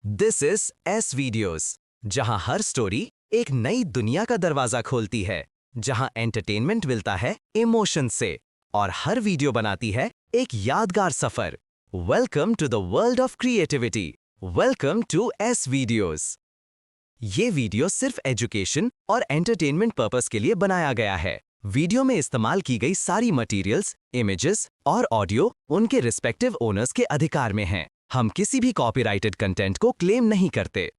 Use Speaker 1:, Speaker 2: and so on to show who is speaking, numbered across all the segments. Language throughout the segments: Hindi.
Speaker 1: दिस इज एस वीडियोस, जहां हर स्टोरी एक नई दुनिया का दरवाजा खोलती है, जहां एंटरटेनमेंट मिलता है इमोशन से और हर वीडियो बनाती है एक यादगार सफर। Welcome to the world of creativity. Welcome to S videos. ये वीडियो सिर्फ एजुकेशन और एंटरटेनमेंट पर्पस के लिए बनाया गया है। वीडियो में इस्तेमाल की गई सारी मटेरियल्स, इमेजेस और ऑडियो उनके रिस्पेक्टिव ओनर्स के अधिकार में हैं। हम किसी भी कॉपीराइटेड कंटेंट को क्लेम नहीं करते।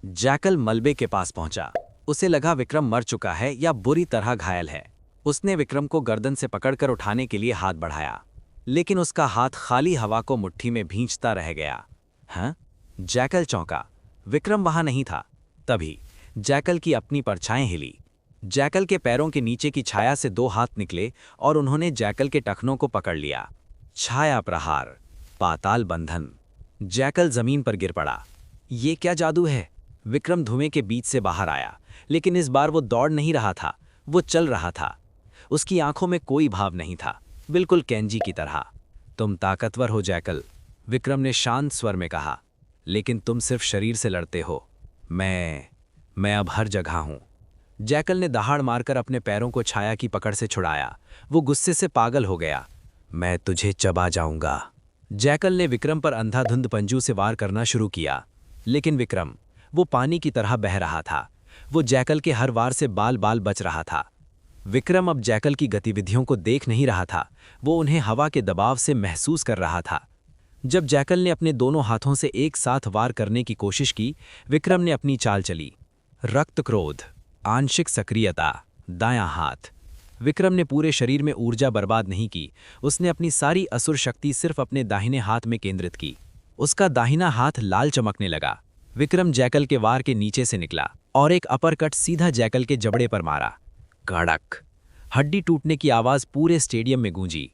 Speaker 2: जैकल मलबे के पास पहुंचा। उसे लगा विक्रम मर चुका है या बुरी तरह घायल है। उसने विक्रम को गर्दन से पकड़कर उठाने के लिए हाथ बढ़ाया, लेकिन उसका हाथ खाली हवा को मुट्ठी में भींचता रह गया। हाँ? जैकल चौंका। विक्रम वहां नहीं था। तभी जैकल की अपनी परछाई हिली। जैकल के पैरों के नीचे की छाया से दो हाथ निकले और उन्होंने जैकल के टखनों को पकड़ लिया। छाया प्रहार, पाताल बंधन। जैकल जमीन पर गिर पड़ा। ये क्या जादू है? विक्रम धुएं के बीच से बाहर आया, लेकिन इस बार वो दौड़ नहीं रहा था, वो चल रहा था। उसकी आंखों में कोई भाव नहीं था, बिल्कुल केंजी की तरह। तुम ताकतवर हो जैकल, विक्रम ने शांत स्वर में कहा, लेकिन तुम सिर्फ शरीर से लड़ते हो। मैं अब हर जगह हूं। जैकल ने दहाड़ मारकर अपने पैरों को छाया की पकड़ से छुड़ाया। वो गुस्से से पागल हो गया। मैं तुझे चबा जाऊंगा। जैकल ने विक्रम पर अंधाधुंध पंजू से वार करना शुरू किया, लेकिन विक्रम, वो पानी की तरह बह रहा था। वो जैकल के हर वार से बाल बाल बच रहा था। विक्रम अब जैकल की गतिविधियों को देख नहीं रहा था, वो उन्हें हवा के दबाव से महसूस कर रहा था। जब जैकल ने अपने दोनों हाथों से एक साथ वार करने की कोशिश की, विक्रम ने अपनी चाल चली। रक्त क्रोध, आंशिक सक्रियता, दायां हाथ। विक्रम ने पूरे शरीर में ऊर्जा बर्बाद नहीं की। उसने अपनी सारी असुर शक्ति सिर्फ अपने दाहिने हाथ में केंद्रित की। उसका दाहिना हाथ लाल चमकने लगा। विक्रम जैकल के वार के नीचे से निकला और एक अपरकट सीधा जैकल के जबड़े पर मारा। कड़क, हड्डी टूटने की आवाज पूरे स्टेडियम में गूंजी।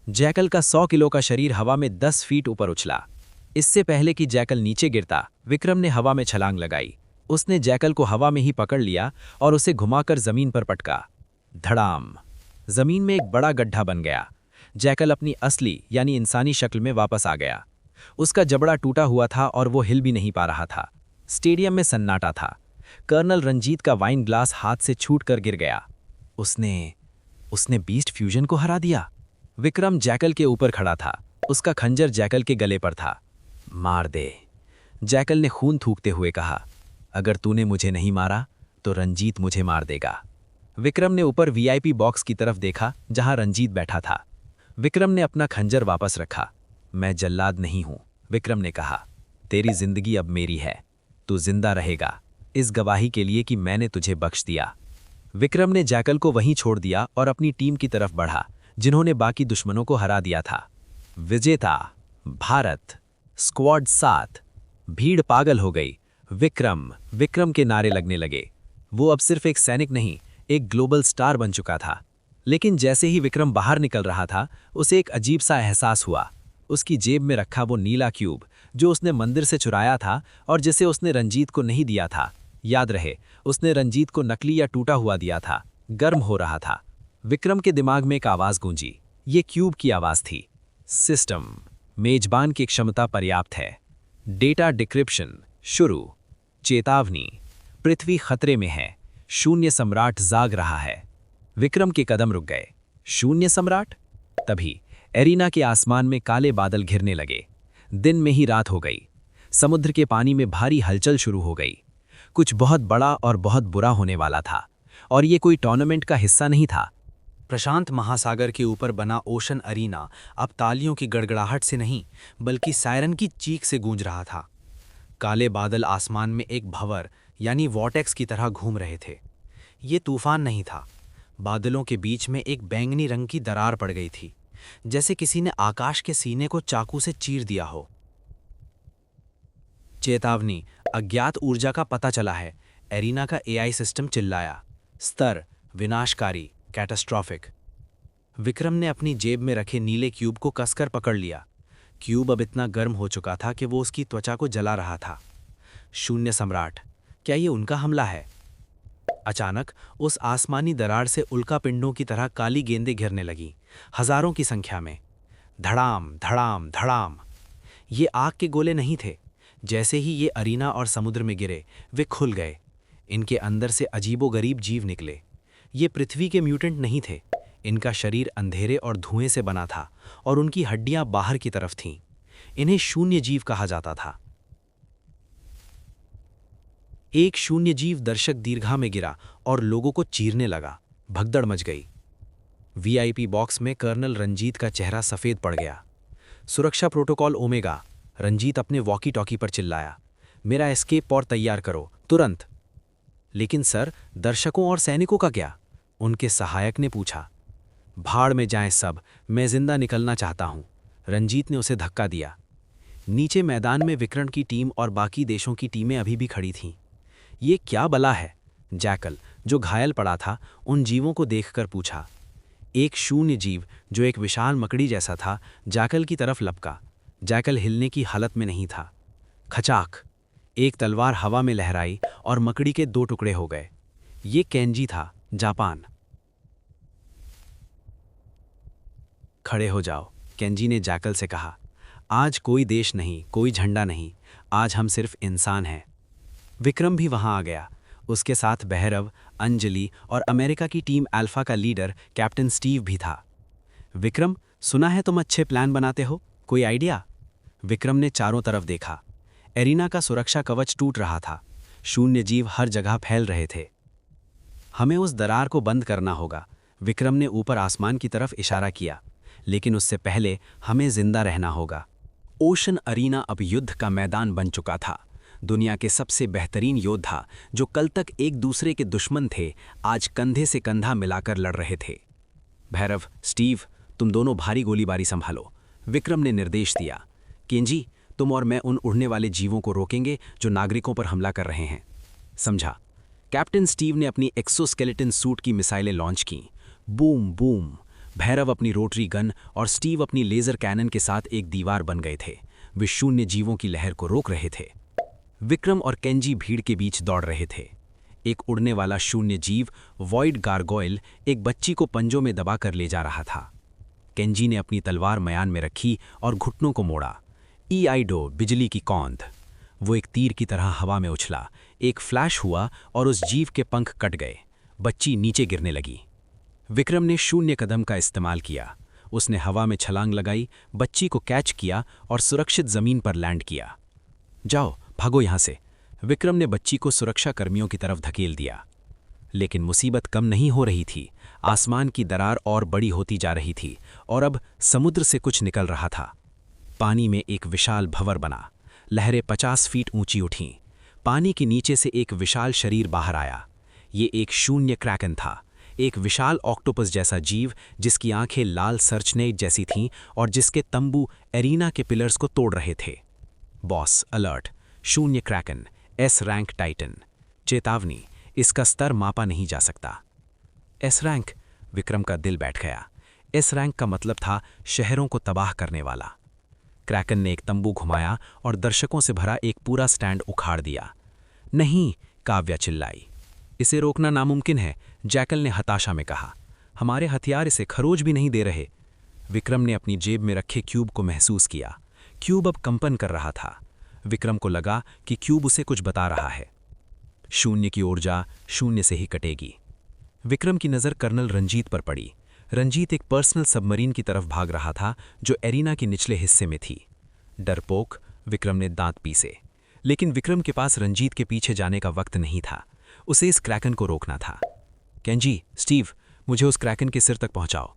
Speaker 2: जैकल का 100 किलो का शरीर हवा में 10 फीट ऊपर उछला। इससे पहले कि जैकल नीचे गिरता, विक्रम ने हवा में छलांग लगाई। उसने जैकल को हवा में ही पकड़ लिया और उसे घुमाकर जमीन पर पटका। धड़ाम, जमीन में एक बड़ा गड्ढा बन गया। जैकल अपनी असली यानी इंसानी शक्ल में वापस आ गया। उसका जबड़ा टूटा हुआ था और वो हिल भी नहीं पा रहा था। स्टेडियम में सन्नाटा था। कर्नल रंजीत का वाइन ग्लास हाथ से छूटकर गिर गया। उसने बीस्ट फ्यूजन को हरा दिया। विक्रम जैकल के ऊपर खड़ा था। उसका खंजर जैकल के गले पर था। मार दे, जैकल ने खून थूकते हुए कहा। अगर तूने मुझे नहीं मारा तो रंजीत मुझे मार देगा। विक्रम ने ऊपर वीआईपी बॉक्स की तरफ देखा, जहां रंजीत बैठा था। विक्रम ने अपना खंजर वापस रखा। मैं जल्लाद नहीं हूं, विक्रम ने कहा। तेरी जिंदगी अब मेरी है। तू जिंदा रहेगा, इस गवाही के लिए कि मैंने तुझे बख्श दिया। विक्रम ने जैकल को वहीं छोड़ दिया और अपनी टीम की तरफ बढ़ा, जिन्होंने बाकी दुश्मनों को हरा दिया था। विजेता भारत, स्क्वाड 7। भीड़ पागल हो गई। विक्रम के नारे लगने लगे। वो अब सिर्फ एक सैनिक नहीं, एक ग्लोबल स्टार बन चुका था। लेकिन जैसे ही विक्रम बाहर निकल रहा था, उसे एक अजीब सा एहसास हुआ। उसकी जेब में रखा वो नीला क्यूब, जो उसने मंदिर से चुराया था और जिसे उसने रंजीत को नहीं दिया था। याद रहे, उसने रंजीत को नकली या टूटा हुआ दिया था। गर्म हो रहा था। विक्रम के दिमाग में एक आवाज गूंजी। ये क्यूब की आवाज थी। सिस्टम, मेजबान की क्षमता पर्याप्त है। डेटा डिक्रिप्शन शुरू। चेतावनी, पृथ्वी खतरे में है। शून्य सम्राट जाग रहा है। विक्रम के कदम रुक गए। शून्य सम्राट? तभी एरिना के आसमान में काले बादल घिरने लगे। दिन में ही रात हो गई। समुद्र के पानी में भारी हलचल शुरू हो गई। कुछ बहुत बड़ा और बहुत बुरा होने वाला था, और ये कोई टूर्नामेंट का हिस्सा नहीं था। प्रशांत महासागर के ऊपर बना ओशन अरीना अब तालियों की गड़गड़ाहट से नहीं, बल्कि सायरन की चीख से गूंज रहा था। काले बादल आसमान में एक भंवर यानी वॉर्टेक्स की तरह घूम रहे थे। ये तूफान नहीं था। बादलों के बीच में एक बैंगनी रंग की दरार पड़ गई थी, जैसे किसी ने आकाश के सीने को चाकू से चीर दिया हो। चेतावनी, अज्ञात ऊर्जा का पता चला है, एरिना का एआई सिस्टम चिल्लाया। स्तर विनाशकारी, कैटास्ट्रॉफिक। विक्रम ने अपनी जेब में रखे नीले क्यूब को कसकर पकड़ लिया। क्यूब अब इतना गर्म हो चुका था कि वो उसकी त्वचा को जला रहा था। शून्य सम्राट, क्या ये उनका हमला है? अचानक उस आसमानी दरार से उल्कापिंडों की तरह काली गेंदें घिरने लगीं, हजारों की संख्या में। धड़ाम धड़ाम धड़ाम। ये आग के गोले नहीं थे, जैसे ही ये अरीना और समुद्र में गिरे, वे खुल गए। इनके अंदर से अजीबोगरीब जीव निकले। ये पृथ्वी के म्यूटेंट नहीं थे। इनका शरीर अंधेरे और धुएं से बना था और उनकी हड्डियां बाहर की तरफ थीं। इन्हें शून्य जीव कहा जाता था। एक शून्य जीव दर्शक दीर्घा में गिरा और लोगों को चीरने लगा। भगदड़ मच गई। वीआईपी बॉक्स में कर्नल रंजीत का चेहरा सफ़ेद पड़ गया। सुरक्षा प्रोटोकॉल ओमेगा। रंजीत अपने वॉकी टॉकी पर चिल्लाया, मेरा एस्केप पॉड तैयार करो, तुरंत। लेकिन सर, दर्शकों और सैनिकों का क्या? उनके सहायक ने पूछा। भाड़ में जाएं सब, मैं जिंदा निकलना चाहता हूं। रंजीत ने उसे धक्का दिया। नीचे मैदान में विक्रम की टीम और बाकी देशों की टीमें अभी भी खड़ी थीं। ये क्या बला है? जैकल, जो घायल पड़ा था, उन जीवों को देखकर पूछा। एक शून्य जीव जो एक विशाल मकड़ी जैसा था, जैकल की तरफ लपका। जैकल हिलने की हालत में नहीं था। खचाक! एक तलवार हवा में लहराई और मकड़ी के 2 टुकड़े हो गए। ये केंजी था, जापान। खड़े हो जाओ, केंजी ने जैकल से कहा। आज कोई देश नहीं, कोई झंडा नहीं, आज हम सिर्फ इंसान हैं। विक्रम भी वहां आ गया। उसके साथ भैरव, अंजलि और अमेरिका की टीम अल्फा का लीडर कैप्टन स्टीव भी था। विक्रम, सुना है तुम अच्छे प्लान बनाते हो, कोई आइडिया? विक्रम ने चारों तरफ देखा। एरिना का सुरक्षा कवच टूट रहा था। शून्य जीव हर जगह फैल रहे थे। हमें उस दरार को बंद करना होगा। विक्रम ने ऊपर आसमान की तरफ इशारा किया। लेकिन उससे पहले हमें जिंदा रहना होगा। ओशन अरीना अब युद्ध का मैदान बन चुका था। दुनिया के सबसे बेहतरीन योद्धा, जो कल तक एक दूसरे के दुश्मन थे, आज कंधे से कंधा मिलाकर लड़ रहे थे। भैरव, स्टीव, तुम दोनों भारी गोलीबारी संभालो, विक्रम ने निर्देश दिया। केंजी, तुम और मैं उन उड़ने वाले जीवों को रोकेंगे जो नागरिकों पर हमला कर रहे हैं। समझा? कैप्टन स्टीव ने अपनी एक्सोस्केलेटन सूट की मिसाइलें लॉन्च कीं। Boom boom. भैरव अपनी रोटरी गन और स्टीव अपनी लेजर कैनन के साथ एक दीवार बन गए थे। वे शून्य जीवों की लहर को रोक रहे थे। विक्रम और केंजी भीड़ के बीच दौड़ रहे थे। एक उड़ने वाला शून्य जीव, वॉइड गारगोइल, एक बच्ची को पंजों में दबाकर ले जा रहा था। केंजी ने अपनी तलवार मयान में रखी और घुटनों को मोड़ा। ईआईडो, बिजली की कौंध। वो एक तीर की तरह हवा में उछला। एक फ्लैश हुआ और उस जीव के पंख कट गए। बच्ची नीचे गिरने लगी। विक्रम ने शून्य कदम का इस्तेमाल किया। उसने हवा में छलांग लगाई, बच्ची को कैच किया और सुरक्षित जमीन पर लैंड किया। जाओ, भागो यहां से। विक्रम ने बच्ची को सुरक्षा कर्मियों की तरफ धकेल दिया। लेकिन मुसीबत कम नहीं हो रही थी। आसमान की दरार और बड़ी होती जा रही थी और अब समुद्र से कुछ निकल रहा था। पानी में एक विशाल भंवर बना। लहरें 50 फीट ऊंची उठीं। पानी के नीचे से एक विशाल शरीर बाहर आया। ये एक शून्य क्रैकन था, एक विशाल ऑक्टोपस जैसा जीव जिसकी आंखें लाल सर्चनेट जैसी थीं और जिसके तंबू एरिना के पिलर्स को तोड़ रहे थे। बॉस अलर्ट, शून्य क्रैकन, एस रैंक टाइटन। चेतावनी, इसका स्तर मापा नहीं जा सकता। S rank? विक्रम का दिल बैठ गया। एस रैंक का मतलब था शहरों को तबाह करने वाला। क्रैकन ने एक तंबू घुमाया और दर्शकों से भरा एक पूरा स्टैंड उखाड़ दिया। नहीं, काव्या चिल्लाई। इसे रोकना नामुमकिन है, जैकल ने हताशा में कहा। हमारे हथियार इसे खरोच भी नहीं दे रहे। विक्रम ने अपनी जेब में रखे क्यूब को महसूस किया। क्यूब अब कंपन कर रहा था। विक्रम को लगा कि क्यूब उसे कुछ बता रहा है। शून्य की ऊर्जा शून्य से ही कटेगी। विक्रम की नज़र कर्नल रंजीत पर पड़ी। रंजीत एक पर्सनल सबमरीन की तरफ भाग रहा था जो एरिना के निचले हिस्से में थी। डरपोक, विक्रम ने दांत पीसे। लेकिन विक्रम के पास रंजीत के पीछे जाने का वक्त नहीं था। उसे इस क्रैकन को रोकना था। केंजी, स्टीव, मुझे उस क्रैकन के सिर तक पहुंचाओ।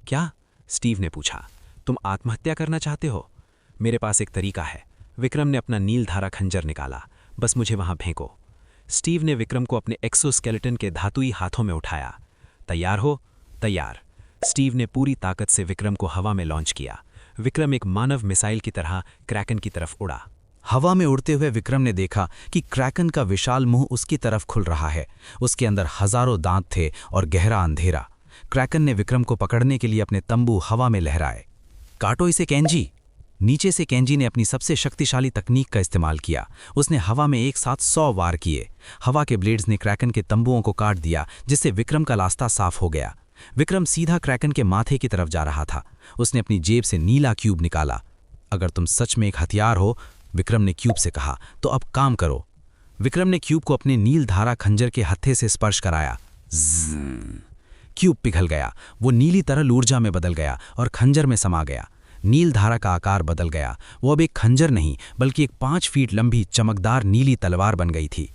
Speaker 2: क्या? स्टीव ने पूछा। तुम आत्महत्या करना चाहते हो? मेरे पास एक तरीका है। विक्रम ने अपना नीलधारा खंजर निकाला। बस मुझे वहां फेंको। स्टीव ने विक्रम को अपने एक्सोस्केलेटन के धातुई हाथों में उठाया। तैयार हो? तैयार। स्टीव ने पूरी ताकत से विक्रम को हवा में लॉन्च किया। विक्रम एक मानव मिसाइल की तरह क्रैकन की तरफ उड़ा।
Speaker 3: हवा में उड़ते हुए विक्रम ने देखा कि क्रैकन का विशाल मुंह उसकी तरफ खुल रहा है। उसके अंदर हजारों दांत थे और गहरा अंधेरा। क्रैकन ने विक्रम को पकड़ने के लिए अपने तंबू हवा में लहराए। काटो इसे केंजी। नीचे से केंजी ने अपनी सबसे शक्तिशाली तकनीक का इस्तेमाल किया। उसने हवा में एक साथ 100 वार किए। हवा के ब्लेड्स ने क्रैकन के तंबुओं को काट दिया, जिससे विक्रम का रास्ता साफ हो गया। विक्रम सीधा क्रैकन के माथे की तरफ जा रहा था। उसने अपनी जेब से नीला क्यूब निकाला। अगर तुम सच में एक हथियार हो विक्रम ने क्यूब से कहा, तो अब काम करो। विक्रम ने क्यूब को अपने नील धारा खंजर के हत्थे से स्पर्श कराया। क्यूब पिघल गया, वो नीली तरल ऊर्जा में बदल गया और खंजर में समा गया। नील धारा का आकार बदल गया, वो अब एक खंजर नहीं बल्कि एक 5 फीट लंबी चमकदार नीली तलवार बन गई थी।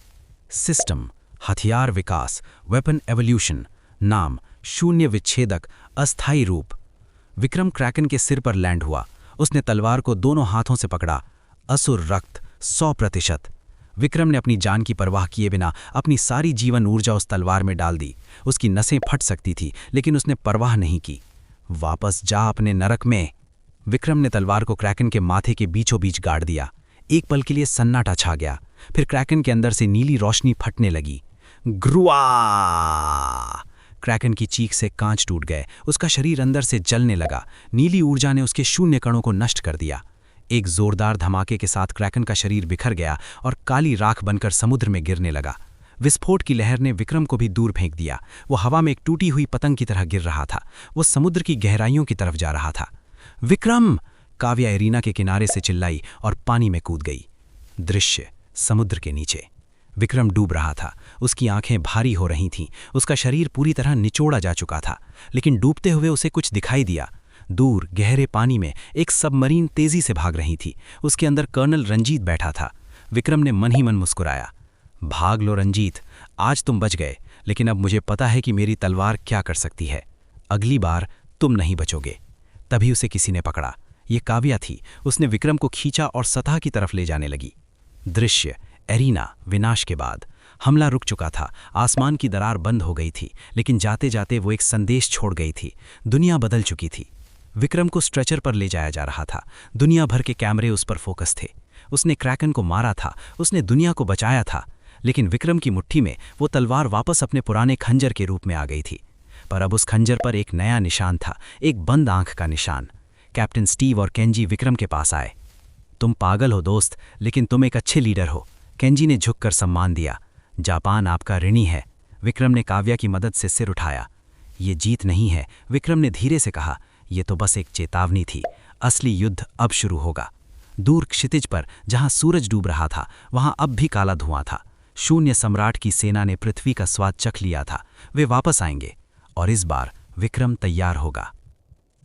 Speaker 3: सिस्टम, हथियार विकास, वेपन एवोल्यूशन। नाम, शून्य विच्छेदक, अस्थायी रूप। विक्रम क्रैकन के सिर पर लैंड हुआ। उसने तलवार को दोनों हाथों से पकड़ा। असुर रक्त 100%। विक्रम ने अपनी जान की परवाह किए बिना अपनी सारी जीवन ऊर्जा उस तलवार में डाल दी। उसकी नसें फट सकती थी, लेकिन उसने परवाह नहीं की। वापस जा अपने नरक में। विक्रम ने तलवार को क्रैकन के माथे के बीचों बीच गाड़ दिया। एक पल के लिए सन्नाटा छा गया, फिर क्रैकन के अंदर से नीली रोशनी फटने लगी। ग्रुआ! क्रैकन की चीख से कांच टूट गए, उसका शरीर अंदर से जलने लगा। नीली ऊर्जा ने उसके शून्य कणों को नष्ट कर दिया। एक जोरदार धमाके के साथ क्रैकन का शरीर बिखर गया और काली राख बनकर समुद्र में गिरने लगा। विस्फोट की लहर ने विक्रम को भी दूर फेंक दिया। वो हवा में एक टूटी हुई पतंग की तरह गिर रहा था। वो समुद्र की गहराइयों की तरफ जा रहा था। विक्रम! काव्या एरिना के किनारे से चिल्लाई और पानी में कूद गई। दृश्य, समुद्र के नीचे। विक्रम डूब रहा था। उसकी आंखें भारी हो रही थीं। उसका शरीर पूरी तरह निचोड़ा जा चुका था, लेकिन डूबते हुए उसे कुछ दिखाई दिया। दूर गहरे पानी में एक सबमरीन तेजी से भाग रही थी। उसके अंदर कर्नल रंजीत बैठा था। विक्रम ने मन ही मन मुस्कुराया। भाग लो रंजीत, आज तुम बच गए, लेकिन अब मुझे पता है कि मेरी तलवार क्या कर सकती है। अगली बार तुम नहीं बचोगे। तभी उसे किसी ने पकड़ा। ये काव्या थी। उसने विक्रम को खींचा और सतह की तरफ ले जाने लगी। दृश्य, एरिना, विनाश के बाद। हमला रुक चुका था। आसमान की दरार बंद हो गई थी, लेकिन जाते जाते वो एक संदेश छोड़ गई थी। दुनिया बदल चुकी थी। विक्रम को स्ट्रेचर पर ले जाया जा रहा था। दुनिया भर के कैमरे उस पर फोकस थे। उसने क्रैकन को मारा था, उसने दुनिया को बचाया था, लेकिन विक्रम की मुट्ठी में वो तलवार वापस अपने पुराने खंजर के रूप में आ गई थी। पर अब उस खंजर पर एक नया निशान था, एक बंद आंख का निशान। कैप्टन स्टीव और केंजी विक्रम के पास आए। तुम पागल हो दोस्त, लेकिन तुम एक अच्छे लीडर हो। केंजी ने झुककर सम्मान दिया। जापान आपका ऋणी है। विक्रम ने काव्या की मदद से सिर उठाया। ये जीत नहीं है, विक्रम ने धीरे से कहा। ये तो बस एक चेतावनी थी। असली युद्ध अब शुरू होगा। दूर क्षितिज पर जहां सूरज डूब रहा था, वहां अब भी काला धुआं था। शून्य सम्राट की सेना ने पृथ्वी का स्वाद चख लिया था। वे वापस आएंगे और इस बार विक्रम तैयार होगा।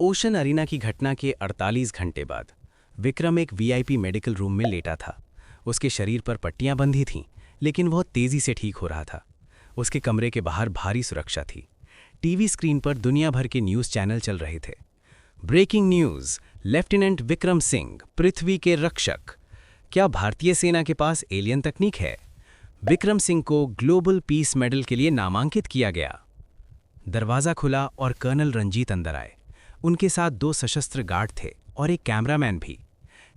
Speaker 3: ओशन अरीना की घटना के 48 घंटे बाद विक्रम एक वीआईपी मेडिकल रूम में लेटा था। उसके शरीर पर पट्टियां बंधी थीं, लेकिन वह तेजी से ठीक हो रहा था। उसके कमरे के बाहर भारी सुरक्षा थी। टीवी स्क्रीन पर दुनिया भर के न्यूज़ चैनल चल रहे थे। Breaking news, lieutenant Vikram Singh, पृथ्वी के रक्षक। क्या भारतीय सेना के पास एलियन तकनीक है? विक्रम सिंह को ग्लोबल पीस मेडल के लिए नामांकित किया गया। दरवाज़ा खुला और कर्नल रंजीत अंदर आए। उनके साथ 2 सशस्त्र गार्ड थे और एक कैमरामैन भी।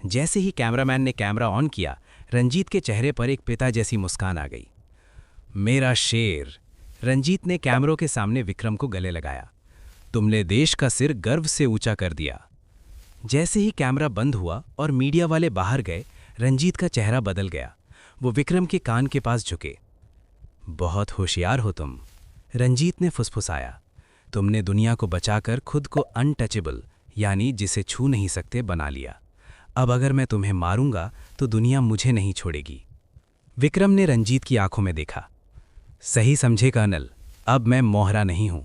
Speaker 3: जैसे ही कैमरामैन ने कैमरा ऑन किया, रंजीत के चेहरे पर एक पिता जैसी मुस्कान आ गई। मेरा शेर, रंजीत ने कैमरों के सामने विक्रम को गले लगाया। तुमने देश का सिर गर्व से ऊंचा कर दिया। जैसे ही कैमरा बंद हुआ और मीडिया वाले बाहर गए, रंजीत का चेहरा बदल गया। वो विक्रम के कान के पास झुके। बहुत होशियार हो तुम, रंजीत ने फुसफुसाया। तुमने दुनिया को बचाकर खुद को अनटचेबल, यानी जिसे छू नहीं सकते, बना लिया। अब अगर मैं तुम्हें मारूंगा तो दुनिया मुझे नहीं छोड़ेगी। विक्रम ने रंजीत की आंखों में देखा। सही समझे कर्नल, अब मैं मोहरा नहीं हूं।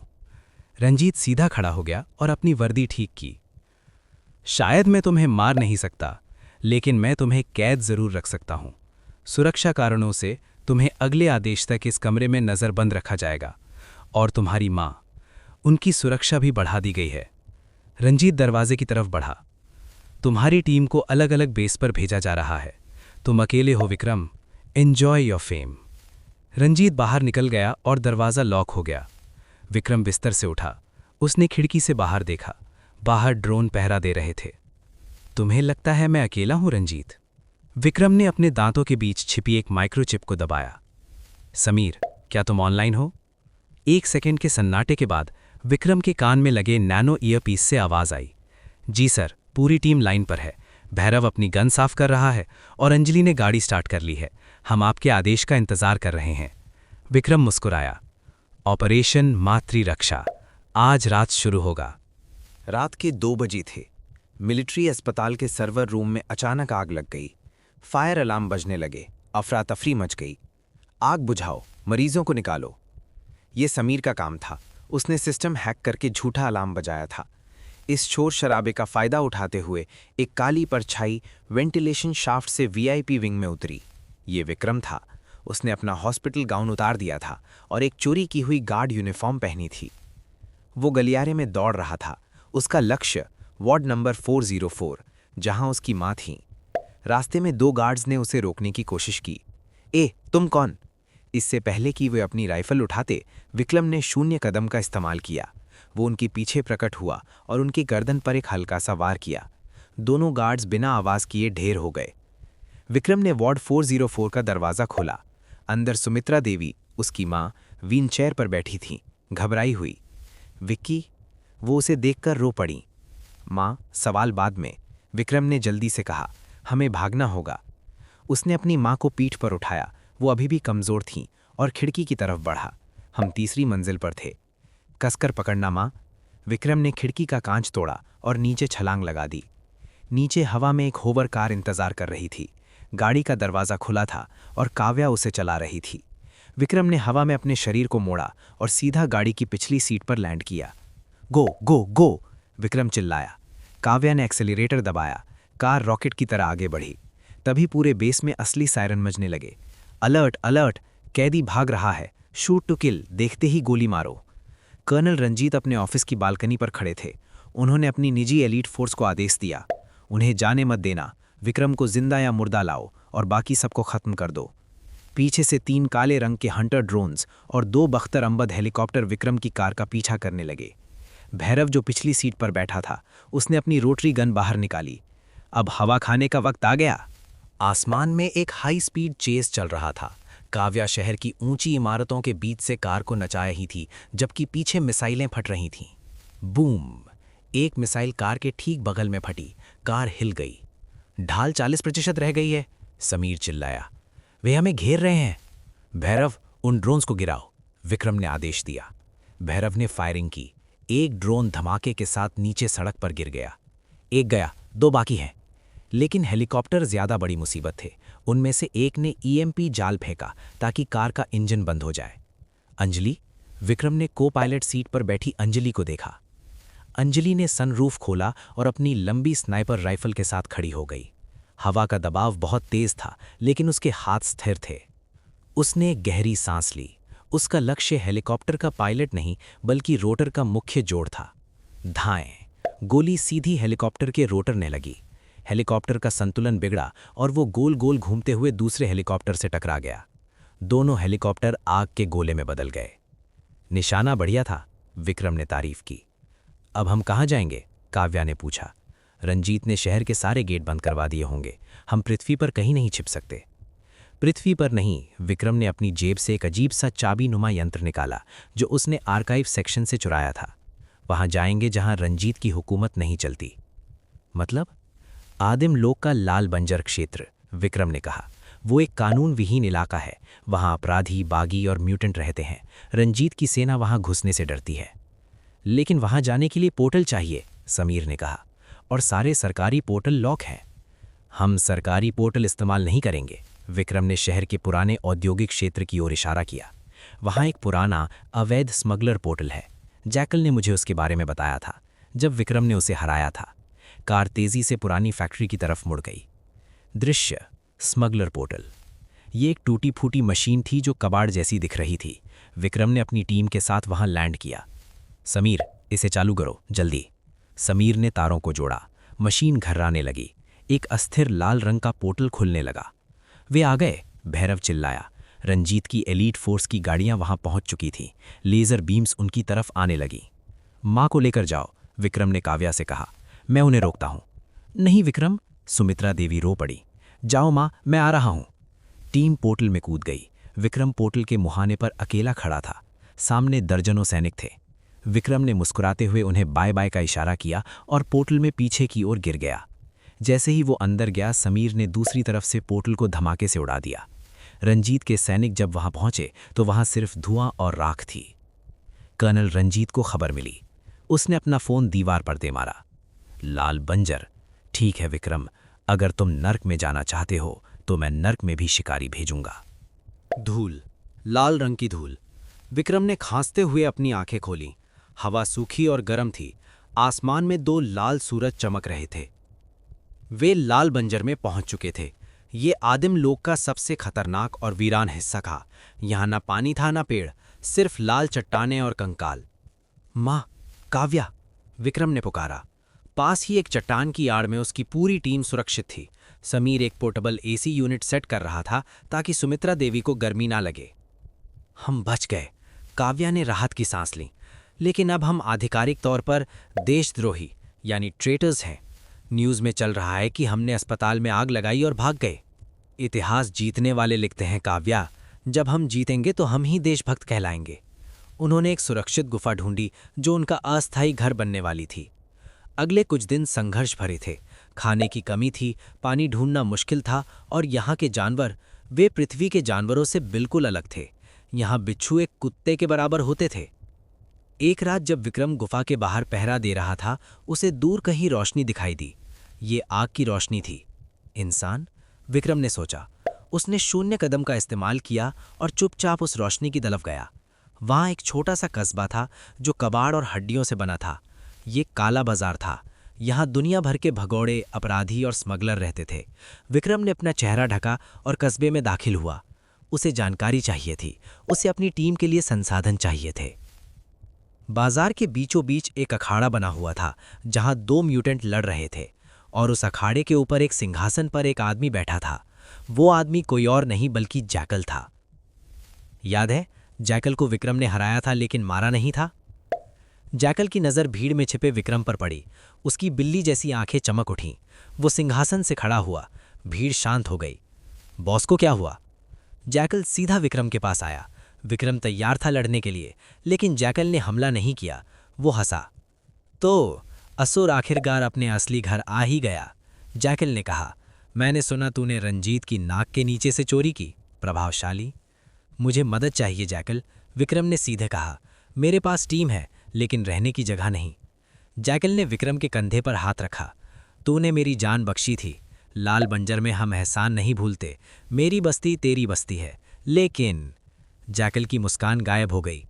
Speaker 3: रंजीत सीधा खड़ा हो गया और अपनी वर्दी ठीक की। शायद मैं तुम्हें मार नहीं सकता, लेकिन मैं तुम्हें कैद जरूर रख सकता हूं। सुरक्षा कारणों से तुम्हें अगले आदेश तक इस कमरे में नज़रबंद रखा जाएगा, और तुम्हारी मां, उनकी सुरक्षा भी बढ़ा दी गई है। रंजीत दरवाजे की तरफ बढ़ा। तुम्हारी टीम को अलग अलग बेस पर भेजा जा रहा है। तुम अकेले हो Vikram, enjoy your fame. Ranjit बाहर निकल गया और दरवाज़ा लॉक हो गया। विक्रम बिस्तर से उठा। उसने खिड़की से बाहर देखा। बाहर ड्रोन पहरा दे रहे थे। तुम्हें लगता है मैं अकेला हूं रंजीत? विक्रम ने अपने दांतों के बीच छिपी एक माइक्रोचिप को दबाया। समीर, क्या तुम ऑनलाइन हो? 1 सेकंड के सन्नाटे के बाद विक्रम के कान में लगे नैनो ईयरपीस से आवाज आई। जी सर, पूरी टीम लाइन पर है। भैरव अपनी गन साफ कर रहा है और अंजलि ने गाड़ी स्टार्ट कर ली है। हम आपके आदेश का इंतजार कर रहे हैं। विक्रम मुस्कुराया। ऑपरेशन मातृ रक्षा आज रात शुरू होगा।
Speaker 4: रात के 2 बजे थे। मिलिट्री अस्पताल के सर्वर रूम में अचानक आग लग गई।
Speaker 2: फायर अलार्म बजने लगे। अफरा तफरी मच गई। आग बुझाओ, मरीजों को निकालो। ये समीर का काम था। उसने सिस्टम हैक करके झूठा अलार्म बजाया था। इस शोर शराबे का फायदा उठाते हुए एक काली परछाई वेंटिलेशन शाफ्ट से वीआईपी विंग में उतरी। ये विक्रम था। उसने अपना हॉस्पिटल गाउन उतार दिया था और एक चोरी की हुई गार्ड यूनिफॉर्म पहनी थी। वो गलियारे में दौड़ रहा था। उसका लक्ष्य वार्ड नंबर 404, जहां उसकी मां थी। रास्ते में 2 गार्ड्स ने उसे रोकने की कोशिश की। ए, तुम कौन? इससे पहले कि वे अपनी राइफल उठाते, विक्रम ने 0 कदम का इस्तेमाल किया। वो उनके पीछे प्रकट हुआ और उनकी गर्दन पर एक हल्का सा वार किया। दोनों गार्ड्स बिना आवाज किए ढेर हो गए। विक्रम ने वार्ड 404 का दरवाज़ा खोला। अंदर सुमित्रा देवी, उसकी मां, व्हीलचेयर पर बैठी थीं, घबराई हुई। विक्की? वो उसे देखकर रो पड़ी। मां, सवाल बाद में, विक्रम ने जल्दी से कहा। हमें भागना होगा। उसने अपनी मां को पीठ पर उठाया। वो अभी भी कमज़ोर थीं और खिड़की की तरफ बढ़ा। हम 3री मंजिल पर थे। कसकर पकड़ना मां। विक्रम ने खिड़की का कांच तोड़ा और नीचे छलांग लगा दी। नीचे हवा में एक होवर कार इंतजार कर रही थी। गाड़ी का दरवाज़ा खुला था और काव्या उसे चला रही थी। विक्रम ने हवा में अपने शरीर को मोड़ा और सीधा गाड़ी की पिछली सीट पर लैंड किया। गो गो गो, विक्रम चिल्लाया। काव्या ने एक्सेलरेटर दबाया। कार रॉकेट की तरह आगे बढ़ी। तभी पूरे बेस में असली सायरन बजने लगे। अलर्ट अलर्ट, कैदी भाग रहा है, शूट टू किल, देखते ही गोली मारो। कर्नल रंजीत अपने ऑफिस की बालकनी पर खड़े थे। उन्होंने अपनी निजी एलीट फोर्स को आदेश दिया, उन्हें जाने मत देना। विक्रम को जिंदा या मुर्दा लाओ और बाकी सबको खत्म कर दो। पीछे से 3 काले रंग के हंटर ड्रोन्स और 2 बख्तर अंबद हेलीकॉप्टर विक्रम की कार का पीछा करने लगे। भैरव, जो पिछली सीट पर बैठा था, उसने अपनी रोटरी गन बाहर निकाली। अब हवा खाने का वक्त आ गया।
Speaker 3: आसमान में एक हाई स्पीड चेस चल रहा था। काव्या शहर की ऊंची इमारतों के बीच से कार को नचा रही थी, जबकि पीछे मिसाइलें फट रही थीं। बूम! एक मिसाइल कार के ठीक बगल में फटी। कार हिल गई। ढाल 40% रह गई है, समीर चिल्लाया। वे हमें घेर रहे हैं। भैरव, उन ड्रोन्स को गिराओ, विक्रम ने आदेश दिया। भैरव ने फायरिंग की। एक ड्रोन धमाके के साथ नीचे सड़क पर गिर गया। एक गया, 2 बाकी हैं। लेकिन हेलीकॉप्टर ज्यादा बड़ी मुसीबत थे। उनमें से एक ने ईएमपी जाल फेंका ताकि कार का इंजन बंद हो जाए। अंजलि? विक्रम ने को पायलट सीट पर बैठी अंजलि को देखा। अंजलि ने सनरूफ खोला और अपनी लंबी स्नाइपर राइफल के साथ खड़ी हो गई। हवा का दबाव बहुत तेज था, लेकिन उसके हाथ स्थिर थे। उसने गहरी सांस ली। उसका लक्ष्य हेलीकॉप्टर का पायलट नहीं, बल्कि रोटर का मुख्य जोड़ था। धाएं! गोली सीधी हेलीकॉप्टर के रोटर ने लगी। हेलीकॉप्टर का संतुलन बिगड़ा और वो गोल गोल घूमते हुए दूसरे हेलीकॉप्टर से टकरा गया। दोनों हेलीकॉप्टर आग के गोले में बदल गए। निशाना बढ़िया था, विक्रम ने तारीफ की। अब हम कहाँ जाएंगे? काव्या ने पूछा। रंजीत ने शहर के सारे गेट बंद करवा दिए होंगे। हम पृथ्वी पर कहीं नहीं छिप सकते। पृथ्वी पर नहीं, विक्रम ने अपनी जेब से एक अजीब सा चाबी नुमा यंत्र निकाला, जो उसने आर्काइव सेक्शन से चुराया था। वहां जाएंगे जहां रंजीत की हुकूमत नहीं चलती। मतलब? आदिम लोक का लाल बंजर क्षेत्र, विक्रम ने कहा। वो एक कानून विहीन इलाका है। वहां अपराधी, बागी और म्यूटेंट रहते हैं। रंजीत की सेना वहां घुसने से डरती है। लेकिन वहां जाने के लिए पोर्टल चाहिए, समीर ने कहा, और सारे सरकारी पोर्टल लॉक हैं। हम सरकारी पोर्टल इस्तेमाल नहीं करेंगे, विक्रम ने शहर के पुराने औद्योगिक क्षेत्र की ओर इशारा किया। वहां एक पुराना अवैध स्मगलर पोर्टल है। जैकल ने मुझे उसके बारे में बताया था, जब विक्रम ने उसे हराया था। कार तेजी से पुरानी फैक्ट्री की तरफ मुड़ गई। दृश्य: स्मगलर पोर्टल। ये एक टूटी फूटी मशीन थी जो कबाड़ जैसी दिख रही थी। विक्रम ने अपनी टीम के साथ वहां लैंड किया। समीर, इसे चालू करो, जल्दी। समीर ने तारों को जोड़ा। मशीन घर्राने लगी। एक अस्थिर लाल रंग का पोर्टल खुलने लगा। वे आ गए, भैरव चिल्लाया। रंजीत की एलीट फोर्स की गाड़ियां वहां पहुंच चुकी थीं। लेजर बीम्स उनकी तरफ आने लगी। मां को लेकर जाओ, विक्रम ने काव्या से कहा। मैं उन्हें रोकता हूं। नहीं विक्रम, सुमित्रा देवी रो पड़ी। जाओ मां, मैं आ रहा हूं। टीम पोर्टल में कूद गई। विक्रम पोर्टल के मुहाने पर अकेला खड़ा था। सामने दर्जनों सैनिक थे। विक्रम ने मुस्कुराते हुए उन्हें बाय बाय का इशारा किया और पोर्टल में पीछे की ओर गिर गया। जैसे ही वो अंदर गया, समीर ने दूसरी तरफ से पोर्टल को धमाके से उड़ा दिया। रंजीत के सैनिक जब वहां पहुंचे तो वहां सिर्फ धुआं और राख थी। कर्नल रंजीत को खबर मिली। उसने अपना फोन दीवार पर दे मारा। लाल बंजर, ठीक है विक्रम, अगर तुम नर्क में जाना चाहते हो तो मैं नर्क में भी शिकारी भेजूंगा।
Speaker 2: धूल, लाल रंग की धूल। विक्रम ने खांसते हुए अपनी आंखें खोलीं। हवा सूखी और गर्म थी। आसमान में 2 लाल सूरज चमक रहे थे। वे लाल बंजर में पहुंच चुके थे। ये आदिम लोक का सबसे खतरनाक और वीरान हिस्सा था। यहां ना पानी था ना पेड़, सिर्फ लाल चट्टानें और कंकाल। माँ, काव्या, विक्रम ने पुकारा। पास ही एक चट्टान की आड़ में उसकी पूरी टीम सुरक्षित थी। समीर एक पोर्टेबल एसी यूनिट सेट कर रहा था ताकि सुमित्रा देवी को गर्मी ना लगे। हम बच गए, काव्या ने राहत की सांस ली। लेकिन अब हम आधिकारिक तौर पर देशद्रोही यानी ट्रेटर्स हैं। न्यूज़ में चल रहा है कि हमने अस्पताल में आग लगाई और भाग गए। इतिहास जीतने वाले लिखते हैं काव्या, जब हम जीतेंगे तो हम ही देशभक्त कहलाएंगे। उन्होंने एक सुरक्षित गुफा ढूंढी जो उनका अस्थायी घर बनने वाली थी। अगले कुछ दिन संघर्ष भरे थे। खाने की कमी थी, पानी ढूंढना मुश्किल था और यहाँ के जानवर, वे पृथ्वी के जानवरों से बिल्कुल अलग थे। यहाँ बिच्छू एक कुत्ते के बराबर होते थे। एक रात जब विक्रम गुफा के बाहर पहरा दे रहा था, उसे दूर कहीं रोशनी दिखाई दी। ये आग की रोशनी थी। इंसान, विक्रम ने सोचा। उसने 0 कदम का इस्तेमाल किया और चुपचाप उस रोशनी की तरफ गया। वहाँ एक छोटा सा कस्बा था जो कबाड़ और हड्डियों से बना था। ये काला बाजार था। यहाँ दुनिया भर के भगोड़े, अपराधी और स्मगलर रहते थे। विक्रम ने अपना चेहरा ढका और कस्बे में दाखिल हुआ। उसे जानकारी चाहिए थी। उसे अपनी टीम के लिए संसाधन चाहिए थे। बाजार के बीचों बीच एक अखाड़ा बना हुआ था जहां 2 म्यूटेंट लड़ रहे थे और उस अखाड़े के ऊपर एक सिंहासन पर एक आदमी बैठा था। वो आदमी कोई और नहीं बल्कि जैकल था। याद है, जैकल को विक्रम ने हराया था लेकिन मारा नहीं था। जैकल की नज़र भीड़ में छिपे विक्रम पर पड़ी। उसकी बिल्ली जैसी आंखें चमक उठीं। वो सिंहासन से खड़ा हुआ। भीड़ शांत हो गई। बॉस को क्या हुआ? जैकल सीधा विक्रम के पास आया। विक्रम तैयार था लड़ने के लिए, लेकिन जैकल ने हमला नहीं किया। वो हंसा। तो असुर आखिरकार अपने असली घर आ ही गया। जैकल ने कहा, मैंने सुना तूने रंजीत की नाक के नीचे से चोरी की। प्रभावशाली। मुझे मदद चाहिए जैकल, विक्रम ने सीधे कहा। मेरे पास टीम है लेकिन रहने की जगह नहीं। जैकल ने विक्रम के कंधे पर हाथ रखा। तूने मेरी जान बख्शी थी। लाल बंजर में हम एहसान नहीं भूलते। मेरी बस्ती तेरी बस्ती है। लेकिन जैकल की मुस्कान गायब हो गई।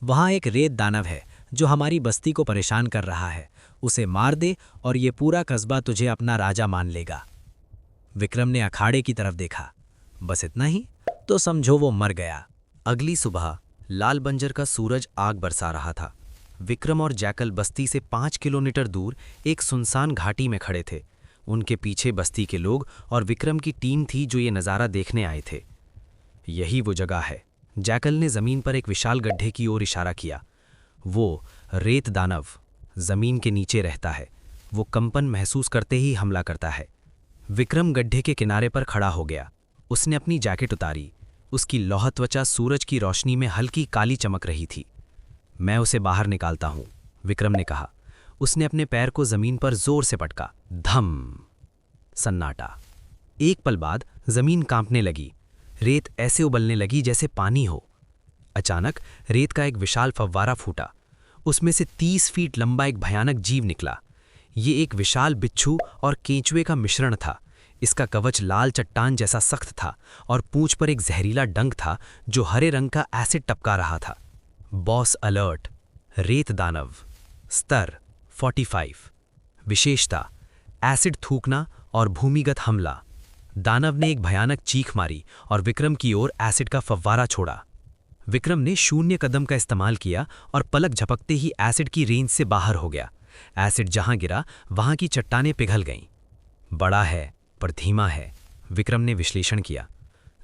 Speaker 2: वहाँ एक रेत दानव है जो हमारी बस्ती को परेशान कर रहा है। उसे मार दे और ये पूरा कस्बा तुझे अपना राजा मान लेगा। विक्रम ने अखाड़े की तरफ देखा। बस इतना ही? तो समझो वो मर गया।
Speaker 3: अगली सुबह लाल बंजर का सूरज आग बरसा रहा था। विक्रम और जैकल बस्ती से 5 किलोमीटर दूर एक सुनसान घाटी में खड़े थे। उनके पीछे बस्ती के लोग और विक्रम की टीम थी जो ये नज़ारा देखने आए थे। यही वो जगह है। जैकल ने जमीन पर एक विशाल गड्ढे की ओर इशारा किया। वो रेत दानव जमीन के नीचे रहता है। वो कंपन महसूस करते ही हमला करता है। विक्रम गड्ढे के किनारे पर खड़ा हो गया। उसने अपनी जैकेट उतारी। उसकी लौह त्वचा सूरज की रोशनी में हल्की काली चमक रही थी। मैं उसे बाहर निकालता हूं, विक्रम ने कहा। उसने अपने पैर को जमीन पर जोर से पटका। धम। सन्नाटा। एक पल बाद जमीन कांपने लगी। रेत ऐसे उबलने लगी जैसे पानी हो। अचानक रेत का एक विशाल फव्वारा फूटा। उसमें से 30 फीट लंबा एक भयानक जीव निकला। ये एक विशाल बिच्छू और केंचुए का मिश्रण था। इसका कवच लाल चट्टान जैसा सख्त था और पूंछ पर एक जहरीला डंक था जो हरे रंग का एसिड टपका रहा था। Boss alert. रेत दानव। स्तर 45। विशेषता एसिड थूकना और भूमिगत हमला। दानव ने एक भयानक चीख मारी और विक्रम की ओर एसिड का फव्वारा छोड़ा। विक्रम ने 0 कदम का इस्तेमाल किया और पलक झपकते ही एसिड की रेंज से बाहर हो गया। एसिड जहां गिरा वहां की चट्टानें पिघल गईं। बड़ा है पर धीमा है, विक्रम ने विश्लेषण किया।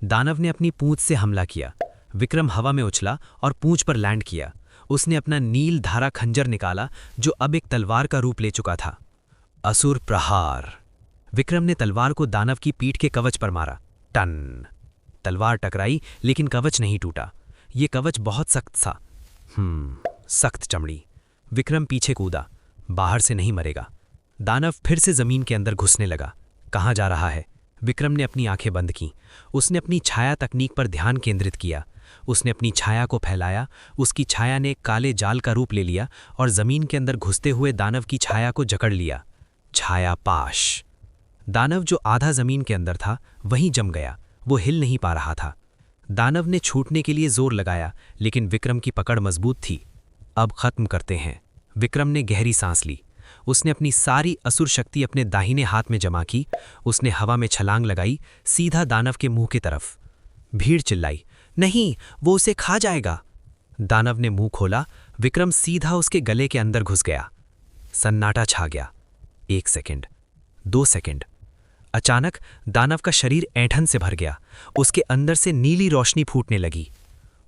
Speaker 3: दानव ने अपनी पूंछ से हमला किया। विक्रम हवा में उछला और पूंछ पर लैंड किया। उसने अपना नील धारा खंजर निकाला जो अब एक तलवार का रूप ले चुका था। असुर प्रहार। विक्रम ने तलवार को दानव की पीठ के कवच पर मारा। टन। तलवार टकराई लेकिन कवच नहीं टूटा। ये कवच बहुत सख्त था। सख्त चमड़ी। विक्रम पीछे कूदा। बाहर से नहीं मरेगा। दानव फिर से जमीन के अंदर घुसने लगा। कहाँ जा रहा है? विक्रम ने अपनी आंखें बंद की। उसने अपनी छाया तकनीक पर ध्यान केंद्रित किया। उसने अपनी छाया को फैलाया। उसकी छाया ने एक काले जाल का रूप ले लिया और जमीन के अंदर घुसते हुए दानव की छाया को जकड़ लिया। छाया पाश। दानव जो आधा जमीन के अंदर था वहीं जम गया, वो हिल नहीं पा रहा था। दानव ने छूटने के लिए जोर लगाया, लेकिन विक्रम की पकड़ मजबूत थी। अब खत्म करते हैं। विक्रम ने गहरी सांस ली। उसने अपनी सारी असुर शक्ति अपने दाहिने हाथ में जमा की। उसने हवा में छलांग लगाई, सीधा दानव के मुंह की तरफ। भीड़ चिल्लाई, नहीं, वो उसे खा जाएगा। दानव ने मुंह खोला। विक्रम सीधा उसके गले के अंदर घुस गया। सन्नाटा छा गया। 1 सेकंड, 2 सेकंड। अचानक दानव का शरीर ऐंठन से भर गया। उसके अंदर से नीली रोशनी फूटने लगी।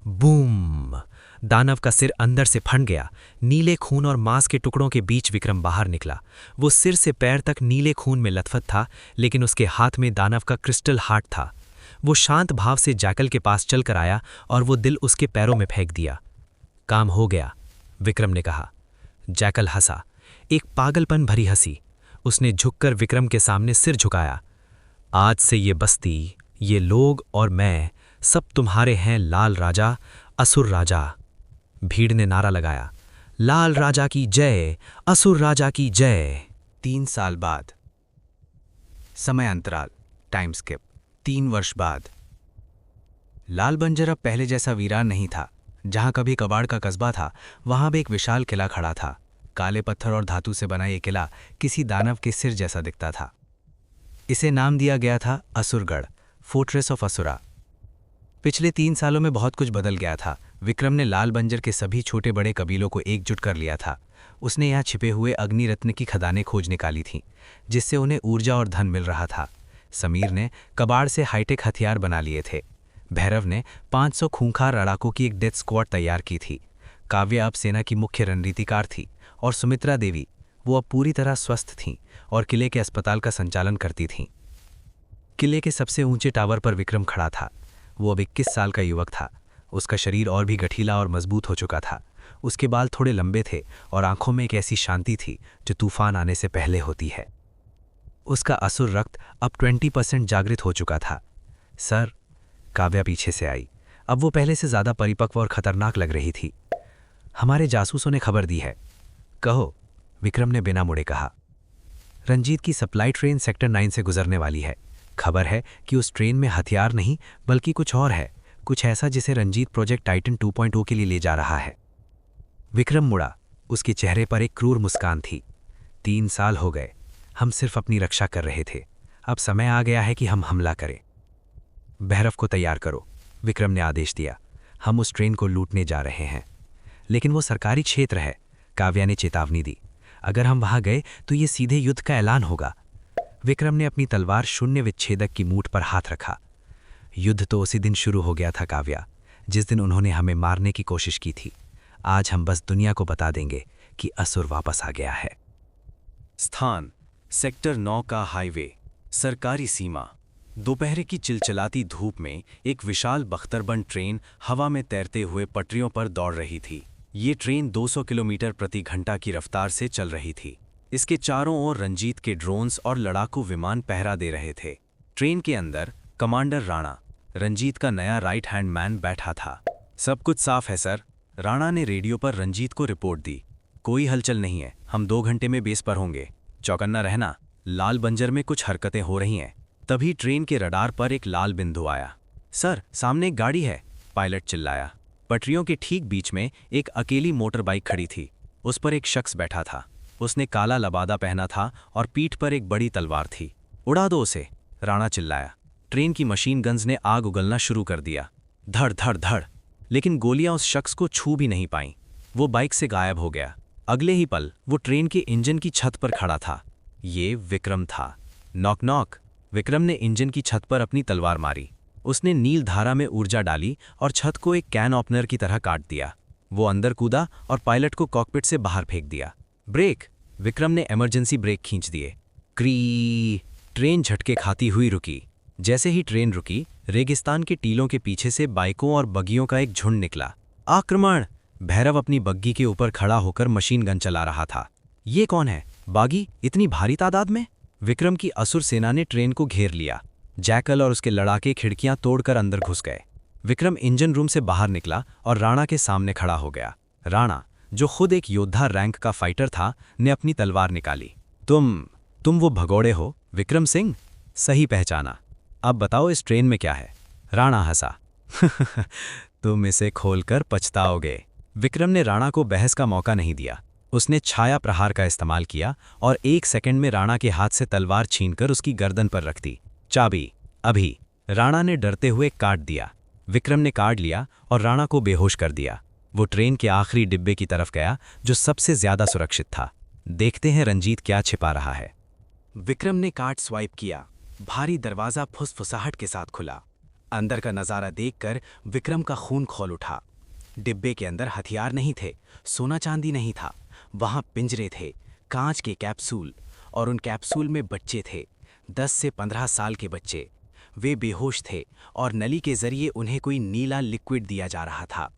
Speaker 3: बूम! दानव का सिर अंदर से फट गया। नीले खून और मांस के टुकड़ों के बीच विक्रम बाहर निकला। वो सिर से पैर तक नीले खून में लथपथ था, लेकिन उसके हाथ में दानव का क्रिस्टल हार्ट था। वो शांत भाव से जैकल के पास चलकर आया और वो दिल उसके पैरों में फेंक दिया। काम हो गया, विक्रम ने कहा। जैकल हंसा, एक पागलपन भरी हंसी। उसने झुककर विक्रम के सामने सिर झुकाया। आज से ये बस्ती, ये लोग और मैं सब तुम्हारे हैं, लाल राजा, असुर राजा। भीड़ ने नारा लगाया, लाल राजा की जय, असुर राजा की जय। 3 साल बाद। समय अंतराल, टाइम स्किप। 3 वर्ष बाद। लाल बंजर अब पहले जैसा वीरान नहीं था। जहां कभी कबाड़ का कस्बा था, वहां भी एक विशाल किला खड़ा था। काले पत्थर और धातु से बना ये किला किसी दानव के सिर जैसा दिखता था। इसे नाम दिया गया था असुरगढ़, फोर्ट्रेस ऑफ असुरा। पिछले 3 सालों में बहुत कुछ बदल गया था। विक्रम ने लाल बंजर के सभी छोटे बड़े कबीलों को एकजुट कर लिया था। उसने यहाँ छिपे हुए अग्निरत्न की खदानें खोज निकाली थीं, जिससे उन्हें ऊर्जा और धन मिल रहा था। समीर ने कबाड़ से हाईटेक हथियार बना लिए थे। भैरव ने 500 खूंखार लड़ाकों की एक डेथ स्क्वाड तैयार की थी। काव्या अब सेना की मुख्य रणनीतिकार थी, और सुमित्रा देवी, वो अब पूरी तरह स्वस्थ थीं और किले के अस्पताल का संचालन करती थीं। किले के सबसे ऊंचे टावर पर विक्रम खड़ा था। वो अब 21 साल का युवक था। उसका शरीर और भी गठीला और मजबूत हो चुका था। उसके बाल थोड़े लंबे थे और आंखों में एक ऐसी शांति थी जो तूफान आने से पहले होती है। उसका असुर रक्त अब 20% जागृत हो चुका था। सर, काव्या पीछे से आई। अब वो पहले से ज्यादा परिपक्व और खतरनाक लग रही थी। हमारे जासूसों ने खबर दी है। कहो, विक्रम ने बिना मुड़े कहा। रंजीत की सप्लाई ट्रेन सेक्टर 9 से गुजरने वाली है। खबर है कि उस ट्रेन में हथियार नहीं बल्कि कुछ और है, कुछ ऐसा जिसे रंजीत प्रोजेक्ट टाइटन 2.0 के लिए ले जा रहा है। विक्रम मुड़ा। उसके चेहरे पर एक क्रूर मुस्कान थी। 3 साल हो गए, हम सिर्फ अपनी रक्षा कर रहे थे। अब समय आ गया है कि हम हमला करें। भैरव को तैयार करो, विक्रम ने आदेश दिया। हम उस ट्रेन को लूटने जा रहे हैं। लेकिन वो सरकारी क्षेत्र है, काव्या ने चेतावनी दी। अगर हम वहां गए तो ये सीधे युद्ध का ऐलान होगा। विक्रम ने अपनी तलवार शून्य विच्छेदक की मूठ पर हाथ रखा। युद्ध तो उसी दिन शुरू हो गया था काव्या, जिस दिन उन्होंने हमें मारने की कोशिश की थी। आज हम बस दुनिया को बता देंगे कि असुर वापस आ गया है।
Speaker 2: स्थान, सेक्टर 9 का हाईवे, सरकारी सीमा। दोपहर की चिलचिलाती धूप में एक विशाल बख्तरबंद ट्रेन हवा में तैरते हुए पटरियों पर दौड़ रही थी। ये ट्रेन 200 किलोमीटर प्रति घंटा की रफ्तार से चल रही थी। इसके चारों ओर रंजीत के ड्रोन्स और लड़ाकू विमान पहरा दे रहे थे। ट्रेन के अंदर कमांडर राणा, रंजीत का नया राइट हैंड मैन, बैठा था। सब कुछ साफ है सर, राणा ने रेडियो पर रंजीत को रिपोर्ट दी। कोई हलचल नहीं है, हम 2 घंटे में बेस पर होंगे। चौकन्ना रहना, लाल बंजर में कुछ हरकतें हो रही हैं। तभी ट्रेन के रडार पर एक लाल बिंदु आया। सर, सामने एक गाड़ी है, पायलट चिल्लाया। पटरियों के ठीक बीच में एक अकेली मोटर बाइक खड़ी थी। उस पर एक शख्स बैठा था। उसने काला लबादा पहना था और पीठ पर एक बड़ी तलवार थी। उड़ा दो उसे, राणा चिल्लाया। ट्रेन की मशीन गन्स ने आग उगलना शुरू कर दिया। धड़ धड़ धड़, लेकिन गोलियां उस शख्स को छू भी नहीं पाईं। वो बाइक से गायब हो गया। अगले ही पल वो ट्रेन के इंजन की छत पर खड़ा था। ये विक्रम था। नॉक नॉक, विक्रम ने इंजन की छत पर अपनी तलवार मारी। उसने नील धारा में ऊर्जा डाली और छत को एक कैन ओपनर की तरह काट दिया। वो अंदर कूदा और पायलट को कॉकपिट से बाहर फेंक दिया। ब्रेक, विक्रम ने इमरजेंसी ब्रेक खींच दिए। क्री, ट्रेन झटके खाती हुई रुकी। जैसे ही ट्रेन रुकी, रेगिस्तान के टीलों के पीछे से बाइकों और बग्गियों का एक झुंड निकला। आक्रमण! भैरव अपनी बग्गी के ऊपर खड़ा होकर मशीन गन चला रहा था। ये कौन है? बागी, इतनी भारी तादाद में? विक्रम की असुर सेना ने ट्रेन को घेर लिया। जैकल और उसके लड़ाके खिड़कियां तोड़कर अंदर घुस गए। विक्रम इंजन रूम से बाहर निकला और राणा के सामने खड़ा हो गया। राणा, जो खुद एक योद्धा रैंक का फाइटर था, ने अपनी तलवार निकाली। तुम वो भगोड़े हो,
Speaker 3: विक्रम सिंह, सही पहचाना। अब बताओ इस ट्रेन में क्या है? राणा हंसा। तुम इसे खोलकर पछताओगे। विक्रम ने राणा को बहस का मौका नहीं दिया। उसने छाया प्रहार का इस्तेमाल किया और 1 सेकंड में राणा के हाथ से तलवार छीनकर उसकी गर्दन पर रख दी। चाबी, अभी। राणा ने डरते हुए काट दिया। विक्रम ने काट लिया और राणा को बेहोश कर दिया। वो ट्रेन के आखिरी डिब्बे की तरफ गया जो सबसे ज्यादा सुरक्षित था। देखते हैं रंजीत क्या छिपा रहा है। विक्रम ने कार्ड स्वाइप किया। भारी दरवाजा फुसफुसाहट के साथ खुला। अंदर का नजारा देखकर विक्रम का खून खौल उठा। डिब्बे के अंदर हथियार नहीं थे, सोना चांदी नहीं था। वहां पिंजरे थे, कांच के कैप्सूल, और उन कैप्सूल में बच्चे थे, 10 से 15 साल के बच्चे। वे बेहोश थे और नली के जरिए उन्हें कोई नीला लिक्विड दिया जा रहा था।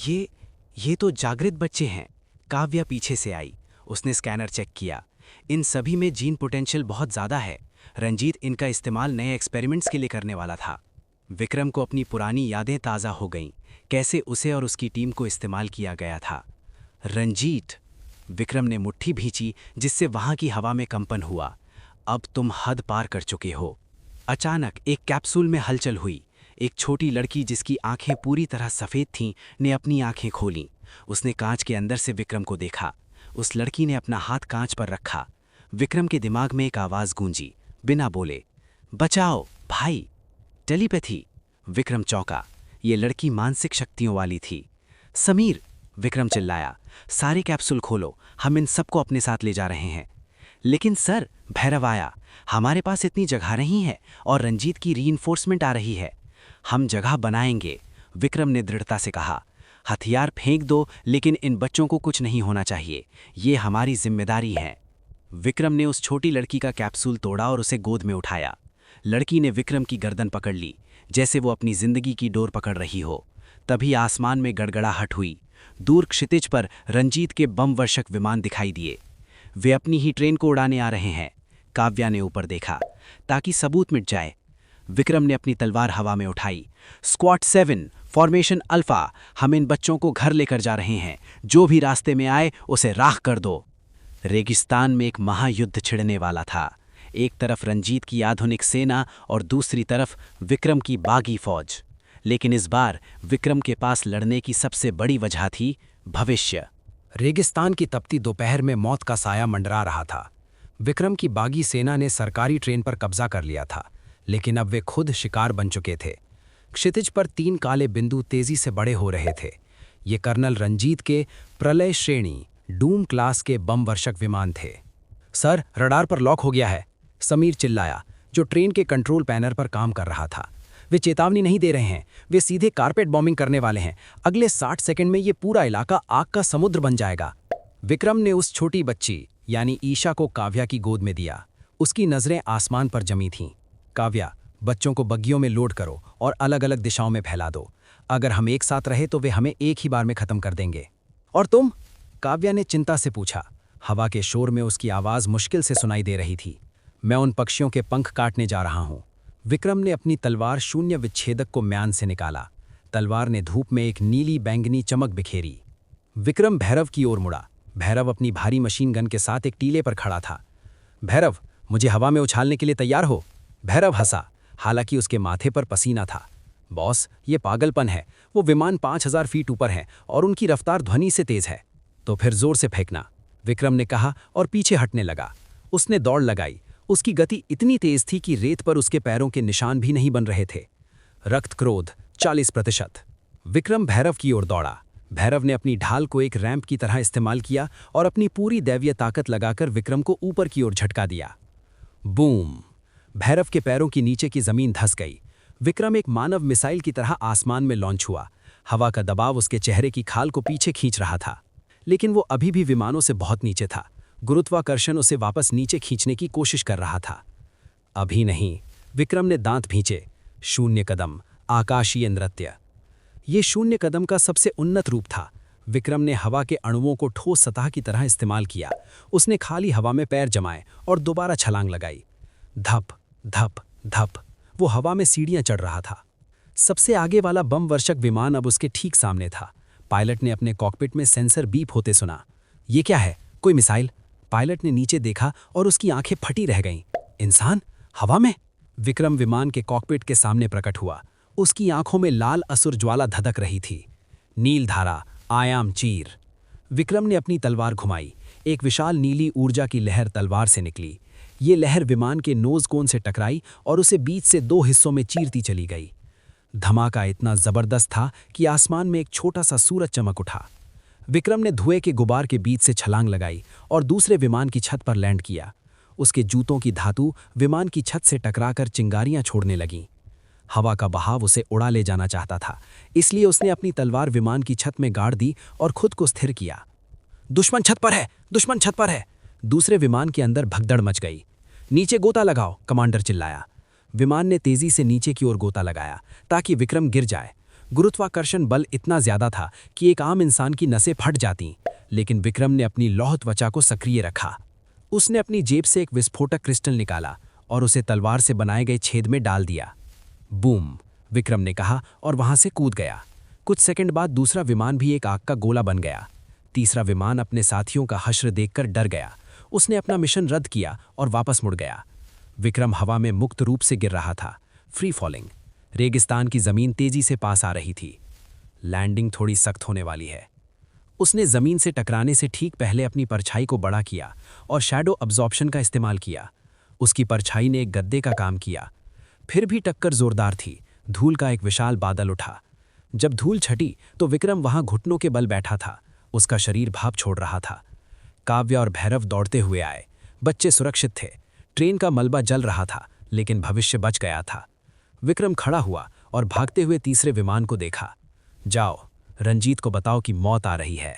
Speaker 3: ये तो जागृत बच्चे हैं। काव्या पीछे से आई। उसने स्कैनर चेक किया। इन सभी में जीन पोटेंशियल बहुत ज़्यादा है। रंजीत इनका इस्तेमाल नए एक्सपेरिमेंट्स के लिए करने वाला था। विक्रम को अपनी पुरानी यादें ताज़ा हो गईं, कैसे उसे और उसकी टीम को इस्तेमाल किया गया था। रंजीत, विक्रम ने मुट्ठी भींची जिससे वहां की हवा में कंपन हुआ। अब तुम हद पार कर चुके हो। अचानक एक कैप्सूल में हलचल हुई। एक छोटी लड़की जिसकी आंखें पूरी तरह सफ़ेद थीं ने अपनी आंखें खोलीं। उसने कांच के अंदर से विक्रम को देखा। उस लड़की ने अपना हाथ कांच पर रखा। विक्रम के दिमाग में एक आवाज़ गूंजी, बिना बोले, बचाओ भाई। टेलीपैथी। विक्रम चौंका। ये लड़की मानसिक शक्तियों वाली थी। समीर, विक्रम चिल्लाया, सारे कैप्सूल खोलो, हम इन सबको अपने साथ ले जा रहे हैं। लेकिन सर, भैरव आया, हमारे पास इतनी जगह नहीं है और रंजीत की रीइंफोर्समेंट आ रही है। हम जगह बनाएंगे, विक्रम ने दृढ़ता से कहा। हथियार फेंक दो, लेकिन इन बच्चों को कुछ नहीं होना चाहिए। ये हमारी जिम्मेदारी है। विक्रम ने उस छोटी लड़की का कैप्सूल तोड़ा और उसे गोद में उठाया। लड़की ने विक्रम की गर्दन पकड़ ली, जैसे वो अपनी जिंदगी की डोर पकड़ रही हो। तभी आसमान में गड़गड़ाहट हुई। दूर क्षितिज पर रंजीत के बम वर्षक विमान दिखाई दिए। वे अपनी ही ट्रेन को उड़ाने आ रहे हैं। काव्या ने ऊपर देखा, ताकि सबूत मिट जाए। विक्रम ने अपनी तलवार हवा में उठाई। स्क्वाड 7, फॉर्मेशन अल्फा, हम इन बच्चों को घर लेकर जा रहे हैं। जो भी रास्ते में आए उसे राख कर दो। रेगिस्तान में एक महायुद्ध छिड़ने वाला था। एक तरफ रंजीत की आधुनिक सेना और दूसरी तरफ विक्रम की बागी फौज। लेकिन इस बार विक्रम के पास लड़ने की सबसे बड़ी वजह थी भविष्य।
Speaker 4: रेगिस्तान की तपती दोपहर में मौत का साया मंडरा रहा था। विक्रम की बागी सेना ने सरकारी ट्रेन पर कब्जा कर लिया था, लेकिन अब वे खुद शिकार बन चुके थे। क्षितिज पर 3 काले बिंदु तेजी से बड़े हो रहे थे। ये कर्नल रंजीत के प्रलय श्रेणी डूम क्लास के बम वर्षक विमान थे। सर, रडार पर लॉक हो गया है, समीर चिल्लाया, जो ट्रेन के कंट्रोल पैनल पर काम कर रहा था। वे चेतावनी नहीं दे रहे हैं, वे सीधे कारपेट बॉम्बिंग करने वाले हैं। अगले 60 सेकंड में ये पूरा इलाका आग का समुद्र बन जाएगा। विक्रम ने उस छोटी बच्ची यानी ईशा को काव्या की गोद में दिया। उसकी नज़रें आसमान पर जमी थीं। काव्या, बच्चों को बग्गियों में लोड करो और अलग अलग दिशाओं में फैला दो। अगर हम एक साथ रहे तो वे हमें एक ही बार में खत्म कर देंगे। और तुम? काव्या ने चिंता से पूछा। हवा के शोर में उसकी आवाज़ मुश्किल से सुनाई दे रही थी। मैं उन पक्षियों के पंख काटने जा रहा हूँ। विक्रम ने अपनी तलवार शून्य विच्छेदक को म्यान से निकाला। तलवार ने धूप में एक नीली बैंगनी चमक बिखेरी। विक्रम भैरव की ओर मुड़ा। भैरव अपनी भारी मशीन गन के साथ एक टीले पर खड़ा था। भैरव, मुझे हवा में उछालने के लिए तैयार हो? भैरव हंसा, हालांकि उसके माथे पर पसीना था। बॉस, ये पागलपन है। वो विमान 5000 फीट ऊपर है और उनकी रफ्तार ध्वनि से तेज है। तो फिर जोर से फेंकना, विक्रम ने कहा और पीछे हटने लगा। उसने दौड़ लगाई। उसकी गति इतनी तेज थी कि रेत पर उसके पैरों के निशान भी नहीं बन रहे थे। रक्त क्रोध 40%। विक्रम भैरव की ओर दौड़ा। भैरव ने अपनी ढाल को एक रैंप की तरह इस्तेमाल किया और अपनी पूरी दैवीय ताकत लगाकर विक्रम को ऊपर की ओर झटका दिया। बूम! भैरव के पैरों की नीचे की जमीन धंस गई। विक्रम एक मानव मिसाइल की तरह आसमान में लॉन्च हुआ। हवा का दबाव उसके चेहरे की खाल को पीछे खींच रहा था, लेकिन वो अभी भी विमानों से बहुत नीचे था। गुरुत्वाकर्षण उसे वापस नीचे खींचने की कोशिश कर रहा था। अभी नहीं, विक्रम ने दांत भींचे। शून्य कदम, आकाशीय नृत्य। ये शून्य कदम का सबसे उन्नत रूप था। विक्रम ने हवा के अणुओं को ठोस सतह की तरह इस्तेमाल किया। उसने खाली हवा में पैर जमाए और दोबारा छलांग लगाई। धप धप धप, वो हवा में सीढ़ियां चढ़ रहा था। सबसे आगे वाला बम वर्षक विमान अब उसके ठीक सामने था। पायलट ने अपने कॉकपिट में सेंसर बीप होते सुना। ये क्या है? कोई मिसाइल? पायलट ने नीचे देखा और उसकी आंखें फटी रह गईं। इंसान हवा में? विक्रम विमान के कॉकपिट के सामने प्रकट हुआ। उसकी आंखों में लाल असुर ज्वाला धधक रही थी। नीलधारा, आयाम चीर। विक्रम ने अपनी तलवार घुमाई। एक विशाल नीली ऊर्जा की लहर तलवार से निकली। ये लहर विमान के नोज कोन से टकराई और उसे बीच से 2 हिस्सों में चीरती चली गई। धमाका इतना जबरदस्त था कि आसमान में एक छोटा सा सूरज चमक उठा। विक्रम ने धुएं के गुबार के बीच से छलांग लगाई और दूसरे विमान की छत पर लैंड किया। उसके जूतों की धातु विमान की छत से टकराकर चिंगारियां छोड़ने लगीं। हवा का बहाव उसे उड़ा ले जाना चाहता था, इसलिए उसने अपनी तलवार विमान की छत में गाड़ दी और खुद को स्थिर किया। दुश्मन छत पर है, दुश्मन छत पर है। दूसरे विमान के अंदर भगदड़ मच गई। नीचे गोता लगाओ, कमांडर चिल्लाया। विमान ने तेजी से नीचे की ओर गोता लगाया ताकि विक्रम गिर जाए। गुरुत्वाकर्षण बल इतना ज्यादा था कि एक आम इंसान की नसें फट जातीं, लेकिन विक्रम ने अपनी लौह त्वचा को सक्रिय रखा। उसने अपनी जेब से एक विस्फोटक क्रिस्टल निकाला और उसे तलवार से बनाए गए छेद में डाल दिया। बूम, विक्रम ने कहा और वहां से कूद गया। कुछ सेकंड बाद दूसरा विमान भी एक आग का गोला बन गया। तीसरा विमान अपने साथियों का हश्र देखकर डर गया। उसने अपना मिशन रद्द किया और वापस मुड़ गया। विक्रम हवा में मुक्त रूप से गिर रहा था, फ्री फॉलिंग। रेगिस्तान की जमीन तेजी से पास आ रही थी। लैंडिंग थोड़ी सख्त होने वाली है। उसने जमीन से टकराने से ठीक पहले अपनी परछाई को बड़ा किया और शैडो अब्जॉर्प्शन का इस्तेमाल किया। उसकी परछाई ने एक गद्दे का काम किया। फिर भी टक्कर जोरदार थी। धूल का एक विशाल बादल उठा। जब धूल छटी तो विक्रम वहां घुटनों के बल बैठा था। उसका शरीर भाप छोड़ रहा था। काव्या और भैरव दौड़ते हुए आए। बच्चे सुरक्षित थे। ट्रेन का मलबा जल रहा था, लेकिन भविष्य बच गया था। विक्रम खड़ा हुआ और भागते हुए तीसरे विमान को देखा। जाओ, रंजीत को बताओ कि मौत आ रही है।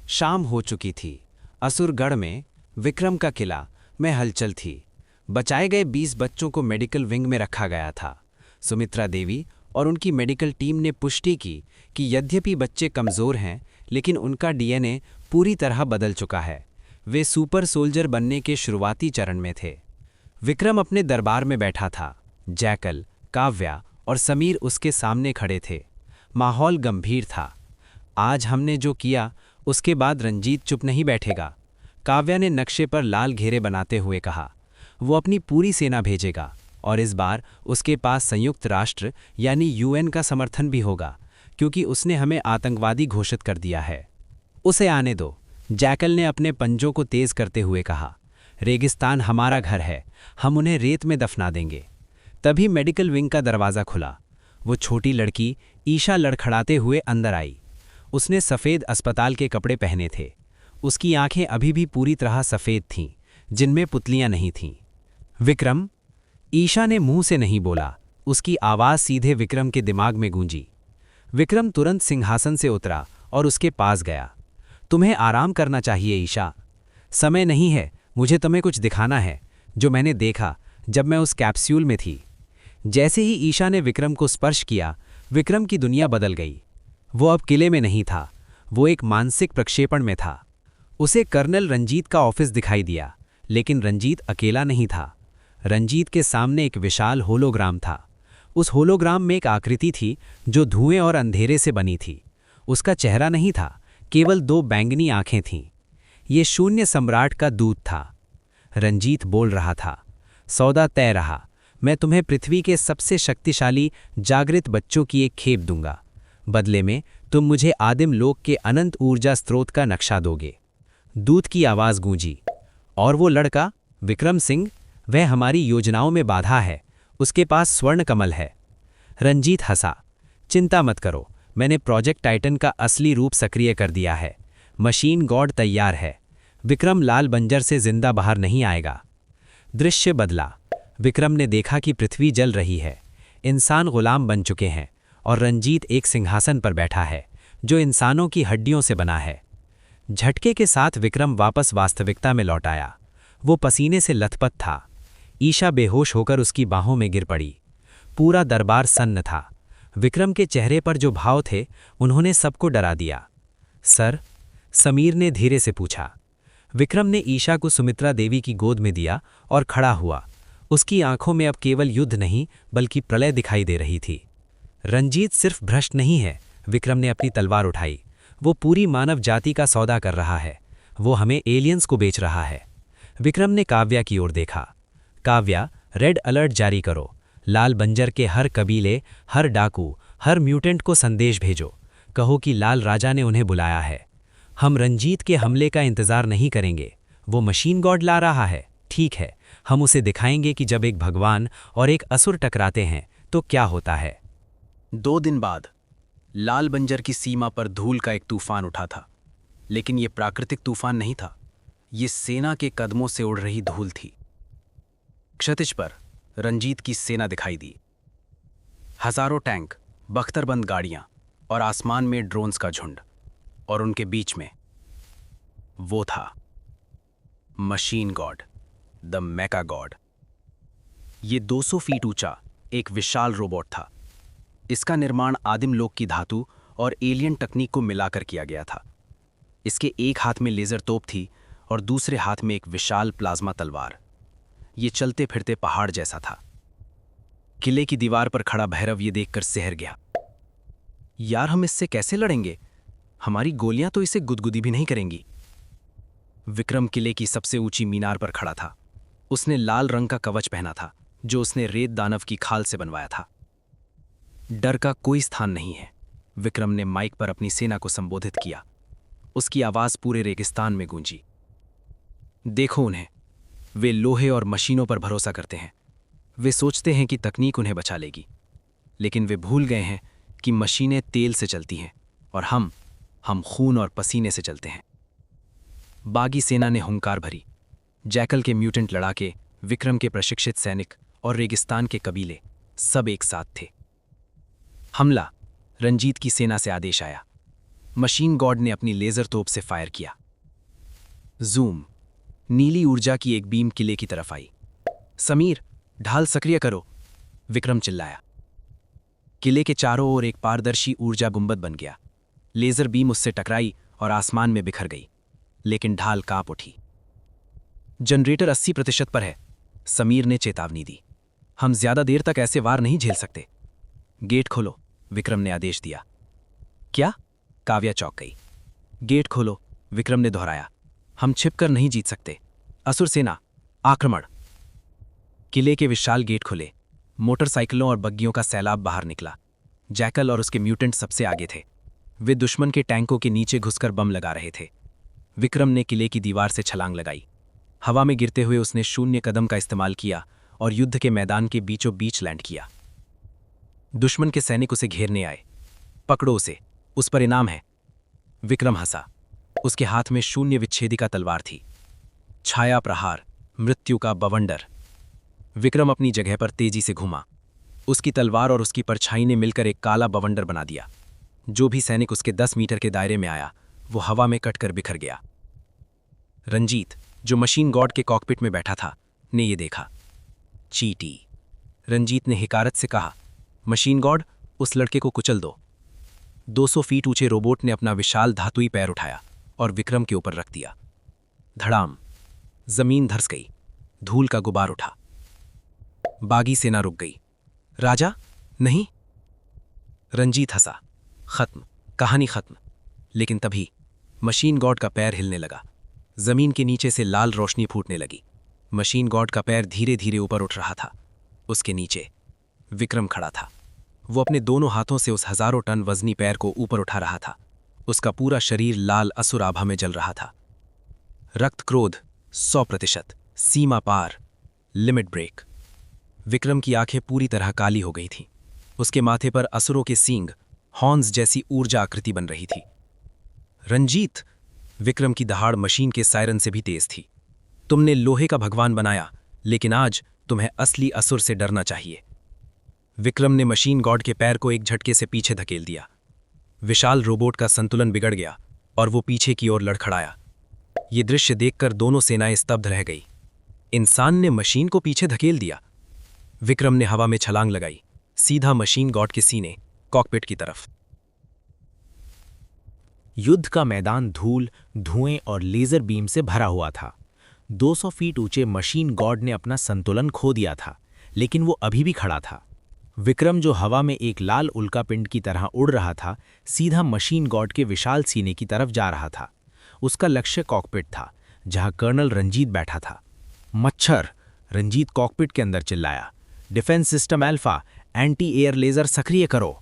Speaker 2: शाम हो चुकी थी। असुरगढ़ में विक्रम का किला में हलचल थी। बचाए गए 20 बच्चों को मेडिकल विंग में रखा गया था। सुमित्रा देवी और उनकी मेडिकल टीम ने पुष्टि की कि यद्यपि बच्चे कमज़ोर हैं, लेकिन उनका डीएनए पूरी तरह बदल चुका है। वे सुपर सोल्जर बनने के शुरुआती चरण में थे। विक्रम अपने दरबार में बैठा था। जैकल, काव्या और समीर उसके सामने खड़े थे। माहौल गंभीर था। आज हमने जो किया उसके बाद रंजीत चुप नहीं बैठेगा, काव्या ने नक्शे पर लाल घेरे बनाते हुए कहा। वो अपनी पूरी सेना भेजेगा और इस बार उसके पास संयुक्त राष्ट्र यानी यूएन का समर्थन भी होगा, क्योंकि उसने हमें आतंकवादी घोषित कर दिया है। उसे आने दो, जैकल ने अपने पंजों को तेज करते हुए कहा। रेगिस्तान हमारा घर है, हम उन्हें रेत में दफना देंगे। तभी मेडिकल विंग का दरवाज़ा खुला। वो छोटी लड़की ईशा लड़खड़ाते हुए अंदर आई। उसने सफ़ेद अस्पताल के कपड़े पहने थे। उसकी आंखें अभी भी पूरी तरह सफ़ेद थीं, जिनमें पुतलियां नहीं थीं। विक्रम, ईशा ने मुंह से नहीं बोला। उसकी आवाज़ सीधे विक्रम के दिमाग में गूंजी। विक्रम तुरंत सिंहासन से उतरा और उसके पास गया। तुम्हें आराम करना चाहिए ईशा। समय नहीं है, मुझे तुम्हें कुछ दिखाना है जो मैंने देखा जब मैं उस कैप्सूल में थी। जैसे ही ईशा ने विक्रम को स्पर्श किया, विक्रम की दुनिया बदल गई। वो अब किले में नहीं था, वो एक मानसिक प्रक्षेपण में था। उसे कर्नल रंजीत का ऑफिस दिखाई दिया, लेकिन रंजीत अकेला नहीं था। रंजीत के सामने एक विशाल होलोग्राम था। उस होलोग्राम में एक आकृति थी जो धुएं और अंधेरे से बनी थी। उसका चेहरा नहीं था, केवल 2 बैंगनी आंखें थीं। ये शून्य सम्राट का दूत था। रंजीत बोल रहा था, सौदा तय रहा। मैं तुम्हें पृथ्वी के सबसे शक्तिशाली जागृत बच्चों की एक खेप दूंगा। बदले में तुम मुझे आदिम लोक के अनंत ऊर्जा स्रोत का नक्शा दोगे। दूत की आवाज़ गूंजी। और वो लड़का विक्रम सिंह, वह हमारी योजनाओं में बाधा है। उसके पास स्वर्ण कमल है। रंजीत हंसा। चिंता मत करो, मैंने प्रोजेक्ट टाइटन का असली रूप सक्रिय कर दिया है। मशीन गॉड तैयार है। विक्रम लाल बंजर से जिंदा बाहर नहीं आएगा। दृश्य बदला। विक्रम ने देखा कि पृथ्वी जल रही है। इंसान गुलाम बन चुके हैं और रंजीत एक सिंहासन पर बैठा है जो इंसानों की हड्डियों से बना है। झटके के साथ विक्रम वापस वास्तविकता में लौट आया। वो पसीने से लथपथ था। ईशा बेहोश होकर उसकी बाहों में गिर पड़ी। पूरा दरबार सन्न था। विक्रम के चेहरे पर जो भाव थे, उन्होंने सबको डरा दिया। सर, समीर ने धीरे से पूछा। विक्रम ने ईशा को सुमित्रा देवी की गोद में दिया और खड़ा हुआ। उसकी आंखों में अब केवल युद्ध नहीं बल्कि प्रलय दिखाई दे रही थी। रंजीत सिर्फ भ्रष्ट नहीं है, विक्रम ने अपनी तलवार उठाई। वो पूरी मानव जाति का सौदा कर रहा है। वो हमें एलियंस को बेच रहा है। विक्रम ने काव्या की ओर देखा। काव्या, रेड अलर्ट जारी करो। लाल बंजर के हर कबीले, हर डाकू, हर म्यूटेंट को संदेश भेजो। कहो कि लाल राजा ने उन्हें बुलाया है। हम रंजीत के हमले का इंतजार नहीं करेंगे। वो मशीन गॉड ला रहा है। ठीक है, हम उसे दिखाएंगे कि जब एक भगवान और एक असुर टकराते हैं तो क्या होता है।
Speaker 4: 2 दिन बाद लाल बंजर की सीमा पर धूल का एक तूफान उठा था, लेकिन ये प्राकृतिक तूफान नहीं था। ये सेना के कदमों से उड़ रही धूल थी। क्षितिज पर रंजीत की सेना दिखाई दी। हजारों टैंक, बख्तरबंद गाड़ियां और आसमान में ड्रोन्स का झुंड, और उनके बीच में वो था machine god, the mecha god. ये 200 फीट ऊंचा एक विशाल रोबोट था। इसका निर्माण आदिम लोक की धातु और एलियन तकनीक को मिलाकर किया गया था। इसके एक हाथ में लेजर तोप थी और दूसरे हाथ में एक विशाल प्लाज्मा तलवार। ये चलते फिरते पहाड़ जैसा था। किले की दीवार पर खड़ा भैरव ये देखकर सिहर गया। यार, हम इससे कैसे लड़ेंगे? हमारी गोलियां तो इसे गुदगुदी भी नहीं करेंगी। विक्रम किले की सबसे ऊंची मीनार पर खड़ा था। उसने लाल रंग का कवच पहना था, जो उसने रेत दानव की खाल से बनवाया था। डर का कोई स्थान नहीं है। विक्रम ने माइक पर अपनी सेना को संबोधित किया। उसकी आवाज पूरे रेगिस्तान में गूंजी। देखो उन्हें, वे लोहे और मशीनों पर भरोसा करते हैं। वे सोचते हैं कि तकनीक उन्हें बचा लेगी, लेकिन वे भूल गए हैं कि मशीनें तेल से चलती हैं और हम खून और पसीने से चलते हैं। बागी सेना ने हुंकार भरी। जैकल के म्यूटेंट लड़ाके, विक्रम के प्रशिक्षित सैनिक और रेगिस्तान के कबीले सब एक साथ थे। हमला। रंजीत की सेना से आदेश आया। मशीन गॉड ने अपनी लेजर तोप से फायर किया। जूम। नीली ऊर्जा की एक बीम किले की तरफ आई। समीर, ढाल सक्रिय करो, विक्रम चिल्लाया। किले के चारों ओर एक पारदर्शी ऊर्जा गुंबद बन गया। लेजर बीम उससे टकराई और आसमान में बिखर गई, लेकिन ढाल कांप उठी। जनरेटर 80% पर है, समीर ने चेतावनी दी। हम ज्यादा देर तक ऐसे वार नहीं झेल सकते। गेट खोलो, विक्रम ने आदेश दिया। क्या? काव्या चौंक गई। गेट खोलो, विक्रम ने दोहराया। हम छिपकर नहीं जीत सकते। असुर सेना, आक्रमण। किले के विशाल गेट खुले। मोटरसाइकिलों और बग्गियों का सैलाब बाहर निकला। जैकल और उसके म्यूटेंट सबसे आगे थे। वे दुश्मन के टैंकों के नीचे घुसकर बम लगा रहे थे। विक्रम ने किले की दीवार से छलांग लगाई। हवा में गिरते हुए उसने शून्य कदम का इस्तेमाल किया और युद्ध के मैदान के बीचों बीच लैंड किया। दुश्मन के सैनिक उसे घेरने आए। पकड़ो उसे, उस पर इनाम है। विक्रम हंसा। उसके हाथ में शून्य विच्छेदिका तलवार थी। छाया प्रहार, मृत्यु का बवंडर। विक्रम अपनी जगह पर तेजी से घूमा। उसकी तलवार और उसकी परछाई ने मिलकर एक काला बवंडर बना दिया। जो भी सैनिक उसके 10 मीटर के दायरे में आया, वो हवा में कटकर बिखर गया। रंजीत, जो मशीन गॉड के कॉकपिट में बैठा था, ने ये देखा। चीटी। रंजीत ने हिकारत से कहा, मशीन गॉड, उस लड़के को कुचल दो। 200 फीट ऊंचे रोबोट ने अपना विशाल धातुई पैर उठाया और विक्रम के ऊपर रख दिया। धड़ाम। जमीन धंस गई। धूल का गुबार उठा। बागी सेना रुक गई। राजा, नहीं। रंजीत हंसा। खत्म, कहानी खत्म। लेकिन तभी मशीन गॉड का पैर हिलने लगा। जमीन के नीचे से लाल रोशनी फूटने लगी। मशीन गॉड का पैर धीरे धीरे ऊपर उठ रहा था। उसके नीचे विक्रम खड़ा था। वो अपने दोनों हाथों से उस हजारों टन वजनी पैर को ऊपर उठा रहा था। उसका पूरा शरीर लाल असुर आभा में जल रहा था। रक्त क्रोध 100%, सीमा पार, लिमिट ब्रेक। विक्रम की आंखें पूरी तरह काली हो गई थीं। उसके माथे पर असुरों के सींग, हॉर्न्स जैसी ऊर्जा आकृति बन रही थी। रंजीत, विक्रम की दहाड़ मशीन के सायरन से भी तेज थी। तुमने लोहे का भगवान बनाया, लेकिन आज तुम्हें असली असुर से डरना चाहिए। विक्रम ने मशीन गॉड के पैर को एक झटके से पीछे धकेल दिया। विशाल रोबोट का संतुलन बिगड़ गया और वो पीछे की ओर लड़खड़ाया। ये दृश्य देखकर दोनों सेनाएं स्तब्ध रह गई। इंसान ने मशीन को पीछे धकेल दिया। विक्रम ने हवा में छलांग लगाई, सीधा मशीन गॉड के सीने, कॉकपिट की तरफ।
Speaker 3: युद्ध का मैदान धूल, धुएं और लेजर बीम से भरा हुआ था। 200 फीट ऊंचे मशीन गॉड ने अपना संतुलन खो दिया था, लेकिन वो अभी भी खड़ा था। विक्रम, जो हवा में एक लाल उल्कापिंड की तरह उड़ रहा था, सीधा मशीन गॉड के विशाल सीने की तरफ जा रहा था। उसका लक्ष्य कॉकपिट था, जहां कर्नल रंजीत बैठा था। मच्छर,
Speaker 4: रंजीत कॉकपिट के अंदर चिल्लाया, defence system alpha, anti air laser सक्रिय करो।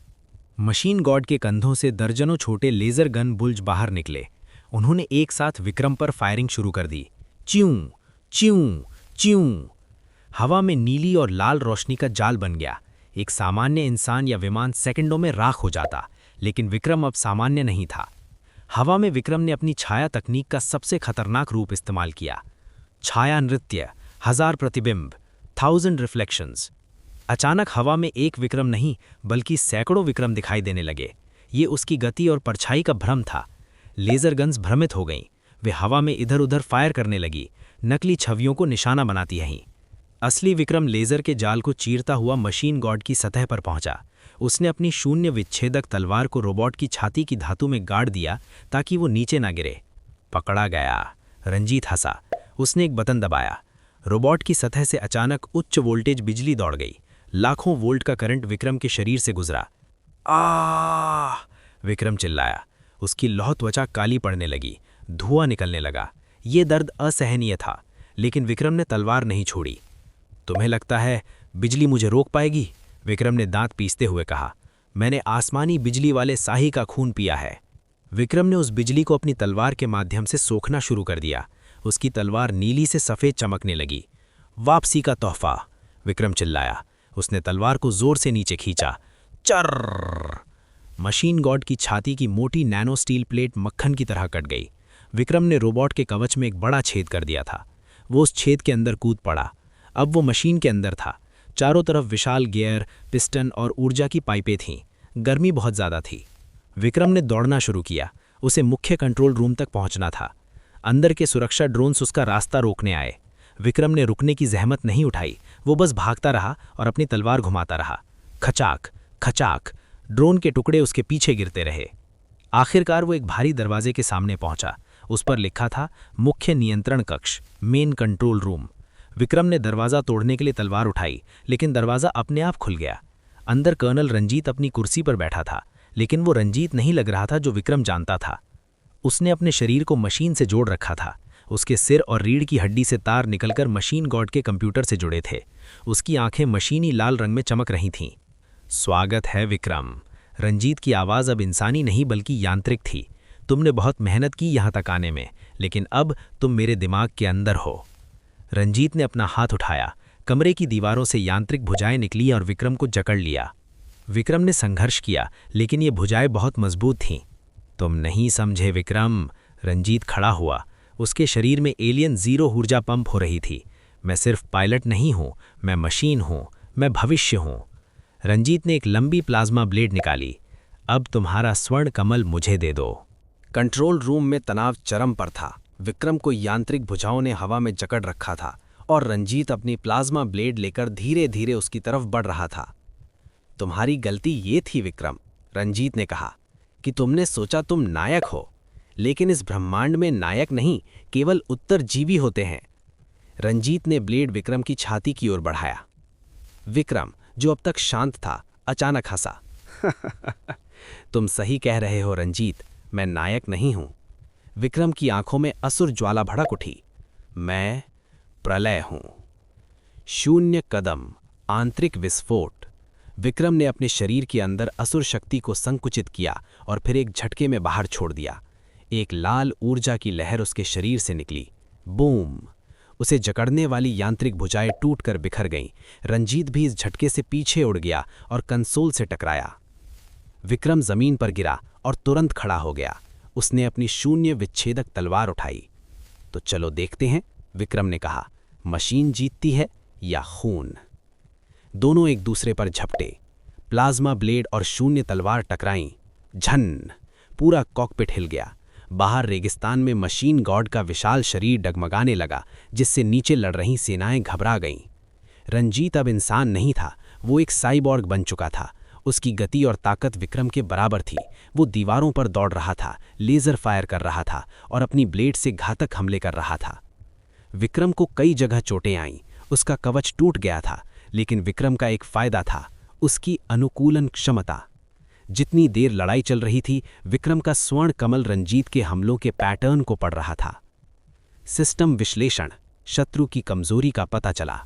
Speaker 4: मशीन गॉड के कंधों से दर्जनों छोटे लेजर गन बुल्ज बाहर निकले। उन्होंने एक साथ विक्रम पर फायरिंग शुरू कर दी। च्यूं च्यूं च्यूं। हवा में नीली और लाल रोशनी का जाल बन गया। एक सामान्य इंसान या विमान सेकंडों में राख हो जाता, लेकिन विक्रम अब सामान्य नहीं था। हवा में विक्रम ने अपनी छाया तकनीक का सबसे खतरनाक रूप इस्तेमाल किया। छाया नृत्य, 1000 प्रतिबिंब, 1000 रिफ्लेक्शंस। अचानक हवा में एक विक्रम नहीं बल्कि सैकड़ों विक्रम दिखाई देने लगे। ये उसकी गति और परछाई का भ्रम था। लेजर गन्स भ्रमित हो गईं। वे हवा में इधर उधर फायर करने लगी, नकली छवियों को निशाना बनाती रहीं। असली विक्रम लेजर के जाल को चीरता हुआ मशीन गॉड की सतह पर पहुंचा। उसने अपनी शून्य विच्छेदक तलवार को रोबोट की छाती की धातु में गाड़ दिया ताकि वो नीचे ना गिरे। पकड़ा गया। रंजीत हंसा। उसने एक बटन दबाया। रोबोट की सतह से अचानक उच्च वोल्टेज बिजली दौड़ गई। लाखों वोल्ट का करंट विक्रम के शरीर से गुजरा। आह! विक्रम चिल्लाया। उसकी लौह त्वचा काली पड़ने लगी, धुआं निकलने लगा। ये दर्द असहनीय था, लेकिन विक्रम ने तलवार नहीं छोड़ी। तुम्हें लगता है बिजली मुझे रोक पाएगी? विक्रम ने दांत पीसते हुए कहा। मैंने आसमानी बिजली वाले शाही का खून पिया है। विक्रम ने उस बिजली को अपनी तलवार के माध्यम से सोखना शुरू कर दिया। उसकी तलवार नीली से सफ़ेद चमकने लगी। वापसी का तोहफा, विक्रम चिल्लाया। उसने तलवार को जोर से नीचे खींचा। चर्र! मशीन गॉड की छाती की मोटी नैनो स्टील प्लेट मक्खन की तरह कट गई। विक्रम ने रोबोट के कवच में एक बड़ा छेद कर दिया था। वो उस छेद के अंदर कूद पड़ा। अब वो मशीन के अंदर था। चारों तरफ विशाल गियर, पिस्टन और ऊर्जा की पाइपें थीं। गर्मी बहुत ज़्यादा थी। विक्रम ने दौड़ना शुरू किया। उसे मुख्य कंट्रोल रूम तक पहुंचना था। अंदर के सुरक्षा ड्रोन्स उसका रास्ता रोकने आए। विक्रम ने रुकने की जहमत नहीं उठाई। वो बस भागता रहा और अपनी तलवार घुमाता रहा। खचाक खचाक, ड्रोन के टुकड़े उसके पीछे गिरते रहे। आखिरकार वो एक भारी दरवाजे के सामने पहुंचा। उस पर लिखा था मुख्य नियंत्रण कक्ष, मेन कंट्रोल रूम। विक्रम ने दरवाज़ा तोड़ने के लिए तलवार उठाई, लेकिन दरवाज़ा अपने आप खुल गया। अंदर कर्नल रंजीत अपनी कुर्सी पर बैठा था, लेकिन वो रंजीत नहीं लग रहा था जो विक्रम जानता था। उसने अपने शरीर को मशीन से जोड़ रखा था। उसके सिर और रीढ़ की हड्डी से तार निकलकर मशीन गॉड के कंप्यूटर से जुड़े थे। उसकी आंखें मशीनी लाल रंग में चमक रही थीं। स्वागत है विक्रम। रंजीत की आवाज़ अब इंसानी नहीं बल्कि यांत्रिक थी। तुमने बहुत मेहनत की यहाँ तक आने में, लेकिन अब तुम मेरे दिमाग के अंदर हो। रंजीत ने अपना हाथ उठाया। कमरे की दीवारों से यांत्रिक भुजाएं निकली और विक्रम को जकड़ लिया। विक्रम ने संघर्ष किया, लेकिन ये भुजाएं बहुत मजबूत थीं। तुम नहीं समझे विक्रम। रंजीत खड़ा हुआ। उसके शरीर में एलियन जीरो ऊर्जा पंप हो रही थी। मैं सिर्फ पायलट नहीं हूँ, मैं मशीन हूँ, मैं भविष्य हूँ। रंजीत ने एक लंबी प्लाज्मा ब्लेड निकाली। अब तुम्हारा स्वर्ण कमल मुझे दे दो। कंट्रोल रूम में तनाव चरम पर था। विक्रम को यांत्रिक भुजाओं ने हवा में जकड़ रखा था और रंजीत अपनी प्लाज्मा ब्लेड लेकर धीरे धीरे उसकी तरफ बढ़ रहा था। तुम्हारी गलती ये थी विक्रम, रंजीत ने कहा, कि तुमने सोचा तुम नायक हो, लेकिन इस ब्रह्मांड में नायक नहीं, केवल उत्तरजीवी होते हैं। रंजीत ने ब्लेड विक्रम की छाती की ओर बढ़ाया। विक्रम, जो अब तक शांत था, अचानक हंसा। तुम सही कह रहे हो रंजीत, मैं नायक नहीं हूं। विक्रम की आंखों में असुर ज्वाला भड़क उठी। मैं प्रलय हूं। शून्य कदम, आंतरिक विस्फोट। विक्रम ने अपने शरीर के अंदर असुर शक्ति को संकुचित किया और फिर एक झटके में बाहर छोड़ दिया। एक लाल ऊर्जा की लहर उसके शरीर से निकली। बूम! उसे जकड़ने वाली यांत्रिक भुजाएं टूटकर बिखर गईं। रंजीत भी इस झटके से पीछे उड़ गया और कंसोल से टकराया। विक्रम जमीन पर गिरा और तुरंत खड़ा हो गया। उसने अपनी शून्य विच्छेदक तलवार उठाई। तो चलो देखते हैं, विक्रम ने कहा, मशीन जीतती है या खून। दोनों एक दूसरे पर झपटे। प्लाज्मा ब्लेड और शून्य तलवार टकराईं। झन! पूरा कॉकपिट हिल गया। बाहर रेगिस्तान में मशीन गॉड का विशाल शरीर डगमगाने लगा, जिससे नीचे लड़ रही सेनाएं घबरा गईं। रंजीत अब इंसान नहीं था, वो एक साइबॉर्ग बन चुका था। उसकी गति और ताकत विक्रम के बराबर थी। वो दीवारों पर दौड़ रहा था, लेजर फायर कर रहा था और अपनी ब्लेड से घातक हमले कर रहा था। विक्रम को कई जगह चोटें आईं। उसका कवच टूट गया था, लेकिन विक्रम का एक फायदा था, उसकी अनुकूलन क्षमता। जितनी देर लड़ाई चल रही थी, विक्रम का स्वर्ण कमल रंजीत के हमलों के पैटर्न को पढ़ रहा था। सिस्टम विश्लेषण, शत्रु की कमजोरी का पता चला।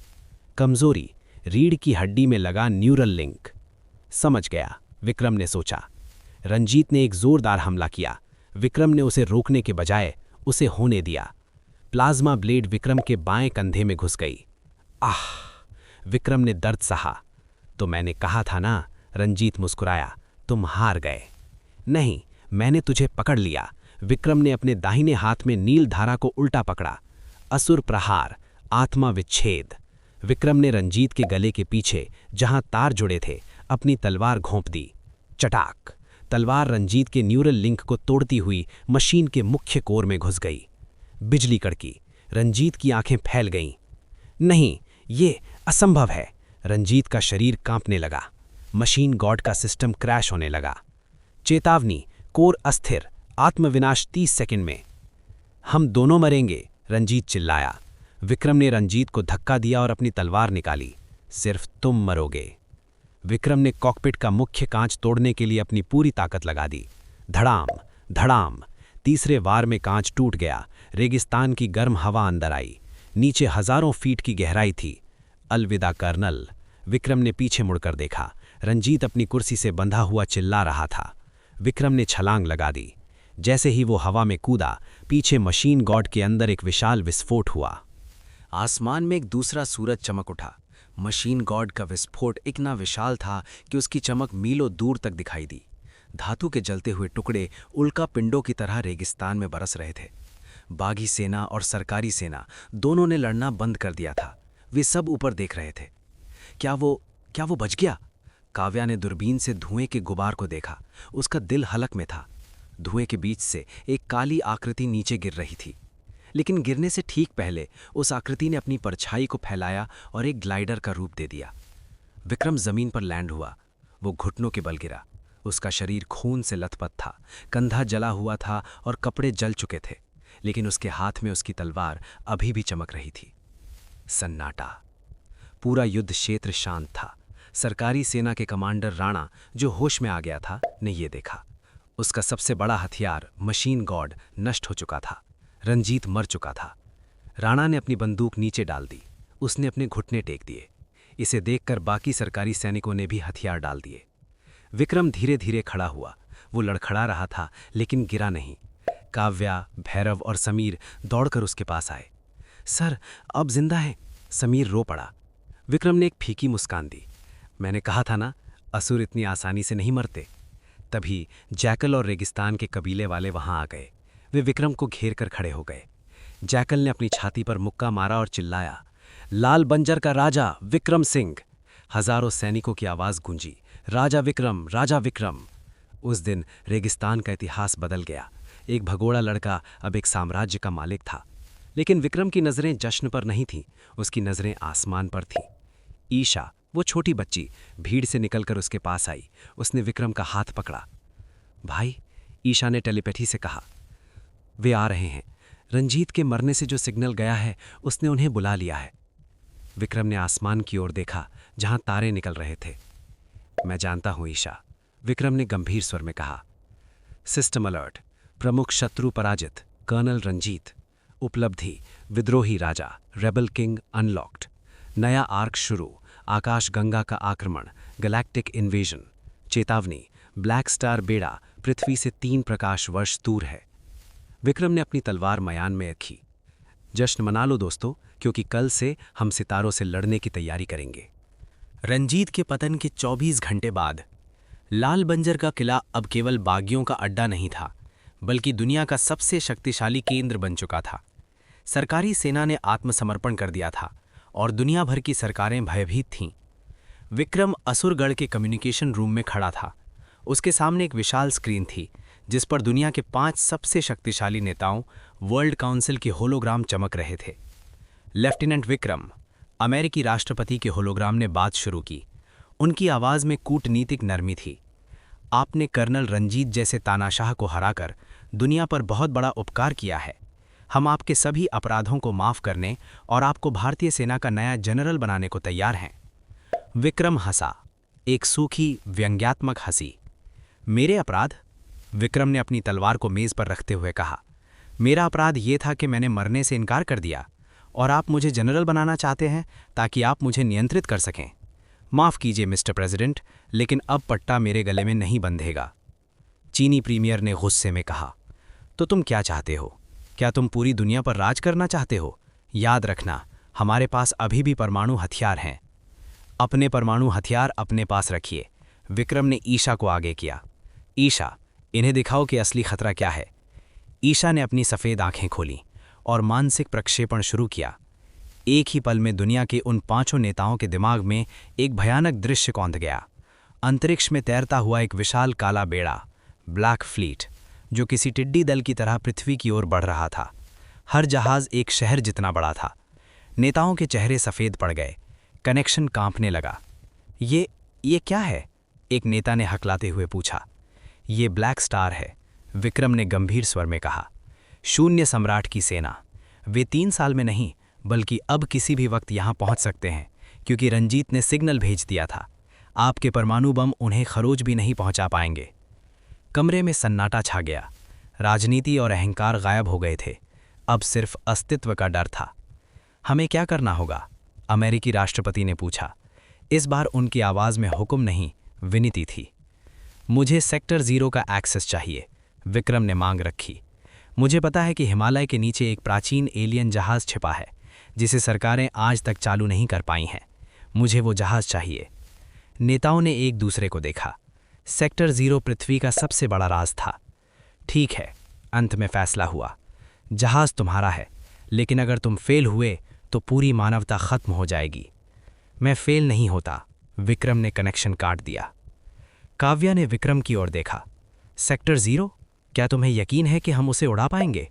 Speaker 4: कमजोरी, रीढ़ की हड्डी में लगा न्यूरल लिंक। समझ गया, विक्रम ने सोचा। रंजीत ने एक जोरदार हमला किया। विक्रम ने उसे रोकने के बजाय उसे होने दिया। प्लाज्मा ब्लेड विक्रम के बाएं कंधे में घुस गई। आह! विक्रम ने दर्द सहा। तो मैंने कहा था ना, रंजीत मुस्कुराया, तुम हार गए। नहीं, मैंने तुझे पकड़ लिया। विक्रम ने अपने दाहिने हाथ में नील धारा को उल्टा पकड़ा। असुर प्रहार, आत्मा विच्छेद। विक्रम ने रंजीत के गले के पीछे, जहां तार जुड़े थे, अपनी तलवार घोंप दी। चटाक! तलवार रंजीत के न्यूरल लिंक को तोड़ती हुई मशीन के मुख्य कोर में घुस गई। बिजली कड़की। रंजीत की आंखें फैल गईं। नहीं, ये असंभव है। रंजीत का शरीर कांपने लगा। मशीन गॉड का सिस्टम क्रैश होने लगा। चेतावनी, कोर अस्थिर, आत्मविनाश 30 सेकंड में। हम दोनों मरेंगे, रंजीत चिल्लाया। विक्रम ने रंजीत को धक्का दिया और अपनी तलवार निकाली। सिर्फ तुम मरोगे। विक्रम ने कॉकपिट का मुख्य कांच तोड़ने के लिए अपनी पूरी ताकत लगा दी। धड़ाम, धड़ाम। तीसरे वार में कांच टूट गया। रेगिस्तान की गर्म हवा अंदर आई। नीचे हजारों फीट की गहराई थी। अलविदा कर्नल। विक्रम ने पीछे मुड़कर देखा। रंजीत अपनी कुर्सी से बंधा हुआ चिल्ला रहा था। विक्रम ने छलांग लगा दी। जैसे ही वो हवा में कूदा, पीछे मशीन गॉड के अंदर एक विशाल विस्फोट हुआ। आसमान में एक दूसरा सूरज चमक उठा। मशीन गॉड का विस्फोट इतना विशाल था कि उसकी चमक मीलों दूर तक दिखाई दी। धातु के जलते हुए टुकड़े उल्का पिंडों की तरह रेगिस्तान में बरस रहे थे। बागी सेना और सरकारी सेना दोनों ने लड़ना बंद कर दिया था। वे सब ऊपर देख रहे थे। क्या वो बच गया? काव्या ने दूरबीन से धुएं के गुबार को देखा। उसका दिल हलक में था। धुएं के बीच से एक काली आकृति नीचे गिर रही थी, लेकिन गिरने से ठीक पहले उस आकृति ने अपनी परछाई को फैलाया और एक ग्लाइडर का रूप दे दिया। विक्रम जमीन पर लैंड हुआ। वो घुटनों के बल गिरा। उसका शरीर खून से लथपथ था, कंधा जला हुआ था और कपड़े जल चुके थे, लेकिन उसके हाथ में उसकी तलवार अभी भी चमक रही थी। सन्नाटा। पूरा युद्ध क्षेत्र शांत था। सरकारी सेना के कमांडर राणा, जो होश में आ गया था, ने यह देखा। उसका सबसे बड़ा हथियार मशीन गॉड नष्ट हो चुका था। रंजीत मर चुका था। राणा ने अपनी बंदूक नीचे डाल दी। उसने अपने घुटने टेक दिए। इसे देखकर बाकी सरकारी सैनिकों ने भी हथियार डाल दिए। विक्रम धीरे धीरे खड़ा हुआ। वो लड़खड़ा रहा था, लेकिन गिरा नहीं। काव्या, भैरव और समीर दौड़कर उसके पास आए। सर, अब जिंदा है, समीर रो पड़ा। विक्रम ने एक फीकी मुस्कान दी। मैंने कहा था ना, असुर इतनी आसानी से नहीं मरते। तभी जैकल और रेगिस्तान के कबीले वाले वहां आ गए। वे विक्रम को घेर कर खड़े हो गए। जैकल ने अपनी छाती पर मुक्का मारा और चिल्लाया, लाल बंजर का राजा विक्रम सिंह। हजारों सैनिकों की आवाज गूंजी, राजा विक्रम, राजा विक्रम। उस दिन रेगिस्तान का इतिहास बदल गया। एक भगोड़ा लड़का अब एक साम्राज्य का मालिक था। लेकिन विक्रम की नजरें जश्न पर नहीं थीं, उसकी नजरें आसमान पर थीं। ईशा, वो छोटी बच्ची, भीड़ से निकलकर उसके पास आई। उसने विक्रम का हाथ पकड़ा। भाई, ईशा ने टेलीपैथी से कहा, वे आ रहे हैं। रंजीत के मरने से जो सिग्नल गया है, उसने उन्हें बुला लिया है। विक्रम ने आसमान की ओर देखा, जहां तारे निकल रहे थे। मैं जानता हूं ईशा, विक्रम ने गंभीर स्वर में कहा। सिस्टम अलर्ट, प्रमुख शत्रु पराजित, कर्नल रंजीत। उपलब्धि, विद्रोही राजा, रेबल किंग अनलॉक्ड। नया आर्क शुरू, आकाश गंगा का आक्रमण, गैलेक्टिक इन्वेजन। चेतावनी, ब्लैक स्टार बेड़ा पृथ्वी से 3 प्रकाश वर्ष दूर है। विक्रम ने अपनी तलवार मयान में रखी। जश्न मना लो दोस्तों, क्योंकि कल से हम सितारों से लड़ने की तैयारी करेंगे। रंजीत के पतन के 24 घंटे बाद लाल बंजर का किला अब केवल बागियों का अड्डा नहीं था, बल्कि दुनिया का सबसे शक्तिशाली केंद्र बन चुका था। सरकारी सेना ने आत्मसमर्पण कर दिया था और दुनिया भर की सरकारें भयभीत थीं। विक्रम असुरगढ़ के कम्युनिकेशन रूम में खड़ा था। उसके सामने एक विशाल स्क्रीन थी, जिस पर दुनिया के 5 सबसे शक्तिशाली नेताओं, वर्ल्ड काउंसिल के होलोग्राम चमक रहे थे। लेफ्टिनेंट विक्रम, अमेरिकी राष्ट्रपति के होलोग्राम ने बात शुरू की। उनकी आवाज़ में कूटनीतिक नरमी थी। आपने कर्नल रंजीत जैसे तानाशाह को हराकर दुनिया पर बहुत बड़ा उपकार किया है। हम आपके सभी अपराधों को माफ़ करने और आपको भारतीय सेना का नया जनरल बनाने को तैयार हैं। विक्रम हंसा, एक सूखी व्यंग्यात्मक हंसी। मेरे अपराध? विक्रम ने अपनी तलवार को मेज पर रखते हुए कहा, मेरा अपराध ये था कि मैंने मरने से इनकार कर दिया
Speaker 3: और आप मुझे जनरल बनाना चाहते हैं ताकि आप मुझे नियंत्रित कर सकें। माफ़ कीजिए मिस्टर प्रेसिडेंट, लेकिन अब पट्टा मेरे गले में नहीं बंधेगा। चीनी प्रीमियर ने गुस्से में कहा। तो तुम क्या चाहते हो? क्या तुम पूरी दुनिया पर राज करना चाहते हो? याद रखना, हमारे पास अभी भी परमाणु हथियार हैं। अपने परमाणु हथियार अपने पास रखिए। विक्रम ने ईशा को आगे किया। ईशा, इन्हें दिखाओ कि असली खतरा क्या है। ईशा ने अपनी सफ़ेद आंखें खोलीं और मानसिक प्रक्षेपण शुरू किया। एक ही पल में दुनिया के उन 5 नेताओं के दिमाग में एक भयानक दृश्य कौंध गया। अंतरिक्ष में तैरता हुआ एक विशाल काला बेड़ा, ब्लैक फ्लीट, जो किसी टिड्डी दल की तरह पृथ्वी की ओर बढ़ रहा था। हर जहाज एक शहर जितना बड़ा था। नेताओं के चेहरे सफ़ेद पड़ गए। कनेक्शन कांपने लगा। ये क्या है? एक नेता ने हकलाते हुए पूछा। ये ब्लैक स्टार है, विक्रम ने गंभीर स्वर में कहा। शून्य सम्राट की सेना। वे 3 साल में नहीं, बल्कि अब किसी भी वक्त यहाँ पहुँच सकते हैं, क्योंकि रंजीत ने सिग्नल भेज दिया था। आपके परमाणु बम उन्हें खरोच भी नहीं पहुँचा पाएंगे। कमरे में सन्नाटा छा गया। राजनीति और अहंकार गायब हो गए थे। अब सिर्फ अस्तित्व का डर था। हमें क्या करना होगा? अमेरिकी राष्ट्रपति ने पूछा। इस बार उनकी आवाज़ में हुक्म नहीं, विनती थी। मुझे सेक्टर 0 का एक्सेस चाहिए, विक्रम ने मांग रखी। मुझे पता है कि हिमालय के नीचे एक प्राचीन एलियन जहाज़ छिपा है, जिसे सरकारें आज तक चालू नहीं कर पाई हैं। मुझे वो जहाज़ चाहिए। नेताओं ने एक दूसरे को देखा। सेक्टर 0 पृथ्वी का सबसे बड़ा राज था। ठीक है, अंत में फैसला हुआ। जहाज़ तुम्हारा है, लेकिन अगर तुम फेल हुए तो पूरी मानवता खत्म हो जाएगी। मैं फेल नहीं होता, विक्रम ने कनेक्शन काट दिया। काव्या ने विक्रम की ओर देखा। सेक्टर 0? क्या तुम्हें यकीन है कि हम उसे उड़ा पाएंगे?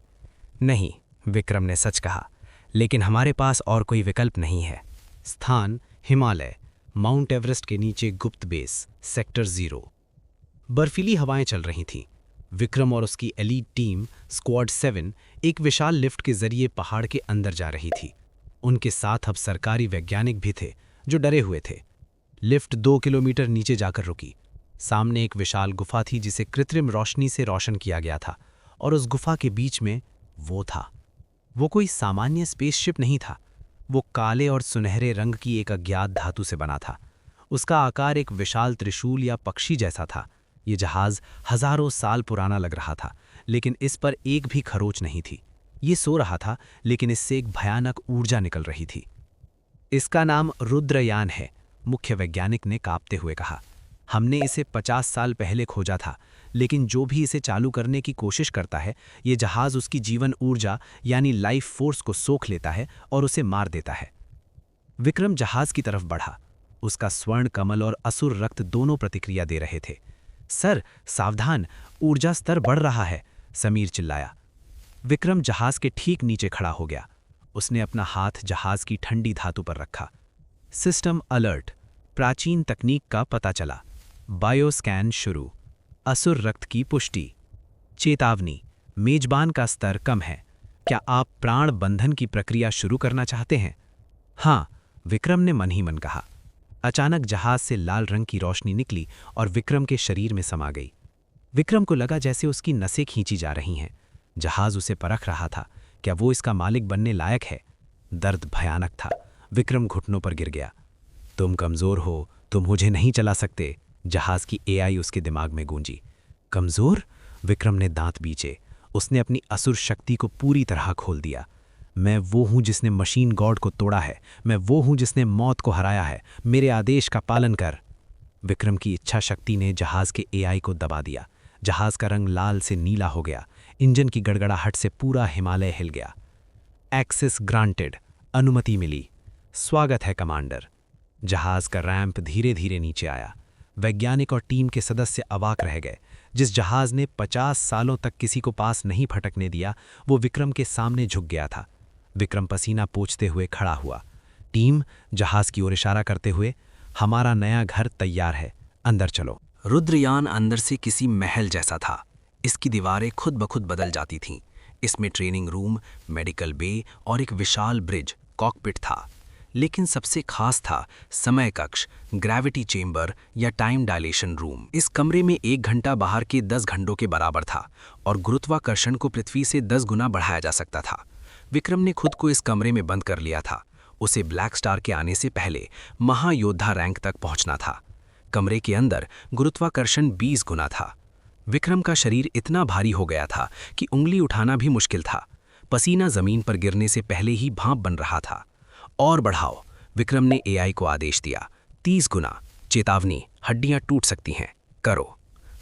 Speaker 3: नहीं, विक्रम ने सच कहा, लेकिन हमारे पास और कोई विकल्प नहीं है। स्थान हिमालय, माउंट एवरेस्ट के नीचे गुप्त बेस, सेक्टर 0। बर्फीली हवाएं चल रही थीं। विक्रम और उसकी एलीट टीम स्क्वाड 7 एक विशाल लिफ्ट के जरिए पहाड़ के अंदर जा रही थी। उनके साथ अब सरकारी वैज्ञानिक भी थे, जो डरे हुए थे। लिफ्ट 2 किलोमीटर नीचे जाकर रुकी। सामने एक विशाल गुफा थी, जिसे कृत्रिम रोशनी से रोशन किया गया था, और उस गुफा के बीच में वो था। वो कोई सामान्य स्पेसशिप नहीं था। वो काले और सुनहरे रंग की एक अज्ञात धातु से बना था। उसका आकार एक विशाल त्रिशूल या पक्षी जैसा था। ये जहाज हजारों साल पुराना लग रहा था, लेकिन इस पर एक भी खरोच नहीं थी। ये सो रहा था, लेकिन इससे एक भयानक ऊर्जा निकल रही थी। इसका नाम रुद्रयान है, मुख्य वैज्ञानिक ने कांपते हुए कहा। हमने इसे 50 साल पहले खोजा था, लेकिन जो भी इसे चालू करने की कोशिश करता है, ये जहाज उसकी जीवन ऊर्जा यानी लाइफ फोर्स को सोख लेता है और उसे मार देता है। विक्रम जहाज की तरफ बढ़ा। उसका स्वर्ण कमल और असुर रक्त दोनों प्रतिक्रिया दे रहे थे। सर, सावधान, ऊर्जा स्तर बढ़ रहा है, समीर चिल्लाया। विक्रम जहाज के ठीक नीचे खड़ा हो गया। उसने अपना हाथ जहाज की ठंडी धातु पर रखा। सिस्टम अलर्ट, प्राचीन तकनीक का पता चला। बायोस्कैन शुरू, असुर रक्त की पुष्टि। चेतावनी, मेजबान का स्तर कम है। क्या आप प्राण बंधन की प्रक्रिया शुरू करना चाहते हैं? हाँ, विक्रम ने मन ही मन कहा। अचानक जहाज से लाल रंग की रोशनी निकली और विक्रम के शरीर में समा गई। विक्रम को लगा जैसे उसकी नसें खींची जा रही हैं। जहाज उसे परख रहा था, क्या वो इसका मालिक बनने लायक है? दर्द भयानक था। विक्रम घुटनों पर गिर गया। तुम कमजोर हो, तुम मुझे नहीं चला सकते, जहाज की एआई उसके दिमाग में गूंजी। कमजोर? विक्रम ने दांत बीचे। उसने अपनी असुर शक्ति को पूरी तरह खोल दिया। मैं वो हूं जिसने मशीन गॉड को तोड़ा है। मैं वो हूं जिसने मौत को हराया है। मेरे आदेश का पालन कर। विक्रम की इच्छा शक्ति ने जहाज के एआई को दबा दिया। जहाज का रंग लाल से नीला हो गया। इंजन की गड़गड़ाहट से पूरा हिमालय हिल गया। एक्सेस ग्रांटेड, अनुमति मिली। स्वागत है कमांडर। जहाज का रैंप धीरे धीरे नीचे आया। वैज्ञानिक और टीम के सदस्य अवाक रह गए। जिस जहाज ने 50 सालों तक किसी को पास नहीं फटकने दिया, वो विक्रम के सामने झुक गया था। विक्रम पसीना पोंछते हुए खड़ा हुआ। टीम, जहाज की ओर इशारा करते हुए, हमारा नया घर तैयार है, अंदर चलो। रुद्रयान अंदर से किसी महल जैसा था। इसकी दीवारें खुद ब खुद बदल जाती थीं। इसमें ट्रेनिंग रूम, मेडिकल बे और एक विशाल ब्रिज, कॉकपिट था। लेकिन सबसे खास था समय कक्ष, ग्रेविटी चेंबर या टाइम डायलेशन रूम। इस कमरे में 1 घंटा बाहर के 10 घंटों के बराबर था और गुरुत्वाकर्षण को पृथ्वी से 10 गुना बढ़ाया जा सकता था।
Speaker 4: विक्रम ने खुद को इस कमरे में बंद कर लिया था। उसे ब्लैक स्टार के आने से पहले महायोद्धा रैंक तक पहुंचना था। कमरे के अंदर गुरुत्वाकर्षण 20 गुना था। विक्रम का शरीर इतना भारी हो गया था कि उंगली उठाना भी मुश्किल था। पसीना जमीन पर गिरने से पहले ही भाप बन रहा था। और बढ़ाओ, विक्रम ने एआई को आदेश दिया। 30 गुना, चेतावनी, हड्डियां टूट सकती हैं, करो।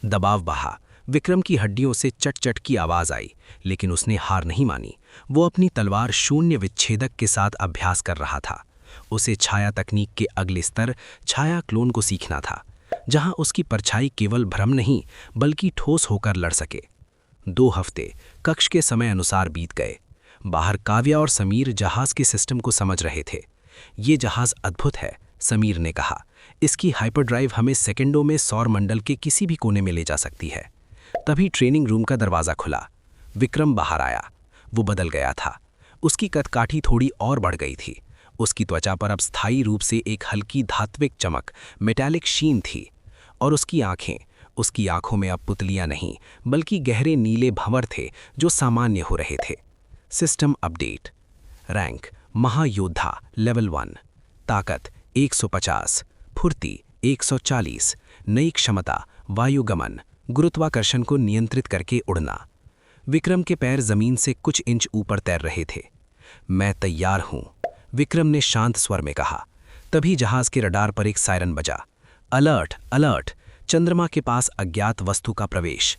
Speaker 4: दबाव बढ़ा। विक्रम की हड्डियों से चट चट की आवाज आई, लेकिन उसने हार नहीं मानी। वो अपनी तलवार शून्य विच्छेदक के साथ अभ्यास कर रहा था। उसे छाया तकनीक के अगले स्तर छाया क्लोन को सीखना था, जहां उसकी परछाई केवल भ्रम नहीं बल्कि ठोस होकर लड़ सके। 2 हफ्ते कक्ष के समय अनुसार बीत गए। बाहर काव्या और समीर जहाज के सिस्टम को समझ रहे थे। ये जहाज अद्भुत है, समीर ने कहा। इसकी हाइपरड्राइव हमें सेकंडों में सौर मंडल के किसी भी कोने में ले जा सकती है। तभी ट्रेनिंग रूम का दरवाज़ा खुला। विक्रम बाहर आया। वो बदल गया था। उसकी कदकाठी थोड़ी और बढ़ गई थी। उसकी त्वचा पर अब स्थायी रूप से एक हल्की धात्विक चमक, मेटालिक शीन थी। और उसकी आंखों में अब पुतलियां नहीं बल्कि गहरे नीले भंवर थे जो सामान्य हो रहे थे। System update. रैंक महायोद्धा लेवल 1। ताकत 150, फुर्ती 140, नई क्षमता वायुगमन, गुरुत्वाकर्षण को नियंत्रित करके उड़ना। विक्रम के पैर जमीन से कुछ इंच ऊपर तैर रहे थे। मैं तैयार हूं, विक्रम ने शांत स्वर में कहा। तभी जहाज के रडार पर एक सायरन बजा। अलर्ट, अलर्ट, चंद्रमा के पास अज्ञात वस्तु का प्रवेश।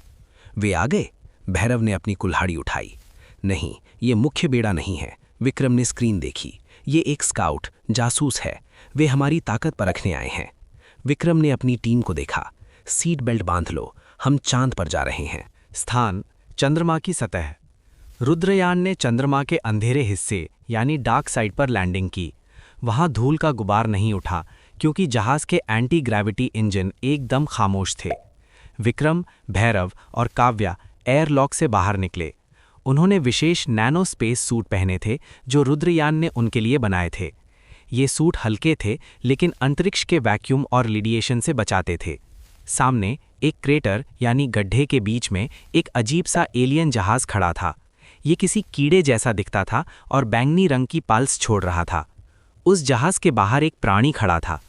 Speaker 4: वे आ गए? भैरव ने अपनी कुल्हाड़ी उठाई। नहीं, ये मुख्य बेड़ा नहीं है। विक्रम ने स्क्रीन देखी। ये एक स्काउट, जासूस है। वे हमारी ताकत परखने आए हैं। विक्रम ने अपनी टीम को देखा। सीट बेल्ट बांध लो, हम चांद पर जा रहे हैं।
Speaker 2: स्थान चंद्रमा की सतह। रुद्रयान ने चंद्रमा के अंधेरे हिस्से यानी डार्क साइड पर लैंडिंग की। वहां धूल का गुबार नहीं उठा क्योंकि जहाज के एंटी ग्रेविटी इंजन एकदम खामोश थे। विक्रम, भैरव और काव्या एयरलॉक से बाहर निकले। उन्होंने विशेष नैनो स्पेस सूट पहने थे जो रुद्रयान ने उनके लिए बनाए थे। ये सूट हल्के थे लेकिन अंतरिक्ष के वैक्यूम और रेडिएशन से बचाते थे। सामने एक क्रेटर यानी गड्ढे के बीच में एक अजीब सा एलियन जहाज खड़ा था। ये किसी कीड़े जैसा दिखता था और बैंगनी रंग की पल्स छोड़ रहा था। उस जहाज के बाहर एक प्राणी खड़ा था।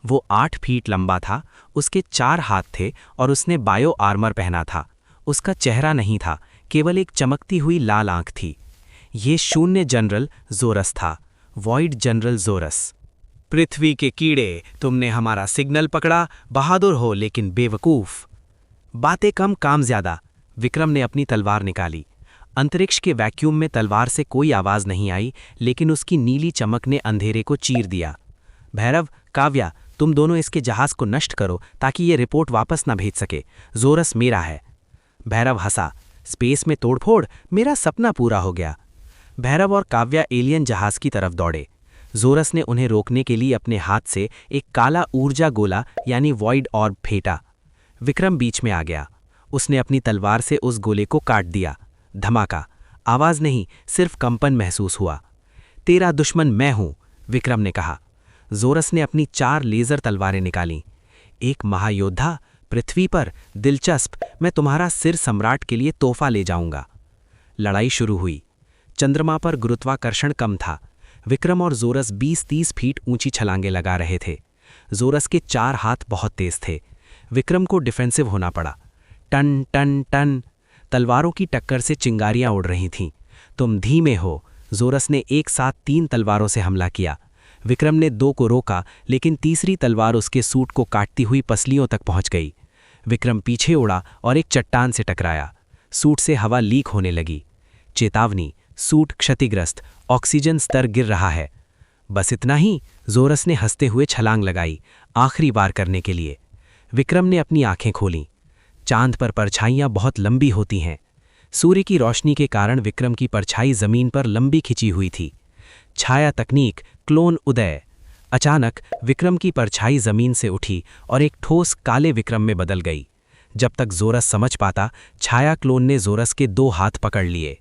Speaker 2: वो 8 फीट लंबा था, उसके 4 हाथ थे और उसने बायो आर्मर पहना था। उसका चेहरा नहीं था, केवल एक चमकती हुई लाल आंख थी। ये शून्य जनरल जोरस था, वॉइड जनरल जोरस। पृथ्वी के कीड़े, तुमने हमारा सिग्नल पकड़ा, बहादुर हो लेकिन बेवकूफ़। बातें कम काम ज्यादा। विक्रम ने अपनी तलवार निकाली। अंतरिक्ष के वैक्यूम में तलवार से कोई आवाज़ नहीं आई, लेकिन उसकी नीली चमक ने अंधेरे को चीर दिया। भैरव, काव्या, तुम दोनों इसके जहाज को नष्ट करो ताकि ये रिपोर्ट वापस ना भेज सके। जोरस मेरा है। भैरव हंसा। स्पेस में तोड़फोड़, मेरा सपना पूरा हो गया। भैरव और काव्या एलियन जहाज की तरफ दौड़े। जोरस ने उन्हें रोकने के लिए अपने हाथ से एक काला ऊर्जा गोला यानी वॉइड ऑर्ब फेंटा। विक्रम बीच में आ गया। उसने अपनी तलवार से उस गोले को काट दिया। धमाका। आवाज नहीं, सिर्फ कंपन महसूस हुआ। तेरा दुश्मन मैं हूं, विक्रम ने कहा। जोरस ने अपनी 4 लेजर तलवारें निकालीं। एक महायोद्धा, पृथ्वी पर, दिलचस्प, मैं तुम्हारा सिर सम्राट के लिए तोहफा ले जाऊंगा। लड़ाई शुरू हुई। चंद्रमा पर गुरुत्वाकर्षण कम था। विक्रम और जोरस 20-30 फीट ऊंची छलांगे लगा रहे थे। जोरस के 4 हाथ बहुत तेज थे। विक्रम को डिफेंसिव होना पड़ा। टन टन टन, तलवारों की टक्कर से चिंगारियां उड़ रही थीं। तुम धीमे हो, जोरस ने एक साथ 3 तलवारों से हमला किया। विक्रम ने 2 को रोका, लेकिन तीसरी तलवार उसके सूट को काटती हुई पसलियों तक पहुंच गई। विक्रम पीछे उड़ा और एक चट्टान से टकराया। सूट से हवा लीक होने लगी। चेतावनी, सूट क्षतिग्रस्त, ऑक्सीजन स्तर गिर रहा है। बस इतना ही, जोरस ने हंसते हुए छलांग लगाई, आखिरी बार करने के लिए। विक्रम ने अपनी आंखें खोलीं। चांद पर परछाइयां बहुत लंबी होती हैं। सूर्य की रोशनी के कारण विक्रम की परछाई जमीन पर लंबी खिंची हुई थी। छाया तकनीक, क्लोन उदय। अचानक विक्रम की परछाई जमीन से उठी और एक ठोस काले विक्रम में बदल गई। जब तक जोरस समझ पाता, छाया क्लोन ने जोरस के 2 हाथ पकड़ लिए।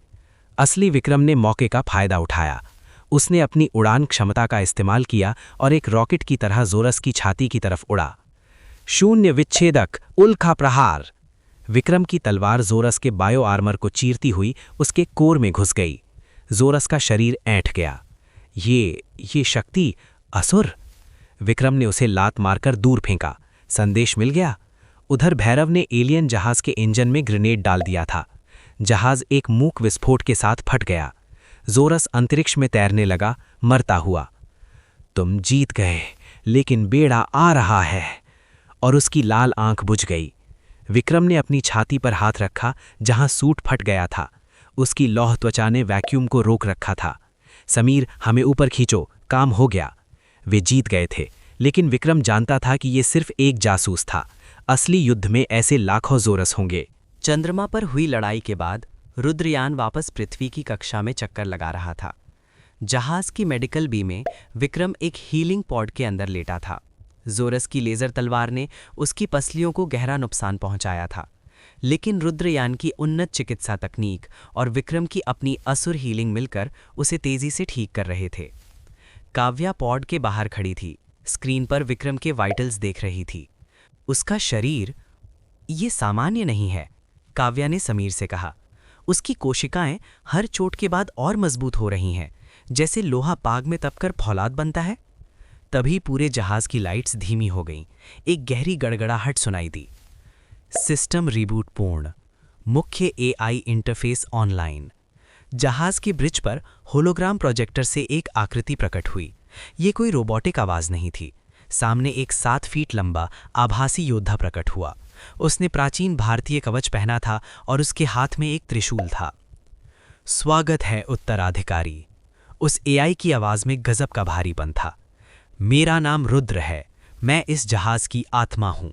Speaker 2: असली विक्रम ने मौके का फायदा उठाया। उसने अपनी उड़ान क्षमता का इस्तेमाल किया और एक रॉकेट की तरह जोरस की छाती की तरफ उड़ा। शून्य विच्छेदक, उल्का प्रहार। विक्रम की तलवार जोरस के बायो आर्मर को चीरती हुई उसके कोर में घुस गई। जोरस का शरीर ऐंठ गया। ये शक्ति, असुर। विक्रम ने उसे लात मारकर दूर फेंका। संदेश मिल गया। उधर भैरव ने एलियन जहाज के इंजन में ग्रेनेड डाल दिया था। जहाज एक मूक विस्फोट के साथ फट गया। जोरस अंतरिक्ष में तैरने लगा, मरता हुआ। तुम जीत गए, लेकिन बेड़ा आ रहा है। और उसकी लाल आंख बुझ गई। विक्रम ने अपनी छाती पर हाथ रखा जहां सूट फट गया था। उसकी लौह त्वचा ने वैक्यूम को रोक रखा था। समीर, हमें ऊपर खींचो, काम हो गया। वे जीत गए थे, लेकिन विक्रम जानता था कि ये सिर्फ एक जासूस था। असली युद्ध में ऐसे लाखों जोरस होंगे।
Speaker 5: चंद्रमा पर हुई लड़ाई के बाद रुद्रयान वापस पृथ्वी की कक्षा में चक्कर लगा रहा था। जहाज की मेडिकल बी में विक्रम एक हीलिंग पॉड के अंदर लेटा था। जोरस की लेजर तलवार ने उसकी पसलियों को गहरा नुकसान पहुंचाया था, लेकिन रुद्रयान की उन्नत चिकित्सा तकनीक और विक्रम की अपनी असुर हीलिंग मिलकर उसे तेजी से ठीक कर रहे थे। काव्या पॉड के बाहर खड़ी थी, स्क्रीन पर विक्रम के वाइटल्स देख रही थी। उसका शरीर ये सामान्य नहीं है, काव्या ने समीर से कहा। उसकी कोशिकाएं हर चोट के बाद और मजबूत हो रही हैं, जैसे लोहा पाग में तपकर फौलाद बनता है। तभी पूरे जहाज की लाइट्स धीमी हो गईं। एक गहरी गड़गड़ाहट सुनाई दी। सिस्टम रिबूट पूर्ण, मुख्य एआई इंटरफेस ऑनलाइन। जहाज की ब्रिज पर होलोग्राम प्रोजेक्टर से एक आकृति प्रकट हुई। ये कोई रोबोटिक आवाज नहीं थी। सामने एक 7 फीट लंबा आभासी योद्धा प्रकट हुआ। उसने प्राचीन भारतीय कवच पहना था और उसके हाथ में एक त्रिशूल था। स्वागत है उत्तराधिकारी। उस एआई की आवाज में गजब का भारीपन था। मेरा नाम रुद्र है, मैं इस जहाज की आत्मा हूं।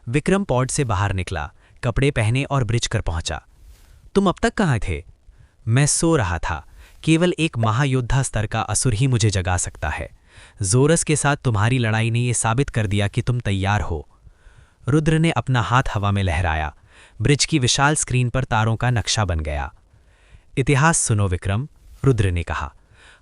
Speaker 5: विक्रम पॉड से बाहर निकला, कपड़े पहने और ब्रिज कर पहुंचा। तुम अब तक कहाँ थे? मैं सो रहा था। केवल एक महायोद्धा स्तर का असुर ही मुझे जगा सकता है। जोरस के साथ तुम्हारी लड़ाई ने यह साबित कर दिया कि तुम तैयार हो। रुद्र ने अपना हाथ हवा में लहराया। ब्रिज की विशाल स्क्रीन पर तारों का नक्शा बन गया। इतिहास सुनो विक्रम, रुद्र ने कहा।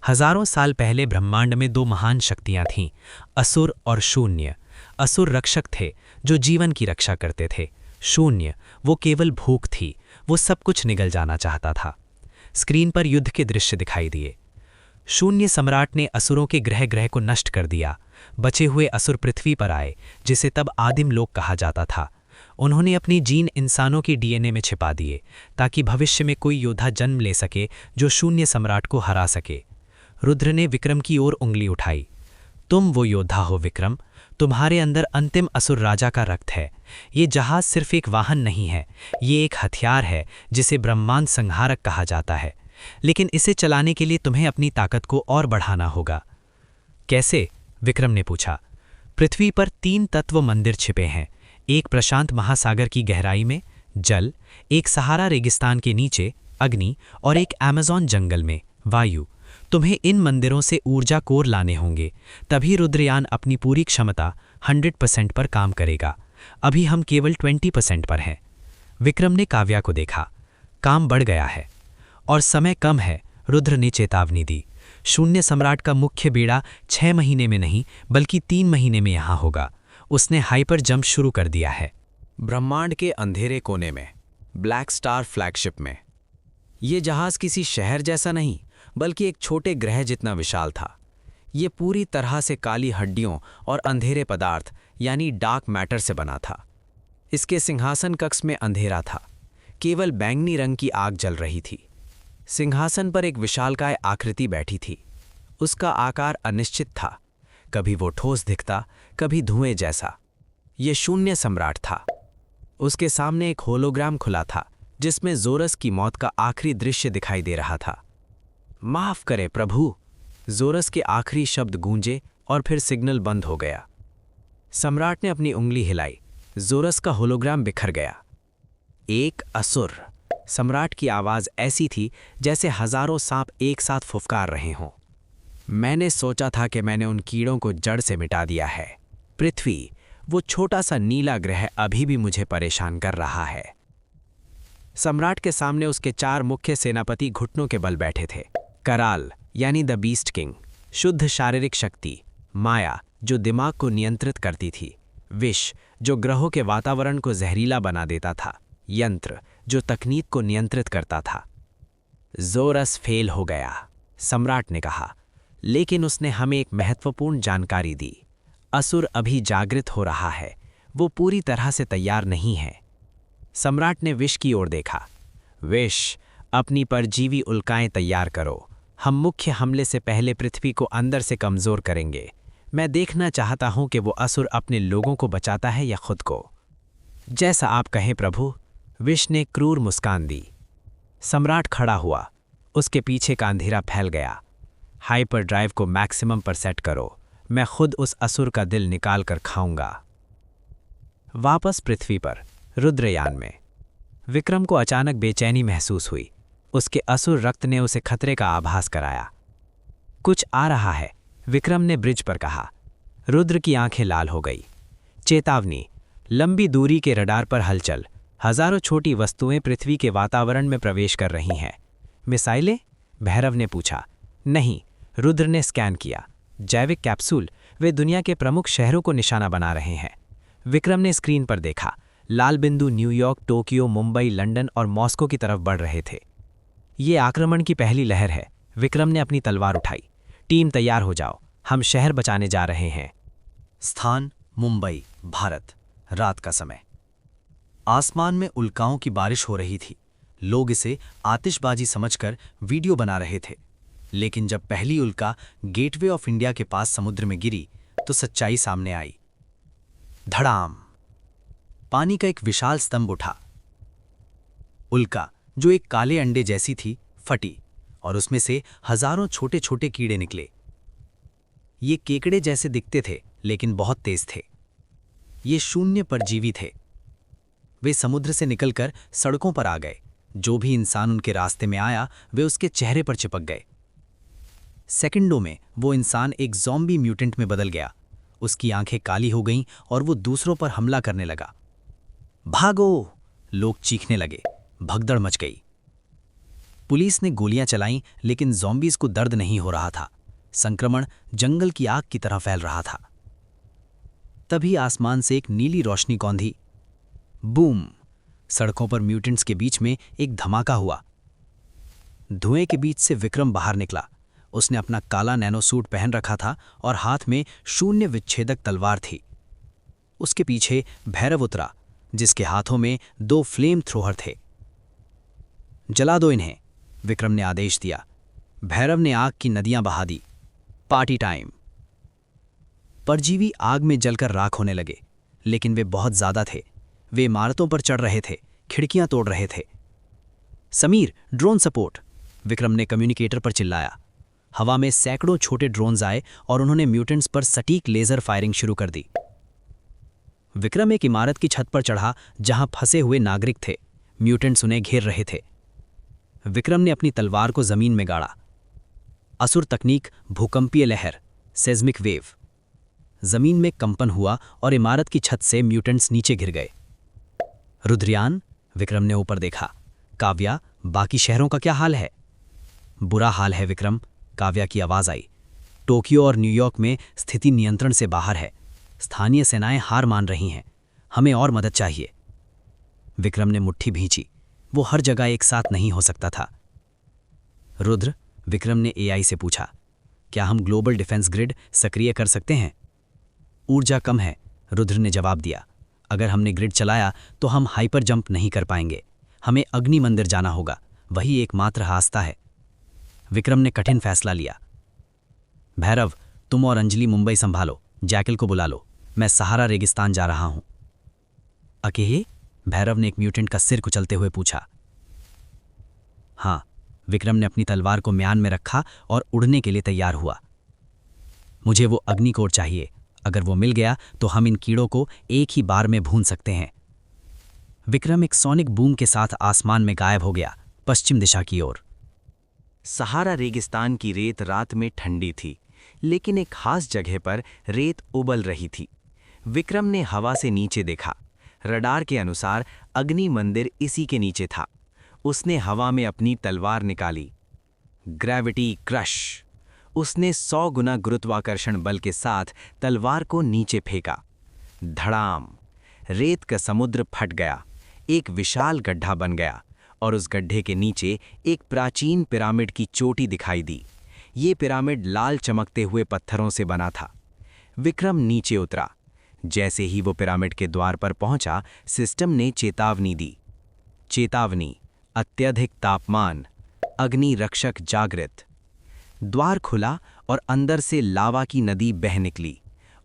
Speaker 5: हजारों साल पहले ब्रह्मांड में 2 महान शक्तियां थीं, असुर और शून्य। असुर रक्षक थे जो जीवन की रक्षा करते थे। शून्य, वो केवल भूख थी, वो सब कुछ निगल जाना चाहता था। स्क्रीन पर युद्ध के दृश्य दिखाई दिए। शून्य सम्राट ने असुरों के ग्रह को नष्ट कर दिया। बचे हुए असुर पृथ्वी पर आए, जिसे तब आदिम लोक कहा जाता था। उन्होंने अपनी जीन इंसानों की डीएनए में छिपा दिए, ताकि भविष्य में कोई योद्धा जन्म ले सके जो शून्य सम्राट को हरा सके। रुद्र ने विक्रम की ओर उंगली उठाई। तुम वो योद्धा हो विक्रम, तुम्हारे अंदर अंतिम असुर राजा का रक्त है। ये जहाज सिर्फ एक वाहन नहीं है, ये एक हथियार है जिसे ब्रह्मांड संहारक कहा जाता है। लेकिन इसे चलाने के लिए तुम्हें अपनी ताकत को और बढ़ाना होगा। कैसे? विक्रम ने पूछा। पृथ्वी पर 3 तत्व मंदिर छिपे हैं। एक प्रशांत महासागर की गहराई में जल, एक सहारा रेगिस्तान के नीचे अग्नि और एक अमेज़न जंगल में वायु। तुम्हें इन मंदिरों से ऊर्जा कोर लाने होंगे, तभी रुद्रयान अपनी पूरी क्षमता 100% पर काम करेगा। अभी हम केवल 20% पर हैं। विक्रम ने काव्या को देखा। काम बढ़ गया है और समय कम है, रुद्र ने चेतावनी दी। शून्य सम्राट का मुख्य बेड़ा 6 महीने में नहीं बल्कि 3 महीने में यहां होगा। उसने हाइपर जंप शुरू कर दिया है।
Speaker 2: ब्रह्मांड के अंधेरे कोने में, ब्लैक स्टार फ्लैगशिप में। ये जहाज किसी शहर जैसा नहीं, बल्कि एक छोटे ग्रह जितना विशाल था। ये पूरी तरह से काली हड्डियों और अंधेरे पदार्थ यानी डार्क मैटर से बना था। इसके सिंहासन कक्ष में अंधेरा था, केवल बैंगनी रंग की आग जल रही थी। सिंहासन पर एक विशालकाय आकृति बैठी थी। उसका आकार अनिश्चित था, कभी वो ठोस दिखता, कभी धुएं जैसा। ये शून्य सम्राट था। उसके सामने एक होलोग्राम खुला था, जिसमें जोरस की मौत का आखिरी दृश्य दिखाई दे रहा था। माफ करे प्रभु, जोरस के आखिरी शब्द गूंजे और फिर सिग्नल बंद हो गया। सम्राट ने अपनी उंगली हिलाई। जोरस का होलोग्राम बिखर गया। एक असुर। सम्राट की आवाज ऐसी थी जैसे हजारों सांप एक साथ फुफकार रहे हों। मैंने सोचा था कि मैंने उन कीड़ों को जड़ से मिटा दिया है। पृथ्वी, वो छोटा सा नीला ग्रह अभी भी मुझे परेशान कर रहा है। सम्राट के सामने उसके 4 मुख्य सेनापति घुटनों के बल बैठे थे। कराल यानी द बीस्ट किंग, शुद्ध शारीरिक शक्ति। माया, जो दिमाग को नियंत्रित करती थी। विष, जो ग्रहों के वातावरण को जहरीला बना देता था। यंत्र, जो तकनीक को नियंत्रित करता था। जोरस फेल हो गया, सम्राट ने कहा, लेकिन उसने हमें एक महत्वपूर्ण जानकारी दी। असुर अभी जागृत हो रहा है, वो पूरी तरह से तैयार नहीं है। सम्राट ने विष की ओर देखा। विष, अपनी परजीवी उल्काएं तैयार करो। हम मुख्य हमले से पहले पृथ्वी को अंदर से कमजोर करेंगे। मैं देखना चाहता हूं कि वो असुर अपने लोगों को बचाता है या खुद को। जैसा आप कहें प्रभु, विष ने क्रूर मुस्कान दी। सम्राट खड़ा हुआ, उसके पीछे का अंधेरा फैल गया। हाइपर ड्राइव को मैक्सिमम पर सेट करो, मैं खुद उस असुर का दिल निकाल कर खाऊंगा। वापस पृथ्वी पर रुद्रयान में विक्रम को अचानक बेचैनी महसूस हुई। उसके असुर रक्त ने उसे खतरे का आभास कराया। कुछ आ रहा है, विक्रम ने ब्रिज पर कहा। रुद्र की आंखें लाल हो गई। चेतावनी, लंबी दूरी के रडार पर हलचल, हजारों छोटी वस्तुएं पृथ्वी के वातावरण में प्रवेश कर रही हैं। मिसाइलें? भैरव ने पूछा। नहीं, रुद्र ने स्कैन किया। जैविक कैप्सूल, वे दुनिया के प्रमुख शहरों को निशाना बना रहे हैं। विक्रम ने स्क्रीन पर देखा, लाल बिंदु न्यूयॉर्क, टोक्यो, मुंबई, लंदन और मॉस्को की तरफ बढ़ रहे थे। ये आक्रमण की पहली लहर है। विक्रम ने अपनी तलवार उठाई। टीम तैयार हो जाओ, हम शहर बचाने जा रहे हैं।
Speaker 3: स्थान मुंबई, भारत। रात का समय। आसमान में उल्काओं की बारिश हो रही थी। लोग इसे आतिशबाजी समझकर वीडियो बना रहे थे। लेकिन जब पहली उल्का गेटवे ऑफ इंडिया के पास समुद्र में गिरी तो सच्चाई सामने आई। धड़ाम! पानी का एक विशाल स्तंभ उठा। उल्का, जो एक काले अंडे जैसी थी, फटी और उसमें से हजारों छोटे छोटे कीड़े निकले। ये केकड़े जैसे दिखते थे, लेकिन बहुत तेज थे। ये शून्य परजीवी थे। वे समुद्र से निकलकर सड़कों पर आ गए। जो भी इंसान उनके रास्ते में आया, वे उसके चेहरे पर चिपक गए। सेकंडों में वो इंसान एक ज़ॉम्बी म्यूटेंट में बदल गया। उसकी आंखें काली हो गईं और वो दूसरों पर हमला करने लगा। भागो! लोग चीखने लगे। भगदड़ मच गई। पुलिस ने गोलियां चलाईं, लेकिन ज़ॉम्बीज़ को दर्द नहीं हो रहा था। संक्रमण जंगल की आग की तरह फैल रहा था। तभी आसमान से एक नीली रोशनी कौंधी। बूम! सड़कों पर म्यूटेंट्स के बीच में एक धमाका हुआ। धुएं के बीच से विक्रम बाहर निकला। उसने अपना काला नैनो सूट पहन रखा था और हाथ में शून्य विच्छेदक तलवार थी। उसके पीछे भैरव उतरा, जिसके हाथों में 2 फ्लेम थ्रोअर थे। जला दो इन्हें, विक्रम ने आदेश दिया। भैरव ने आग की नदियां बहा दी। Party time! परजीवी आग में जलकर राख होने लगे, लेकिन वे बहुत ज्यादा थे। वे इमारतों पर चढ़ रहे थे, खिड़कियां तोड़ रहे थे। Sameer, drone support! विक्रम ने कम्युनिकेटर पर चिल्लाया। हवा में सैकड़ों छोटे ड्रोन्स आए और उन्होंने म्यूटेंट्स पर सटीक लेजर फायरिंग शुरू कर दी। विक्रम एक इमारत की छत पर चढ़ा, जहां फंसे हुए नागरिक थे। म्यूटेंट्स उन्हें घेर रहे थे। विक्रम ने अपनी तलवार को जमीन में गाड़ा। असुर तकनीक, भूकंपीय लहर, सेस्मिक वेव। जमीन में कंपन हुआ और इमारत की छत से म्यूटेंट्स नीचे गिर गए। रुद्रयान! विक्रम ने ऊपर देखा। काव्या, बाकी शहरों का क्या हाल है? बुरा हाल है विक्रम, काव्या की आवाज आई। टोक्यो और न्यूयॉर्क में स्थिति नियंत्रण से बाहर है। स्थानीय सेनाएं हार मान रही हैं। हमें और मदद चाहिए। विक्रम ने मुट्ठी भींची। वो हर जगह एक साथ नहीं हो सकता था। रुद्र, विक्रम ने एआई से पूछा, क्या हम ग्लोबल डिफेंस ग्रिड सक्रिय कर सकते हैं? ऊर्जा कम है, रुद्र ने जवाब दिया। अगर हमने ग्रिड चलाया तो हम हाइपर जंप नहीं कर पाएंगे। हमें अग्नि मंदिर जाना होगा, वही एकमात्र रास्ता है। विक्रम ने कठिन फैसला लिया। भैरव, तुम और अंजलि मुंबई संभालो, जैकल को बुला लो। मैं सहारा रेगिस्तान जा रहा हूं। अकेले? भैरव ने एक म्यूटेंट का सिर कुचलते हुए पूछा। हाँ, विक्रम ने अपनी तलवार को म्यान में रखा और उड़ने के लिए तैयार हुआ। मुझे वो अग्निकोर चाहिए। अगर वो मिल गया तो हम इन कीड़ों को एक ही बार में भून सकते हैं। विक्रम एक सोनिक बूम के साथ आसमान में गायब हो गया, पश्चिम दिशा की ओर।
Speaker 2: सहारा रेगिस्तान की रेत रात में ठंडी थी, लेकिन एक खास जगह पर रेत उबल रही थी। विक्रम ने हवा से नीचे देखा। रडार के अनुसार अग्नि मंदिर इसी के नीचे था। उसने हवा में अपनी तलवार निकाली। Gravity crush! उसने 100 गुना गुरुत्वाकर्षण बल के साथ तलवार को नीचे फेंका। धड़ाम! रेत का समुद्र फट गया। एक विशाल गड्ढा बन गया और उस गड्ढे के नीचे एक प्राचीन पिरामिड की चोटी दिखाई दी। ये पिरामिड लाल चमकते हुए पत्थरों से बना था। विक्रम नीचे उतरा। जैसे ही वो पिरामिड के द्वार पर पहुंचा, सिस्टम ने चेतावनी दी। चेतावनी, अत्यधिक तापमान, अग्नि रक्षक जागृत। द्वार खुला और अंदर से लावा की नदी बह निकली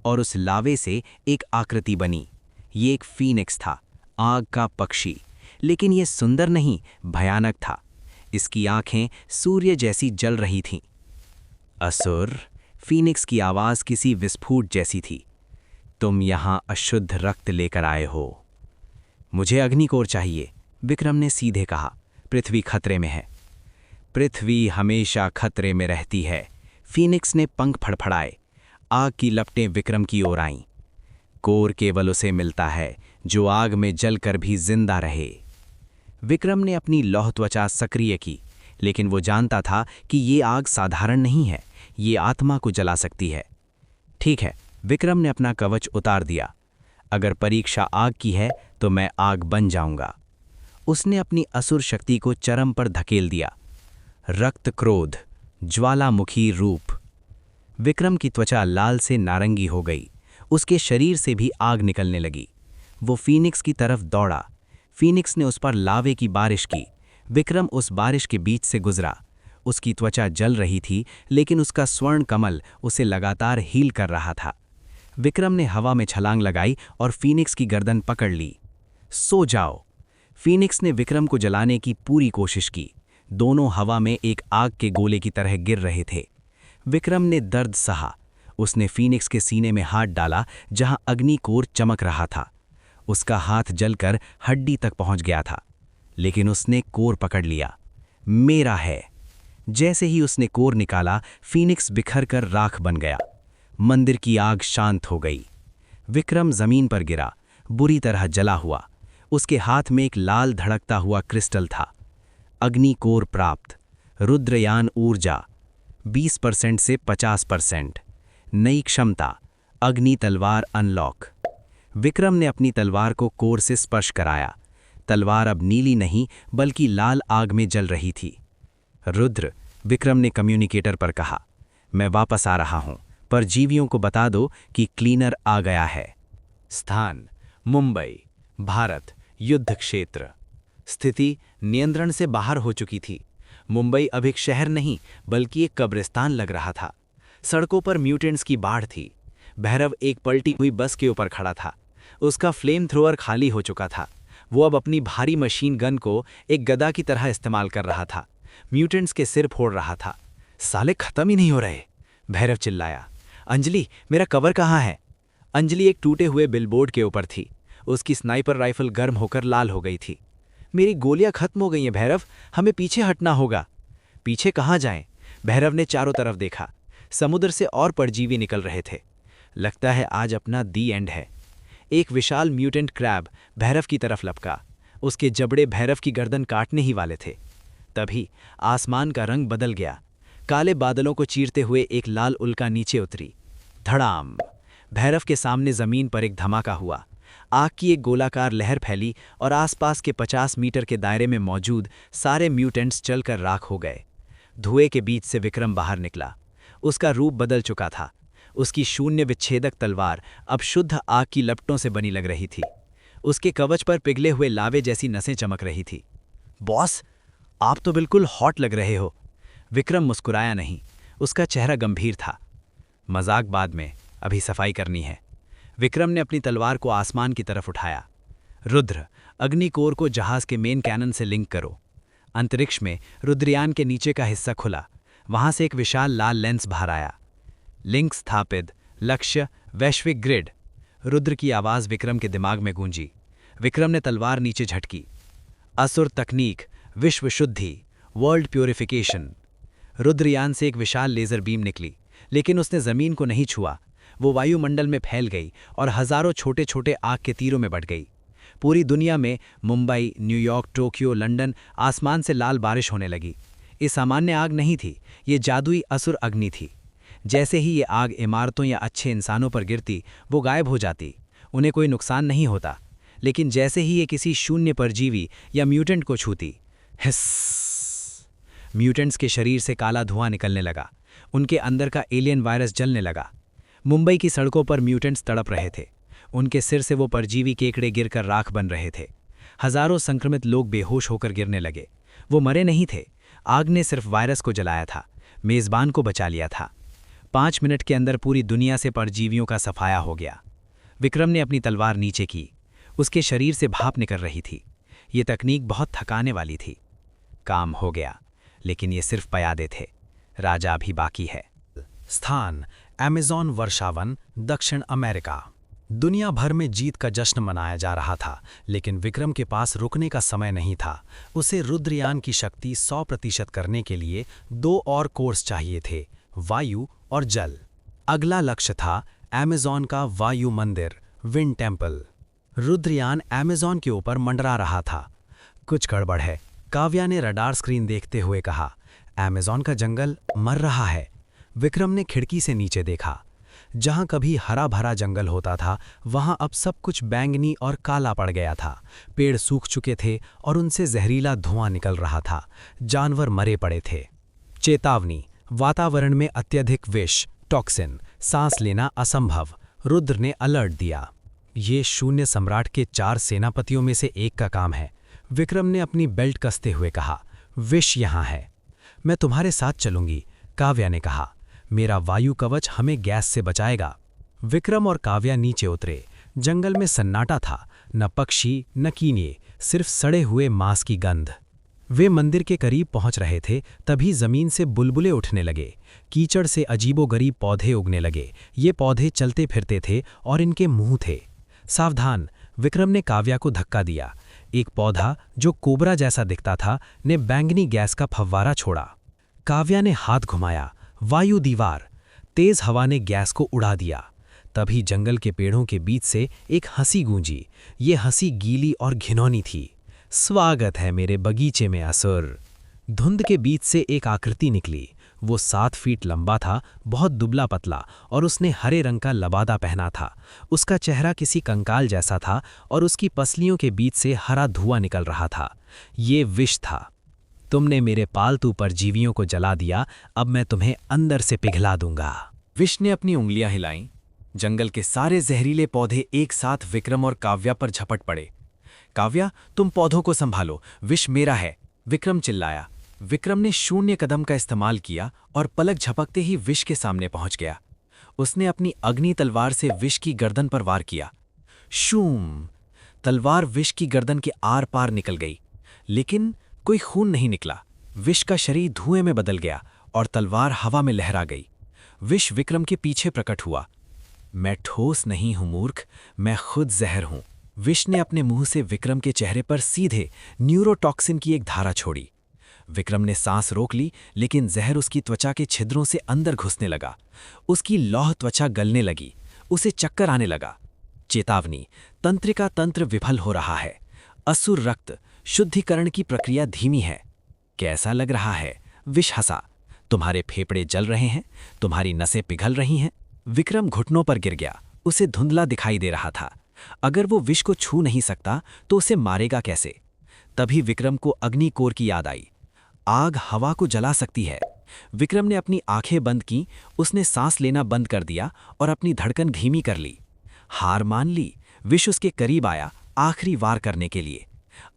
Speaker 2: और उस लावे से एक आकृति बनी। ये एक फीनिक्स था, आग का पक्षी, लेकिन ये सुंदर नहीं, भयानक था। इसकी आंखें सूर्य जैसी जल रही थीं। असुर, फीनिक्स की आवाज किसी विस्फोट जैसी थी। तुम यहां अशुद्ध रक्त लेकर आए हो। मुझे अग्निकोर चाहिए, विक्रम ने सीधे कहा। पृथ्वी खतरे में है। पृथ्वी हमेशा खतरे में रहती है। फीनिक्स ने पंख फड़फड़ाए। आग की लपटें विक्रम की ओर आईं। कोर केवल उसे मिलता है जो आग में जलकर भी जिंदा रहे। विक्रम ने अपनी लौह त्वचा सक्रिय की, लेकिन वो जानता था कि ये आग साधारण नहीं है, ये आत्मा को जला सकती है। ठीक है, विक्रम ने अपना कवच उतार दिया। अगर परीक्षा आग की है तो मैं आग बन जाऊंगा। उसने अपनी असुर शक्ति को चरम पर धकेल दिया। रक्त क्रोध, ज्वालामुखी रूप। विक्रम की त्वचा लाल से नारंगी हो गई। उसके शरीर से भी आग निकलने लगी। वो फीनिक्स की तरफ दौड़ा। फीनिक्स ने उस पर लावे की बारिश की। विक्रम उस बारिश के बीच से गुजरा। उसकी त्वचा जल रही थी, लेकिन उसका स्वर्ण कमल उसे लगातार हील कर रहा था। विक्रम ने हवा में छलांग लगाई और फीनिक्स की गर्दन पकड़ ली। सो जाओ। फीनिक्स ने विक्रम को जलाने की पूरी कोशिश की। दोनों हवा में एक आग के गोले की तरह गिर रहे थे। विक्रम ने दर्द सहा। उसने फीनिक्स के सीने में हाथ डाला, जहां अग्निकोर चमक रहा था। उसका हाथ जलकर हड्डी तक पहुंच गया था, लेकिन उसने कोर पकड़ लिया। मेरा है। जैसे ही उसने कोर निकाला, फीनिक्स बिखर कर राख बन गया। मंदिर की आग शांत हो गई। विक्रम जमीन पर गिरा, बुरी तरह जला हुआ। उसके हाथ में एक लाल धड़कता हुआ क्रिस्टल था। अग्निकोर प्राप्त। रुद्रयान ऊर्जा 20% से 50%। नई क्षमता, अग्नि तलवार अनलॉक। विक्रम ने अपनी तलवार को कोर से स्पर्श कराया। तलवार अब नीली नहीं बल्कि लाल आग में जल रही थी। रुद्र, विक्रम ने कम्युनिकेटर पर कहा, मैं वापस आ रहा हूं, पर जीवियों को बता दो कि क्लीनर आ गया है।
Speaker 3: स्थान, मुंबई, भारत। युद्ध क्षेत्र। स्थिति नियंत्रण से बाहर हो चुकी थी। मुंबई अब एक शहर नहीं बल्कि एक कब्रिस्तान लग रहा था। सड़कों पर म्यूटेंट्स की बाढ़ थी। भैरव एक पलटी हुई बस के ऊपर खड़ा था। उसका फ्लेम थ्रोअर खाली हो चुका था। वो अब अपनी भारी मशीन गन को एक गदा की तरह इस्तेमाल कर रहा था। म्यूटेंट्स के सिर फोड़ रहा था। साले खत्म ही नहीं हो रहे, भैरव चिल्लाया। अंजलि, मेरा कवर कहाँ है? अंजलि एक टूटे हुए बिलबोर्ड के ऊपर थी। उसकी स्नाइपर राइफल गर्म होकर लाल हो गई थी। मेरी गोलियां खत्म हो गई हैं भैरव, हमें पीछे हटना होगा। पीछे कहाँ जाएं? भैरव ने चारों तरफ देखा। समुद्र से और परजीवी निकल रहे थे। लगता है आज अपना दी एंड है। एक विशाल म्यूटेंट क्रैब भैरव की तरफ लपका। उसके जबड़े भैरव की गर्दन काटने ही वाले थे। तभी आसमान का रंग बदल गया। काले बादलों को चीरते हुए एक लाल उल्का नीचे उतरी। धड़ाम! भैरव के सामने जमीन पर एक धमाका हुआ। आग की एक गोलाकार लहर फैली और आसपास के 50 मीटर के दायरे में मौजूद सारे म्यूटेंट्स चलकर राख हो गए। धुएं के बीच से विक्रम बाहर निकला। उसका रूप बदल चुका था। उसकी शून्य विच्छेदक तलवार अब शुद्ध आग की लपटों से बनी लग रही थी। उसके कवच पर पिघले हुए लावे जैसी नसें चमक रही थी। बॉस, आप तो बिल्कुल हॉट लग रहे हो। विक्रम मुस्कुराया नहीं। उसका चेहरा गंभीर था। मजाक बाद में, अभी सफाई करनी है। विक्रम ने अपनी तलवार को आसमान की तरफ उठाया। रुद्र, अग्निकोर को जहाज के मेन कैनन से लिंक करो। अंतरिक्ष में रुद्रयान के नीचे का हिस्सा खुला। वहां से एक विशाल लाल लेंस बाहर आया। लिंक स्थापित। लक्ष्य वैश्विक ग्रिड। रुद्र की आवाज विक्रम के दिमाग में गूंजी। विक्रम ने तलवार नीचे झटकी। असुर तकनीक, विश्व शुद्धि, वर्ल्ड प्यूरिफिकेशन। रुद्रयान से एक विशाल लेजर बीम निकली, लेकिन उसने जमीन को नहीं छुआ। वो वायुमंडल में फैल गई और हजारों छोटे छोटे आग के तीरों में बढ़ गई। पूरी दुनिया में मुंबई, न्यूयॉर्क, टोक्यो, लंदन आसमान से लाल बारिश होने लगी। ये सामान्य आग नहीं थी, ये जादुई असुर अग्नि थी। जैसे ही ये आग इमारतों या अच्छे इंसानों पर गिरती, वो गायब हो जाती। उन्हें कोई नुकसान नहीं होता। लेकिन जैसे ही ये किसी शून्य परजीवी या म्यूटेंट को छूती,
Speaker 2: हिस्स। म्यूटेंट्स के शरीर से काला धुआं निकलने लगा। उनके अंदर का एलियन वायरस जलने लगा। मुंबई की सड़कों पर म्यूटेंट्स तड़प रहे थे। उनके सिर से वो परजीवी केकड़े गिरकर राख बन रहे थे। हजारों संक्रमित लोग बेहोश होकर गिरने लगे। वो मरे नहीं थे, आग ने सिर्फ वायरस को जलाया था, मेज़बान को बचा लिया था। 5 मिनट के अंदर पूरी दुनिया से परजीवियों का सफाया हो गया। विक्रम ने अपनी तलवार नीचे की। उसके शरीर से भाप निकल रही थी। ये तकनीक बहुत थकाने वाली थी। काम हो गया, लेकिन ये सिर्फ पयादे थे। राजा अभी बाकी है।
Speaker 3: स्थान अमेज़न वर्षावन, दक्षिण अमेरिका। दुनिया भर में जीत का जश्न मनाया जा रहा था, लेकिन विक्रम के पास रुकने का समय नहीं था। उसे रुद्रयान की शक्ति 100% करने के लिए 2 और कोर्स चाहिए थे, वायु और जल। अगला लक्ष्य था अमेज़न का वायु मंदिर, विंड टेम्पल। रुद्रयान अमेज़न के ऊपर मंडरा रहा था। कुछ गड़बड़ है, काव्या ने रडार स्क्रीन देखते हुए कहा। अमेज़न का जंगल मर रहा है। विक्रम ने खिड़की से नीचे देखा। जहां कभी हरा भरा जंगल होता था, वहां अब सब कुछ बैंगनी और काला पड़ गया था। पेड़ सूख चुके थे और उनसे जहरीला धुआं निकल रहा था। जानवर मरे पड़े थे। चेतावनी, वातावरण में अत्यधिक विष, टॉक्सिन, सांस लेना असंभव। रुद्र ने अलर्ट दिया। ये शून्य सम्राट के 4 सेनापतियों में से एक का काम है। विक्रम ने अपनी बेल्ट कसते हुए कहा, विष यहाँ है। मैं तुम्हारे साथ चलूंगी, काव्या ने कहा। मेरा वायु कवच हमें गैस से बचाएगा। विक्रम और काव्या नीचे उतरे। जंगल में सन्नाटा था, न पक्षी न कीनिए, सिर्फ सड़े हुए मांस की गंध। वे मंदिर के करीब पहुंच रहे थे, तभी जमीन से बुलबुले उठने लगे। कीचड़ से अजीबोगरीब पौधे उगने लगे। ये पौधे चलते फिरते थे और इनके मुंह थे। सावधान, विक्रम ने काव्या को धक्का दिया। एक पौधा जो कोबरा जैसा दिखता था ने बैंगनी गैस का फव्वारा छोड़ा। काव्या ने हाथ घुमाया। वायु दीवार। तेज हवा ने गैस को उड़ा दिया। तभी जंगल के पेड़ों के बीच से एक हंसी गूंजी। ये हंसी गीली और घिनौनी थी। स्वागत है मेरे बगीचे में असुर। धुंध के बीच से एक आकृति निकली। वो 7 फीट लंबा था, बहुत दुबला पतला, और उसने हरे रंग का लबादा पहना था। उसका चेहरा किसी कंकाल जैसा था और उसकी पसलियों के बीच से हरा धुआं निकल रहा था। ये विष था। तुमने मेरे पालतू परजीवियों को जला दिया, अब मैं तुम्हें अंदर से पिघला दूंगा।
Speaker 2: विष ने अपनी उंगलियां हिलाईं। जंगल के सारे जहरीले पौधे एक साथ विक्रम और काव्या पर झपट पड़े। काव्या, तुम पौधों को संभालो, विष मेरा है, विक्रम चिल्लाया। विक्रम ने 0 कदम का इस्तेमाल किया और पलक झपकते ही विष के सामने पहुंच गया। उसने अपनी अग्नि तलवार से विष की गर्दन पर वार किया। शूम! तलवार विष की गर्दन के आर पार निकल गई, लेकिन कोई खून नहीं निकला। विष का शरीर धुएं में बदल गया और तलवार हवा में लहरा गई। विष विक्रम के पीछे प्रकट हुआ। मैं ठोस नहीं हूं मूर्ख, मैं खुद जहर हूं। विष ने अपने मुंह से विक्रम के चेहरे पर सीधे न्यूरोटॉक्सिन की एक धारा छोड़ी। विक्रम ने सांस रोक ली, लेकिन जहर उसकी त्वचा के छिद्रों से अंदर घुसने लगा। उसकी लौह त्वचा गलने लगी। उसे चक्कर आने लगा। चेतावनी, तंत्रिका तंत्र विफल हो रहा है। असुर रक्त शुद्धिकरण की प्रक्रिया धीमी है। कैसा लग रहा है? विष हंसा। तुम्हारे फेफड़े जल रहे हैं, तुम्हारी नसें पिघल रही हैं। विक्रम घुटनों पर गिर गया। उसे धुंधला दिखाई दे रहा था। अगर वो विष को छू नहीं सकता तो उसे मारेगा कैसे? तभी विक्रम को अग्निकोर की याद आई। आग हवा को जला सकती है। विक्रम ने अपनी आंखें बंद की। उसने सांस लेना बंद कर दिया और अपनी धड़कन धीमी कर ली। हार मान ली। विष उसके करीब आया, आखिरी वार करने के लिए।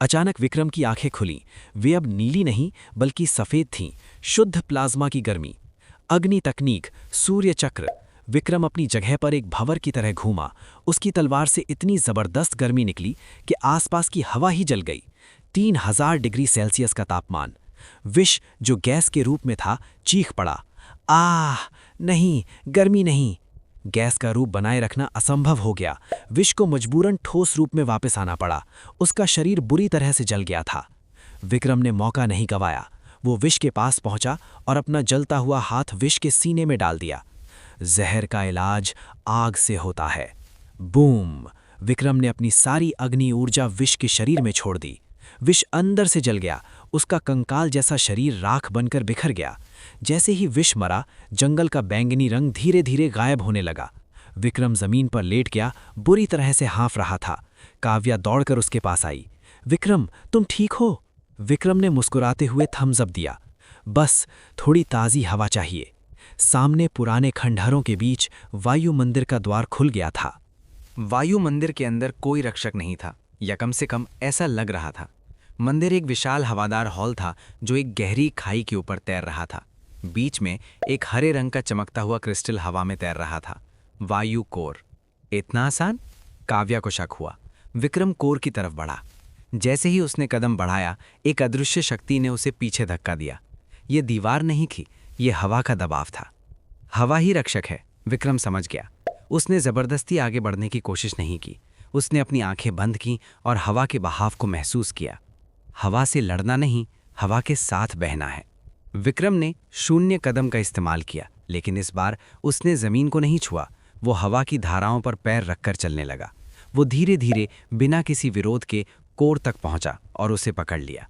Speaker 2: अचानक विक्रम की आंखें खुलीं। वे अब नीली नहीं बल्कि सफेद थीं। शुद्ध प्लाज्मा की गर्मी। अग्नि तकनीक, सूर्य चक्र। विक्रम अपनी जगह पर एक भंवर की तरह घूमा। उसकी तलवार से इतनी जबरदस्त गर्मी निकली कि आसपास की हवा ही जल गई। 3000 डिग्री सेल्सियस का तापमान। विष जो गैस के रूप में था चीख पड़ा। आह नहीं, गर्मी नहीं। गैस का रूप बनाए रखना असंभव हो गया। विष को मजबूरन ठोस रूप में वापस आना पड़ा। उसका शरीर बुरी तरह से जल गया था। विक्रम ने मौका नहीं गंवाया। वो विष के पास पहुंचा और अपना जलता हुआ हाथ विष के सीने में डाल दिया। जहर का इलाज आग से होता है। बूम! विक्रम ने अपनी सारी अग्नि ऊर्जा विष के शरीर में छोड़ दी। विष अंदर से जल गया। उसका कंकाल जैसा शरीर राख बनकर बिखर गया। जैसे ही विष मरा, जंगल का बैंगनी रंग धीरे धीरे गायब होने लगा। विक्रम जमीन पर लेट गया, बुरी तरह से हाँफ रहा था। काव्या दौड़कर उसके पास आई। विक्रम, तुम ठीक हो?
Speaker 4: विक्रम ने मुस्कुराते हुए थम्स अप दिया। बस थोड़ी ताज़ी हवा चाहिए। सामने पुराने खंडहरों के बीच वायु मंदिर का द्वार खुल गया था।
Speaker 2: वायु मंदिर के अंदर कोई रक्षक नहीं था, या कम से कम ऐसा लग रहा था। मंदिर एक विशाल हवादार हॉल था जो एक गहरी खाई के ऊपर तैर रहा था। बीच में एक हरे रंग का चमकता हुआ क्रिस्टल हवा में तैर रहा था। वायु कोर। इतना आसान? काव्या को शक हुआ। विक्रम कोर की तरफ बढ़ा। जैसे ही उसने कदम बढ़ाया, एक अदृश्य शक्ति ने उसे पीछे धक्का दिया। ये दीवार नहीं थी, ये हवा का दबाव था। हवा ही रक्षक है, विक्रम समझ गया। उसने जबरदस्ती आगे बढ़ने की कोशिश नहीं की। उसने अपनी आंखें बंद की और हवा के बहाव को महसूस किया। हवा से लड़ना नहीं, हवा के साथ बहना है। विक्रम ने 0 कदम का इस्तेमाल किया, लेकिन इस बार उसने जमीन को नहीं छुआ। वो हवा की धाराओं पर पैर रखकर चलने लगा। वो धीरे धीरे बिना किसी विरोध के कोर तक पहुंचा और उसे पकड़ लिया।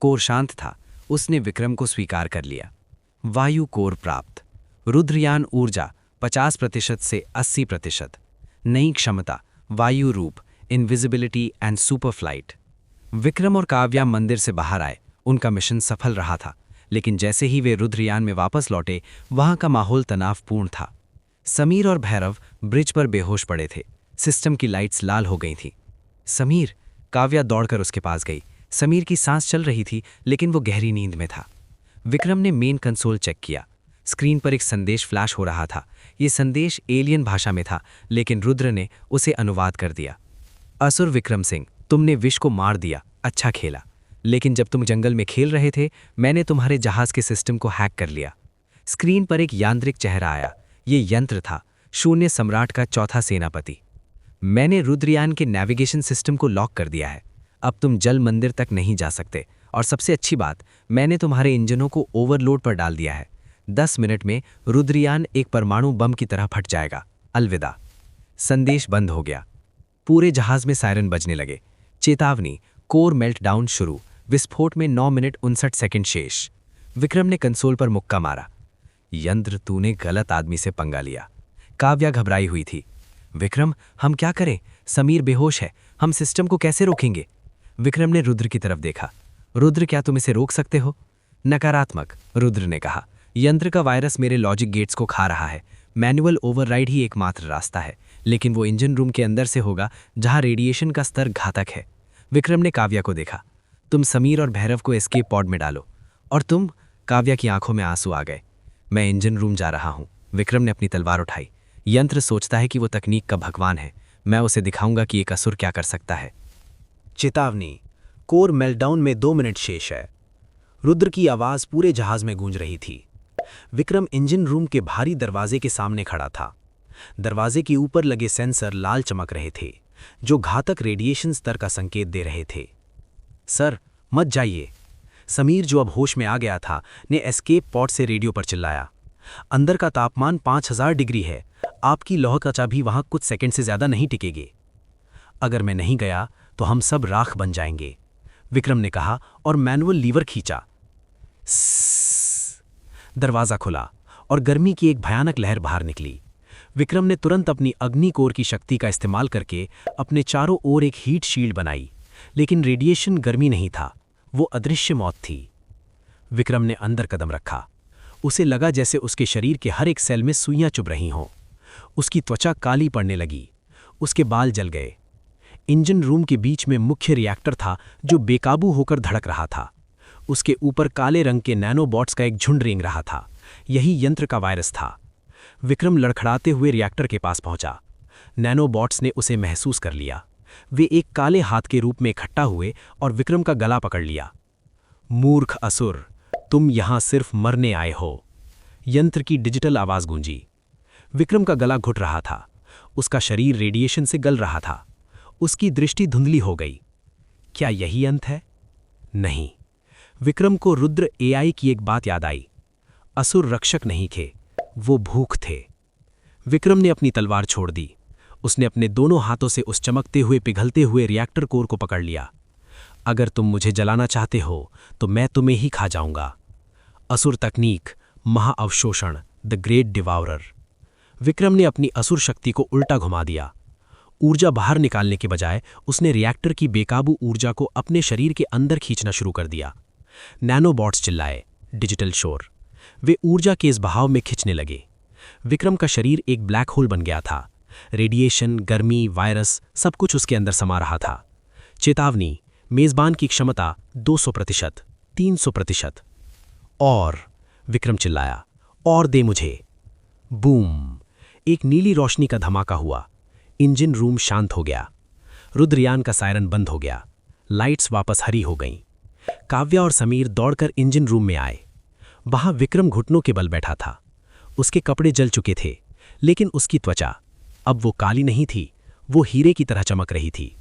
Speaker 2: कोर शांत था। उसने विक्रम को स्वीकार कर लिया। वायु कोर प्राप्त। रुद्रयान ऊर्जा 50% से 80%। नई क्षमता, वायु रूप, invisibility and super flight. Vikram और काव्या मंदिर से बाहर आए। उनका मिशन सफल रहा था, लेकिन जैसे ही वे रुद्रयान में वापस लौटे, वहां का माहौल तनावपूर्ण था। समीर और भैरव ब्रिज पर बेहोश पड़े थे। सिस्टम की लाइट्स लाल हो गई थीं। समीर! काव्या दौड़कर उसके पास गई। समीर की सांस चल रही थी, लेकिन वो गहरी नींद में था। विक्रम ने मेन कंसोल चेक किया। स्क्रीन पर एक संदेश फ्लैश हो रहा था। ये संदेश एलियन भाषा में था, लेकिन रुद्र ने उसे अनुवाद कर दिया। असुर विक्रम सिंह, तुमने विष को मार दिया, अच्छा खेला। लेकिन जब तुम जंगल में खेल रहे थे, मैंने तुम्हारे जहाज के सिस्टम को हैक कर लिया। स्क्रीन पर एक यांत्रिक चेहरा आया। ये यंत्र था, शून्य सम्राट का चौथा सेनापति। मैंने रुद्रयान के नेविगेशन सिस्टम को लॉक कर दिया है। अब तुम जल मंदिर तक नहीं जा सकते, और सबसे अच्छी बात, मैंने तुम्हारे इंजनों को ओवरलोड पर डाल दिया है। 10 मिनट में रुद्रयान एक परमाणु बम की तरह फट जाएगा। अलविदा। संदेश बंद हो गया। पूरे जहाज में सायरन बजने लगे। चेतावनी, कोर मेल्टडाउन शुरू। विस्फोट में 9 मिनट 59 सेकंड शेष। विक्रम ने कंसोल पर मुक्का मारा। यंत्र, तूने गलत आदमी से पंगा लिया। काव्या घबराई हुई थी। विक्रम, हम क्या करें? समीर बेहोश है, हम सिस्टम को कैसे रोकेंगे? विक्रम ने रुद्र की तरफ देखा। रुद्र, क्या तुम इसे रोक सकते हो? नकारात्मक, रुद्र ने कहा। यंत्र का वायरस मेरे लॉजिक गेट्स को खा रहा है। मैनुअल ओवरराइड ही एकमात्र रास्ता है, लेकिन वो इंजन रूम के अंदर से होगा, जहां रेडिएशन का स्तर घातक है। विक्रम ने काव्या को देखा। तुम समीर और भैरव को एस्केप पॉड में डालो। और तुम? काव्या की आंखों में आंसू आ गए। मैं इंजन रूम जा रहा हूं। विक्रम ने अपनी तलवार उठाई। यंत्र सोचता है कि वो तकनीक का भगवान है। मैं उसे दिखाऊंगा कि एक असुर क्या कर सकता है।
Speaker 4: चेतावनी, कोर मेल्टडाउन में 2 मिनट शेष है। रुद्र की आवाज पूरे जहाज में गूंज रही थी। विक्रम इंजन रूम के भारी दरवाजे के सामने खड़ा था। दरवाजे के ऊपर लगे सेंसर लाल चमक रहे थे, जो घातक रेडिएशन स्तर का संकेत दे रहे थे। सर, मत जाइए। समीर, जो अब होश में आ गया था, ने एस्केप पॉड से रेडियो पर चिल्लाया। अंदर का तापमान 5000 डिग्री है। आपकी लौह त्वचा भी वहां कुछ सेकंड से ज्यादा नहीं टिकेगी। अगर मैं नहीं गया तो हम सब राख बन जाएंगे, विक्रम ने कहा और मैनुअल लीवर खींचा। दरवाजा खुला और गर्मी की एक भयानक लहर बाहर निकली। विक्रम ने तुरंत अपनी अग्नि कोर की शक्ति का इस्तेमाल करके अपने चारों ओर एक हीट शील्ड बनाई, लेकिन रेडिएशन गर्मी नहीं था, वो अदृश्य मौत थी। विक्रम ने अंदर कदम रखा। उसे लगा जैसे उसके शरीर के हर एक सेल में सुइयां चुभ रही हों। उसकी त्वचा काली पड़ने लगी। उसके बाल जल गए। इंजन रूम के बीच में मुख्य रिएक्टर था, जो बेकाबू होकर धड़क रहा था। उसके ऊपर काले रंग के नैनोबॉट्स का एक झुंड रेंग रहा था। यही यंत्र का वायरस था। विक्रम लड़खड़ाते हुए रिएक्टर के पास पहुंचा। नैनोबॉट्स ने उसे महसूस कर लिया। वे एक काले हाथ के रूप में इकट्ठा हुए और विक्रम का गला पकड़ लिया। मूर्ख असुर, तुम यहां सिर्फ मरने आए हो। यंत्र की डिजिटल आवाज गूंजी। विक्रम का गला घुट रहा था। उसका शरीर रेडिएशन से गल रहा था। उसकी दृष्टि धुंधली हो गई। क्या यही अंत है? नहीं। विक्रम को रुद्र एआई की एक बात याद आई। असुर रक्षक नहीं थे, वो भूख थे। विक्रम ने अपनी तलवार छोड़ दी। उसने अपने दोनों हाथों से उस चमकते हुए पिघलते हुए रिएक्टर कोर को पकड़ लिया। अगर तुम मुझे जलाना चाहते हो तो मैं तुम्हें ही खा जाऊंगा। असुर तकनीक, महाअवशोषण, द ग्रेट डिवाउरर। विक्रम ने अपनी असुर शक्ति को उल्टा घुमा दिया।
Speaker 6: ऊर्जा बाहर निकालने के बजाय उसने रिएक्टर की बेकाबू ऊर्जा को अपने शरीर के अंदर खींचना शुरू कर दिया। नैनोबॉट्स चिल्लाए, डिजिटल शोर। वे ऊर्जा के इस बहाव में खिंचने लगे। विक्रम का शरीर एक ब्लैक होल बन गया था। रेडिएशन, गर्मी, वायरस सब कुछ उसके अंदर समा रहा था। चेतावनी, मेजबान की क्षमता 200%, 300%। और विक्रम चिल्लाया, और दे मुझे। बूम! एक नीली रोशनी का धमाका हुआ। इंजन रूम शांत हो गया। रुद्रयान का सायरन बंद हो गया। लाइट्स वापस हरी हो गईं। काव्या और समीर दौड़कर इंजन रूम में आए। वहां विक्रम घुटनों के बल बैठा था। उसके कपड़े जल चुके थे, लेकिन उसकी त्वचा अब वो काली नहीं थी, वो हीरे की तरह चमक रही थी।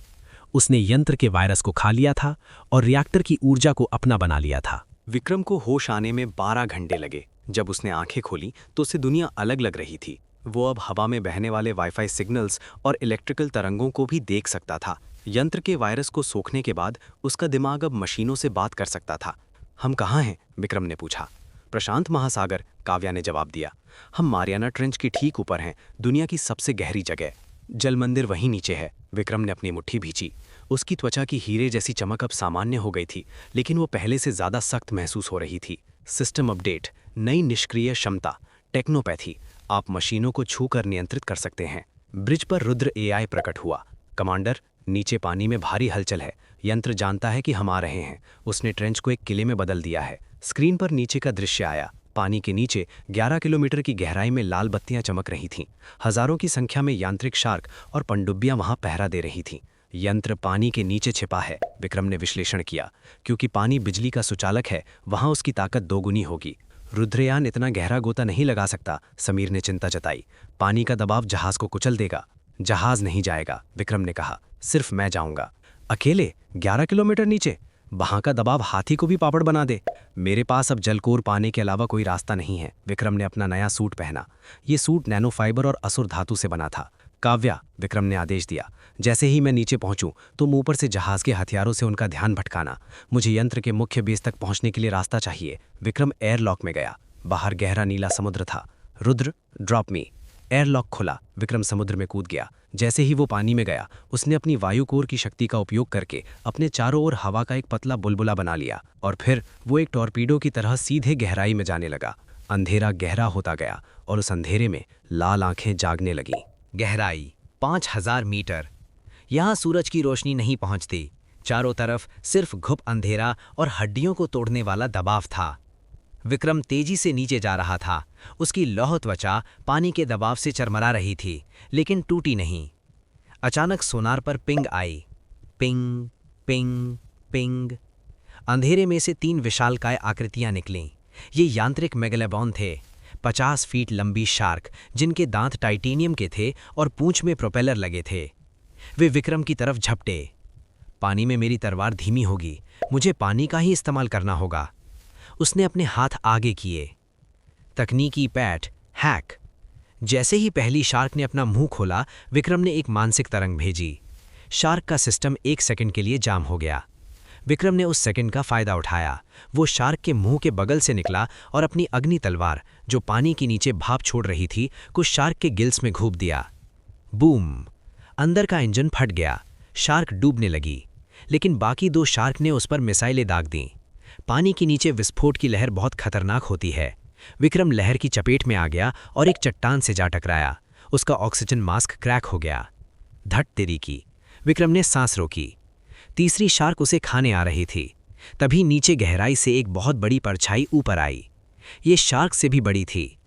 Speaker 6: उसने यंत्र के वायरस को खा लिया था और रिएक्टर की ऊर्जा को अपना बना लिया था।
Speaker 2: विक्रम को होश आने में 12 घंटे लगे। जब उसने आंखें खोली तो उसे दुनिया अलग लग रही थी। वो अब हवा में बहने वाले वाईफाई सिग्नल्स और इलेक्ट्रिकल तरंगों को भी देख सकता था। यंत्र के वायरस को सोखने के बाद उसका दिमाग अब मशीनों से बात कर सकता था। हम कहाँ हैं? विक्रम ने पूछा। प्रशांत महासागर, काव्या ने जवाब दिया। हम मारियाना ट्रेंच के ठीक ऊपर हैं, दुनिया की सबसे गहरी जगह। जल मंदिर वहीं नीचे है। विक्रम ने अपनी मुट्ठी भींची। उसकी त्वचा की हीरे जैसी चमक अब सामान्य हो गई थी, लेकिन वो पहले से ज्यादा सख्त महसूस हो रही थी। सिस्टम अपडेट, नई निष्क्रिय क्षमता, टेक्नोपैथी। आप मशीनों को छूकर नियंत्रित कर सकते हैं। ब्रिज पर रुद्र एआई प्रकट हुआ। कमांडर, नीचे पानी में भारी हलचल है। यंत्र जानता है कि हम आ रहे हैं। उसने ट्रेंच को एक किले में बदल दिया है। स्क्रीन पर नीचे का दृश्य आया। पानी के नीचे 11 किलोमीटर की गहराई में लाल बत्तियां चमक रही थीं। हजारों की संख्या में यांत्रिक शार्क और पनडुब्बियां वहां पहरा दे रही थीं। यंत्र पानी के नीचे छिपा है, विक्रम ने विश्लेषण किया। क्योंकि पानी बिजली का सुचालक है, वहां उसकी ताकत दोगुनी होगी। रुद्रयान इतना गहरा गोता नहीं लगा सकता, समीर ने चिंता जताई। पानी का दबाव जहाज को कुचल देगा। जहाज नहीं जाएगा, विक्रम ने कहा। सिर्फ मैं जाऊंगा। अकेले 11 किलोमीटर नीचे? वहां का दबाव हाथी को भी पापड़ बना दे। मेरे पास अब जलकोर पाने के अलावा कोई रास्ता नहीं है। विक्रम ने अपना नया सूट पहना। ये सूट नैनो फाइबर और असुर धातु से बना था। काव्या, विक्रम ने आदेश दिया, जैसे ही मैं नीचे पहुंचूं तुम ऊपर से जहाज के हथियारों से उनका ध्यान भटकाना। मुझे यंत्र के मुख्य बेस तक पहुंचने के लिए रास्ता चाहिए। विक्रम एयरलॉक में गया। बाहर गहरा नीला समुद्र था। Rudra, drop me. एयरलॉक खुला। विक्रम समुद्र में कूद गया। जैसे ही वो पानी में गया, उसने अपनी वायु कोर की शक्ति का उपयोग करके अपने चारों ओर हवा का एक पतला बुलबुला बना लिया और फिर वो एक टॉर्पीडो की तरह सीधे गहराई में जाने लगा। अंधेरा गहरा होता गया और उस अंधेरे में लाल आंखें जागने लगीं।
Speaker 1: गहराई 5000 मीटर। यहाँ सूरज की रोशनी नहीं पहुंचती। चारों तरफ सिर्फ घुप अंधेरा और हड्डियों को तोड़ने वाला दबाव था। विक्रम तेजी से नीचे जा रहा था। उसकी लौह त्वचा पानी के दबाव से चरमरा रही थी, लेकिन टूटी नहीं। अचानक सोनार पर पिंग आई। Ping, ping, ping. अंधेरे में से 3 विशालकाय आकृतियां निकलीं। ये यांत्रिक मेगलेबॉन थे। 50 फीट लंबी शार्क, जिनके दांत टाइटेनियम के थे और पूंछ में प्रोपेलर लगे थे। वे विक्रम की तरफ झपटे। पानी में मेरी तलवार धीमी होगी, मुझे पानी का ही इस्तेमाल करना होगा। उसने अपने हाथ आगे किए। तकनीकी पैठ, हैक। जैसे ही पहली शार्क ने अपना मुंह खोला, विक्रम ने एक मानसिक तरंग भेजी। शार्क का सिस्टम 1 सेकंड के लिए जाम हो गया। विक्रम ने उस सेकंड का फायदा उठाया। वो शार्क के मुंह के बगल से निकला और अपनी अग्नि तलवार, जो पानी के नीचे भाप छोड़ रही थी, कुछ शार्क के गिल्स में घूप दिया। बूम! अंदर का इंजन फट गया। शार्क डूबने लगी, लेकिन बाकी 2 शार्क ने उस पर मिसाइलें दाग दीं। पानी के नीचे विस्फोट की लहर बहुत खतरनाक होती है। विक्रम लहर की चपेट में आ गया और एक चट्टान से जा टकराया। उसका ऑक्सीजन मास्क क्रैक हो गया। धट तेरी की! विक्रम ने सांस रोकी। तीसरी शार्क उसे खाने आ रही थी। तभी नीचे गहराई से एक बहुत बड़ी परछाई ऊपर आई। ये शार्क से भी बड़ी थी।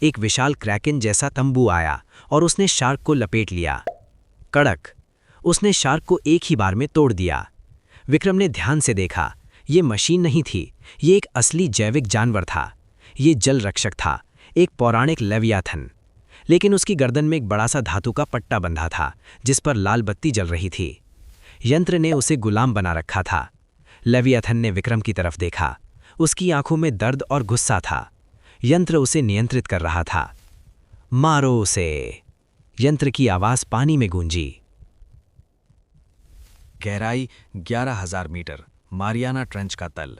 Speaker 1: एक विशाल क्रैकन जैसा तंबू आया और उसने शार्क को लपेट लिया। कड़क! उसने शार्क को एक ही बार में तोड़ दिया। विक्रम ने ध्यान से देखा। ये मशीन नहीं थी, ये एक असली जैविक जानवर था। ये जल रक्षक था, एक पौराणिक लेवियाथन। लेकिन उसकी गर्दन में एक बड़ा सा धातु का पट्टा बंधा था, जिस पर लाल बत्ती जल रही थी। यंत्र ने उसे गुलाम बना रखा था। लेवियाथन ने विक्रम की तरफ देखा। उसकी आंखों में दर्द और गुस्सा था। यंत्र उसे नियंत्रित कर रहा था। मारो उसे! यंत्र की आवाज पानी में गूंजी।
Speaker 3: गहराई 11,000 मीटर। मारियाना ट्रेंच का तल।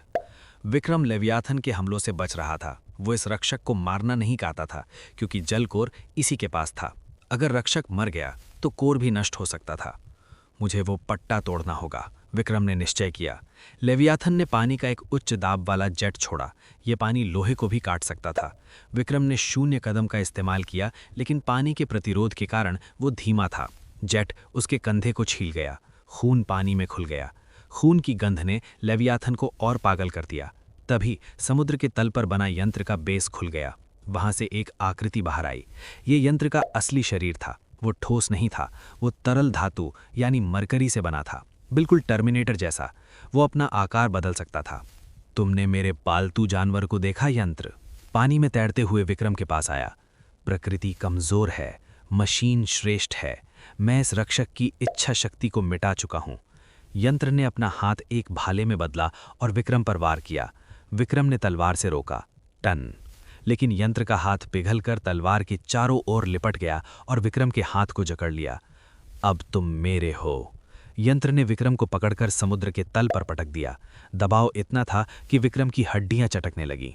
Speaker 3: विक्रम लेवियाथन के हमलों से बच रहा था। वो इस रक्षक को मारना नहीं चाहता था, क्योंकि जलकोर इसी के पास था। अगर रक्षक मर गया तो कोर भी नष्ट हो सकता था। मुझे वो पट्टा तोड़ना होगा, विक्रम ने निश्चय किया। लेवियाथन ने पानी का एक उच्च दाब वाला जेट छोड़ा। ये पानी लोहे को भी काट सकता था। विक्रम ने 0 कदम का इस्तेमाल किया, लेकिन पानी के प्रतिरोध के कारण वो धीमा था। जेट उसके कंधे को छील गया। खून पानी में खुल गया। खून की गंध ने लेवियाथन को और पागल कर दिया। तभी समुद्र के तल पर बना यंत्र का बेस खुल गया। वहां से एक आकृति बाहर आई। ये यंत्र का असली शरीर था। वो ठोस नहीं था, वो तरल धातु यानी मरकरी से बना था, बिल्कुल टर्मिनेटर जैसा। वो अपना आकार बदल सकता था। तुमने मेरे पालतू जानवर को देखा? यंत्र पानी में तैरते हुए विक्रम के पास आया। प्रकृति कमजोर है, मशीन श्रेष्ठ है। मैं इस रक्षक की इच्छा शक्ति को मिटा चुका हूं। यंत्र ने अपना हाथ एक भाले में बदला और विक्रम पर वार किया। विक्रम ने तलवार से रोका, टन। लेकिन यंत्र का हाथ पिघलकर तलवार के चारों ओर लिपट गया और विक्रम के हाथ को जकड़ लिया। अब तुम मेरे हो। यंत्र ने विक्रम को पकड़कर समुद्र के तल पर पटक दिया। दबाव इतना था कि विक्रम की हड्डियां चटकने लगीं।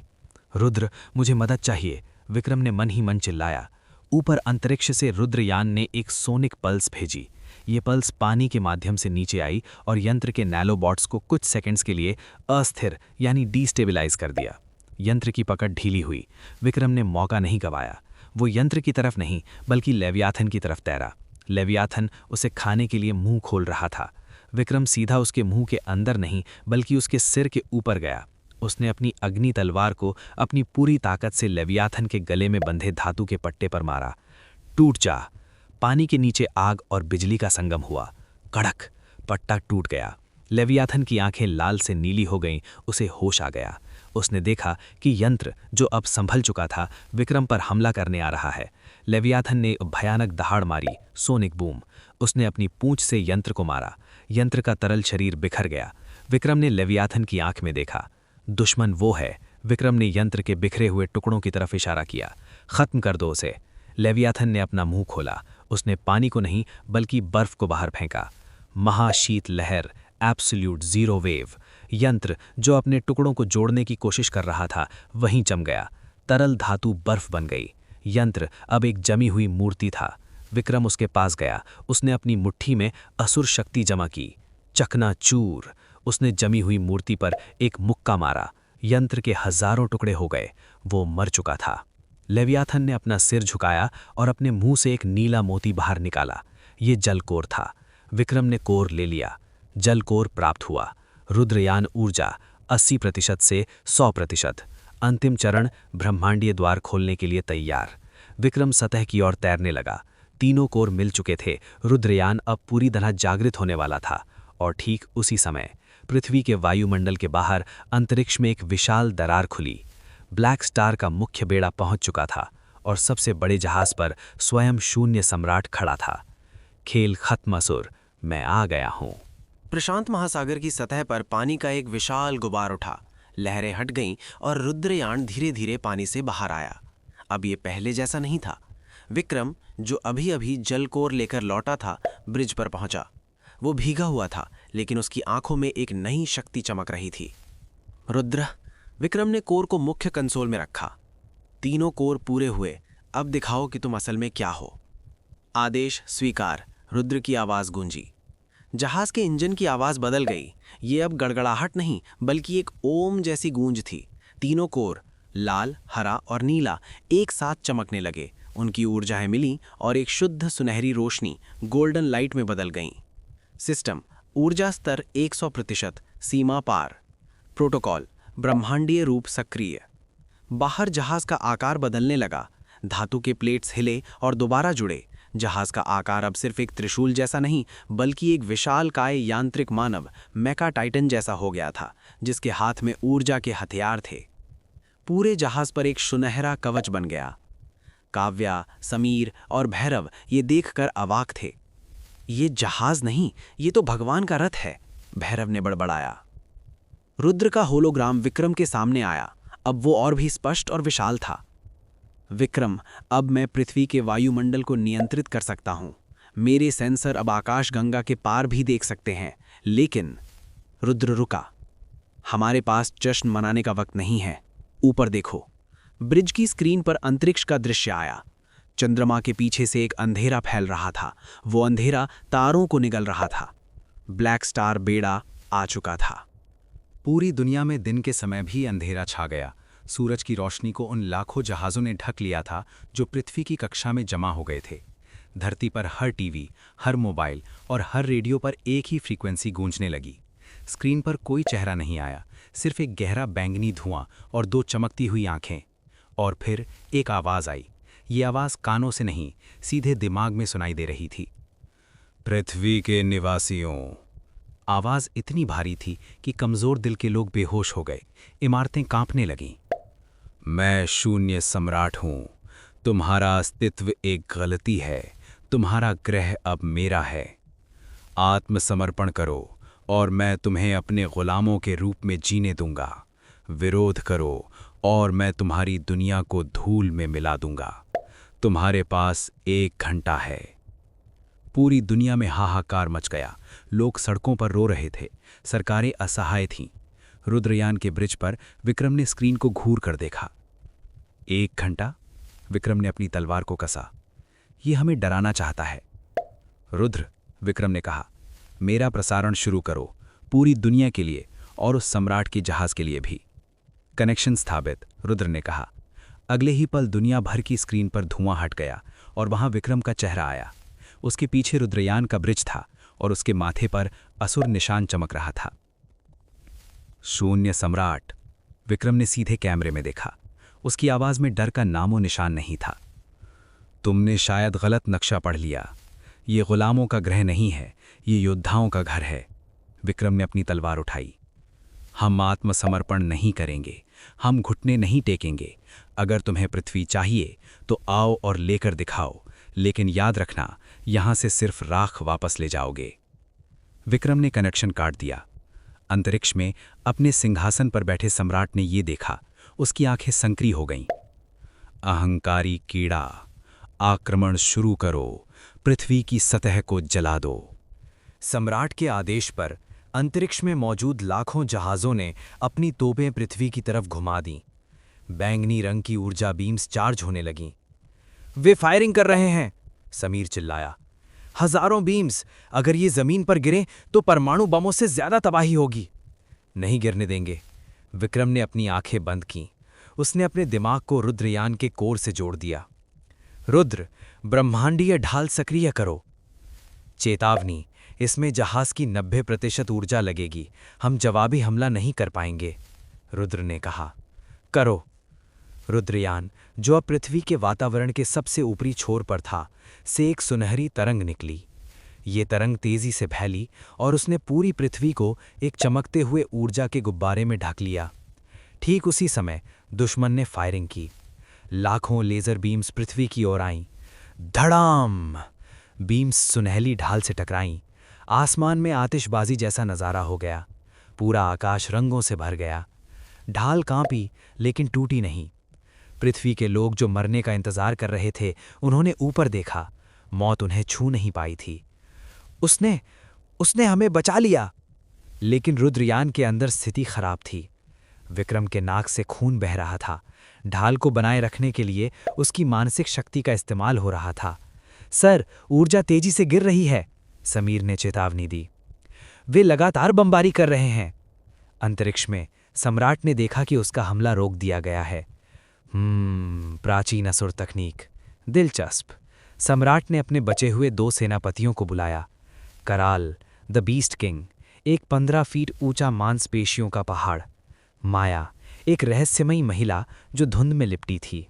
Speaker 3: रुद्र, मुझे मदद चाहिए, विक्रम ने मन ही मन चिल्लाया। ऊपर अंतरिक्ष से रुद्रयान ने एक सोनिक पल्स भेजी। ये पल्स पानी के माध्यम से नीचे आई और यंत्र के नैनोबॉट्स को कुछ सेकंड्स के लिए अस्थिर यानी डिस्टेबलाइज कर दिया। यंत्र की पकड़ ढीली हुई। विक्रम ने मौका नहीं गंवाया। वो यंत्र की तरफ नहीं बल्कि लेवियाथन की तरफ तैरा। लेवियाथन उसे खाने के लिए मुंह खोल रहा था। विक्रम सीधा उसके मुंह के अंदर नहीं बल्कि उसके सिर के ऊपर गया। उसने अपनी अग्नि तलवार को अपनी पूरी ताकत से लेवियाथन के गले में बंधे धातु के पट्टे पर मारा। टूट जा। पानी के नीचे आग और बिजली का संगम हुआ। कड़क, पट्टा टूट गया। लेवियाथन की आंखें लाल से नीली हो गईं। उसे होश आ गया। उसने देखा कि यंत्र, जो अब संभल चुका था, विक्रम पर हमला करने आ रहा है। लेवियाथन ने भयानक दहाड़ मारी, सोनिक बूम। उसने अपनी पूंछ से यंत्र को मारा। यंत्र का तरल शरीर बिखर गया। विक्रम ने लेवियाथन की आंख में देखा। दुश्मन वो है। विक्रम ने यंत्र के बिखरे हुए टुकड़ों की तरफ इशारा किया। खत्म कर दो उसे। लेवियाथन ने अपना मुंह खोला। उसने पानी को नहीं बल्कि बर्फ को बाहर फेंका। महाशीत लहर, एब्सोल्यूट जीरो वेव। यंत्र, जो अपने टुकड़ों को जोड़ने की कोशिश कर रहा था, वहीं जम गया। तरल धातु बर्फ बन गई। यंत्र अब एक जमी हुई मूर्ति था। विक्रम उसके पास गया। उसने अपनी मुट्ठी में असुर शक्ति जमा की। चकनाचूर। उसने जमी हुई मूर्ति पर एक मुक्का मारा। यंत्र के हजारों टुकड़े हो गए। वो मर चुका था। लेवियाथन ने अपना सिर झुकाया और अपने मुंह से एक नीला मोती बाहर निकाला। ये जलकोर था। विक्रम ने कोर ले लिया। जलकोर प्राप्त हुआ। रुद्रयान ऊर्जा 80% से 100%। अंतिम चरण, ब्रह्मांडीय द्वार खोलने के लिए तैयार। विक्रम सतह की ओर तैरने लगा। तीनों कोर मिल चुके थे। रुद्रयान अब पूरी तरह जागृत होने वाला था। और ठीक उसी समय पृथ्वी के वायुमंडल के बाहर अंतरिक्ष में एक विशाल दरार खुली। ब्लैक स्टार का मुख्य बेड़ा पहुंच चुका था और सबसे बड़े जहाज पर स्वयं शून्य सम्राट खड़ा था। खेल खत्म असुर, मैं आ गया हूं।
Speaker 5: प्रशांत महासागर की सतह पर पानी का एक विशाल गुबार उठा। लहरें हट गईं और रुद्रयान धीरे धीरे पानी से बाहर आया। अब ये पहले जैसा नहीं था। विक्रम, जो अभी अभी जलकोर लेकर लौटा था, ब्रिज पर पहुंचा। वो भीगा हुआ था, लेकिन उसकी आंखों में एक नई शक्ति चमक रही थी। रुद्र, विक्रम ने कोर को मुख्य कंसोल में रखा। तीनों कोर पूरे हुए। अब दिखाओ कि तुम असल में क्या हो। आदेश स्वीकार, रुद्र की आवाज गूंजी। जहाज के इंजन की आवाज बदल गई। ये अब गड़गड़ाहट नहीं बल्कि एक ओम जैसी गूंज थी। तीनों कोर, लाल, हरा और नीला, एक साथ चमकने लगे। उनकी ऊर्जाएं मिली और एक शुद्ध सुनहरी रोशनी गोल्डन लाइट में बदल गईं। सिस्टम, ऊर्जा स्तर 100%, सीमा पार। प्रोटोकॉल, ब्रह्मांडीय रूप सक्रिय। बाहर जहाज का आकार बदलने लगा। धातु के प्लेट्स हिले और दोबारा जुड़े। जहाज का आकार अब सिर्फ एक त्रिशूल जैसा नहीं बल्कि एक विशालकाय यांत्रिक मानव मेका टाइटन जैसा हो गया था, जिसके हाथ में ऊर्जा के हथियार थे। पूरे जहाज पर एक सुनहरा कवच बन गया। काव्या, समीर और भैरव ये देखकर अवाक थे। ये जहाज नहीं, ये तो भगवान का रथ है, भैरव ने बड़बड़ाया। रुद्र का होलोग्राम विक्रम के सामने आया। अब वो और भी स्पष्ट और विशाल था। विक्रम, अब मैं पृथ्वी के वायुमंडल को नियंत्रित कर सकता हूं। मेरे सेंसर अब आकाश गंगा के पार भी देख सकते हैं। लेकिन रुद्र रुका। हमारे पास जश्न मनाने का वक्त नहीं है। ऊपर देखो। ब्रिज की स्क्रीन पर अंतरिक्ष का दृश्य आया।
Speaker 6: चंद्रमा के पीछे से एक अंधेरा फैल रहा था। वो अंधेरा तारों को निगल रहा था। ब्लैक स्टार बेड़ा आ चुका था।
Speaker 3: पूरी दुनिया में दिन के समय भी अंधेरा छा गया। सूरज की रोशनी को उन लाखों जहाज़ों ने ढक लिया था जो पृथ्वी की कक्षा में जमा हो गए थे। धरती पर हर टीवी, हर मोबाइल और हर रेडियो पर एक ही फ्रीक्वेंसी गूंजने लगी। स्क्रीन पर कोई चेहरा नहीं आया, सिर्फ एक गहरा बैंगनी धुआं और दो चमकती हुई आंखें। और फिर एक आवाज़ आई। ये आवाज़ कानों से नहीं, सीधे दिमाग में सुनाई दे रही थी। पृथ्वी के निवासियों। आवाज़ इतनी भारी थी कि कमज़ोर दिल के लोग बेहोश हो गए। इमारतें कांपने लगीं। मैं शून्य सम्राट हूँ। तुम्हारा अस्तित्व एक गलती है। तुम्हारा ग्रह अब मेरा है। आत्मसमर्पण करो और मैं तुम्हें अपने गुलामों के रूप में जीने दूंगा। विरोध करो और मैं तुम्हारी दुनिया को धूल में मिला दूंगा। तुम्हारे पास 1 घंटा है। पूरी दुनिया में हाहाकार मच गया। लोग सड़कों पर रो रहे थे। सरकारें असहाय थीं। रुद्रयान के ब्रिज पर विक्रम ने स्क्रीन को घूर कर देखा। 1 घंटा? विक्रम ने अपनी तलवार को कसा। ये हमें डराना चाहता है। रुद्र, विक्रम ने कहा, मेरा प्रसारण शुरू करो, पूरी दुनिया के लिए और उस सम्राट के जहाज के लिए भी। कनेक्शन स्थापित, रुद्र ने कहा। अगले ही पल दुनिया भर की स्क्रीन पर धुआं हट गया और वहां विक्रम का चेहरा आया। उसके पीछे रुद्रयान का ब्रिज था और उसके माथे पर असुर निशान चमक रहा था। शून्य सम्राट, विक्रम ने सीधे कैमरे में देखा। उसकी आवाज में डर का नामो निशान नहीं था। तुमने शायद गलत नक्शा पढ़ लिया। ये गुलामों का ग्रह नहीं है, ये योद्धाओं का घर है। विक्रम ने अपनी तलवार उठाई। हम आत्मसमर्पण नहीं करेंगे, हम घुटने नहीं टेकेंगे। अगर तुम्हें पृथ्वी चाहिए तो आओ और लेकर दिखाओ, लेकिन याद रखना, यहां से सिर्फ राख वापस ले जाओगे। विक्रम ने कनेक्शन काट दिया। अंतरिक्ष में अपने सिंहासन पर बैठे सम्राट ने ये देखा। उसकी आंखें संकरी हो गईं। अहंकारी कीड़ा, आक्रमण शुरू करो, पृथ्वी की सतह को जला दो।
Speaker 2: सम्राट के आदेश पर अंतरिक्ष में मौजूद लाखों जहाज़ों ने अपनी तोपें पृथ्वी की तरफ घुमा दीं। बैंगनी रंग की ऊर्जा बीम्स चार्ज होने लगीं। वे फायरिंग कर रहे हैं, समीर चिल्लाया। हजारों बीम्स, अगर ये जमीन पर गिरें तो परमाणु बमों से ज्यादा तबाही होगी। नहीं गिरने देंगे। विक्रम ने अपनी आंखें बंद कीं। उसने अपने दिमाग को रुद्रयान के कोर से जोड़ दिया। रुद्र, ब्रह्मांडीय ढाल सक्रिय करो। चेतावनी, इसमें जहाज की 90% ऊर्जा लगेगी। हम जवाबी हमला नहीं कर पाएंगे, रुद्र ने कहा। करो। रुद्रयान, जो अब पृथ्वी के वातावरण के सबसे ऊपरी छोर पर था, से एक सुनहरी तरंग निकली। ये तरंग तेजी से फैली और उसने पूरी पृथ्वी को एक चमकते हुए ऊर्जा के गुब्बारे में ढक लिया। ठीक उसी समय दुश्मन ने फायरिंग की। लाखों लेजर बीम्स पृथ्वी की ओर आईं। धड़ाम! बीम्स सुनहली ढाल से टकराईं। आसमान में आतिशबाजी जैसा नज़ारा हो गया। पूरा आकाश रंगों से भर गया। ढाल कांपी, लेकिन टूटी नहीं। पृथ्वी के लोग जो मरने का इंतजार कर रहे थे, उन्होंने ऊपर देखा। मौत उन्हें छू नहीं पाई थी। उसने हमें बचा लिया। लेकिन रुद्रयान के अंदर स्थिति खराब थी। विक्रम के नाक से खून बह रहा था। ढाल को बनाए रखने के लिए उसकी मानसिक शक्ति का इस्तेमाल हो रहा था। सर, ऊर्जा तेजी से गिर रही है, समीर ने चेतावनी दी। वे लगातार बमबारी कर रहे हैं। अंतरिक्ष में सम्राट ने देखा कि उसका हमला रोक दिया गया है। प्राचीन असुर तकनीक, दिलचस्प। सम्राट ने अपने बचे हुए 2 सेनापतियों को बुलाया। कराल, द बीस्ट किंग, एक 15 फीट ऊंचा मांसपेशियों का पहाड़। माया, एक रहस्यमयी महिला जो धुंध में लिपटी थी।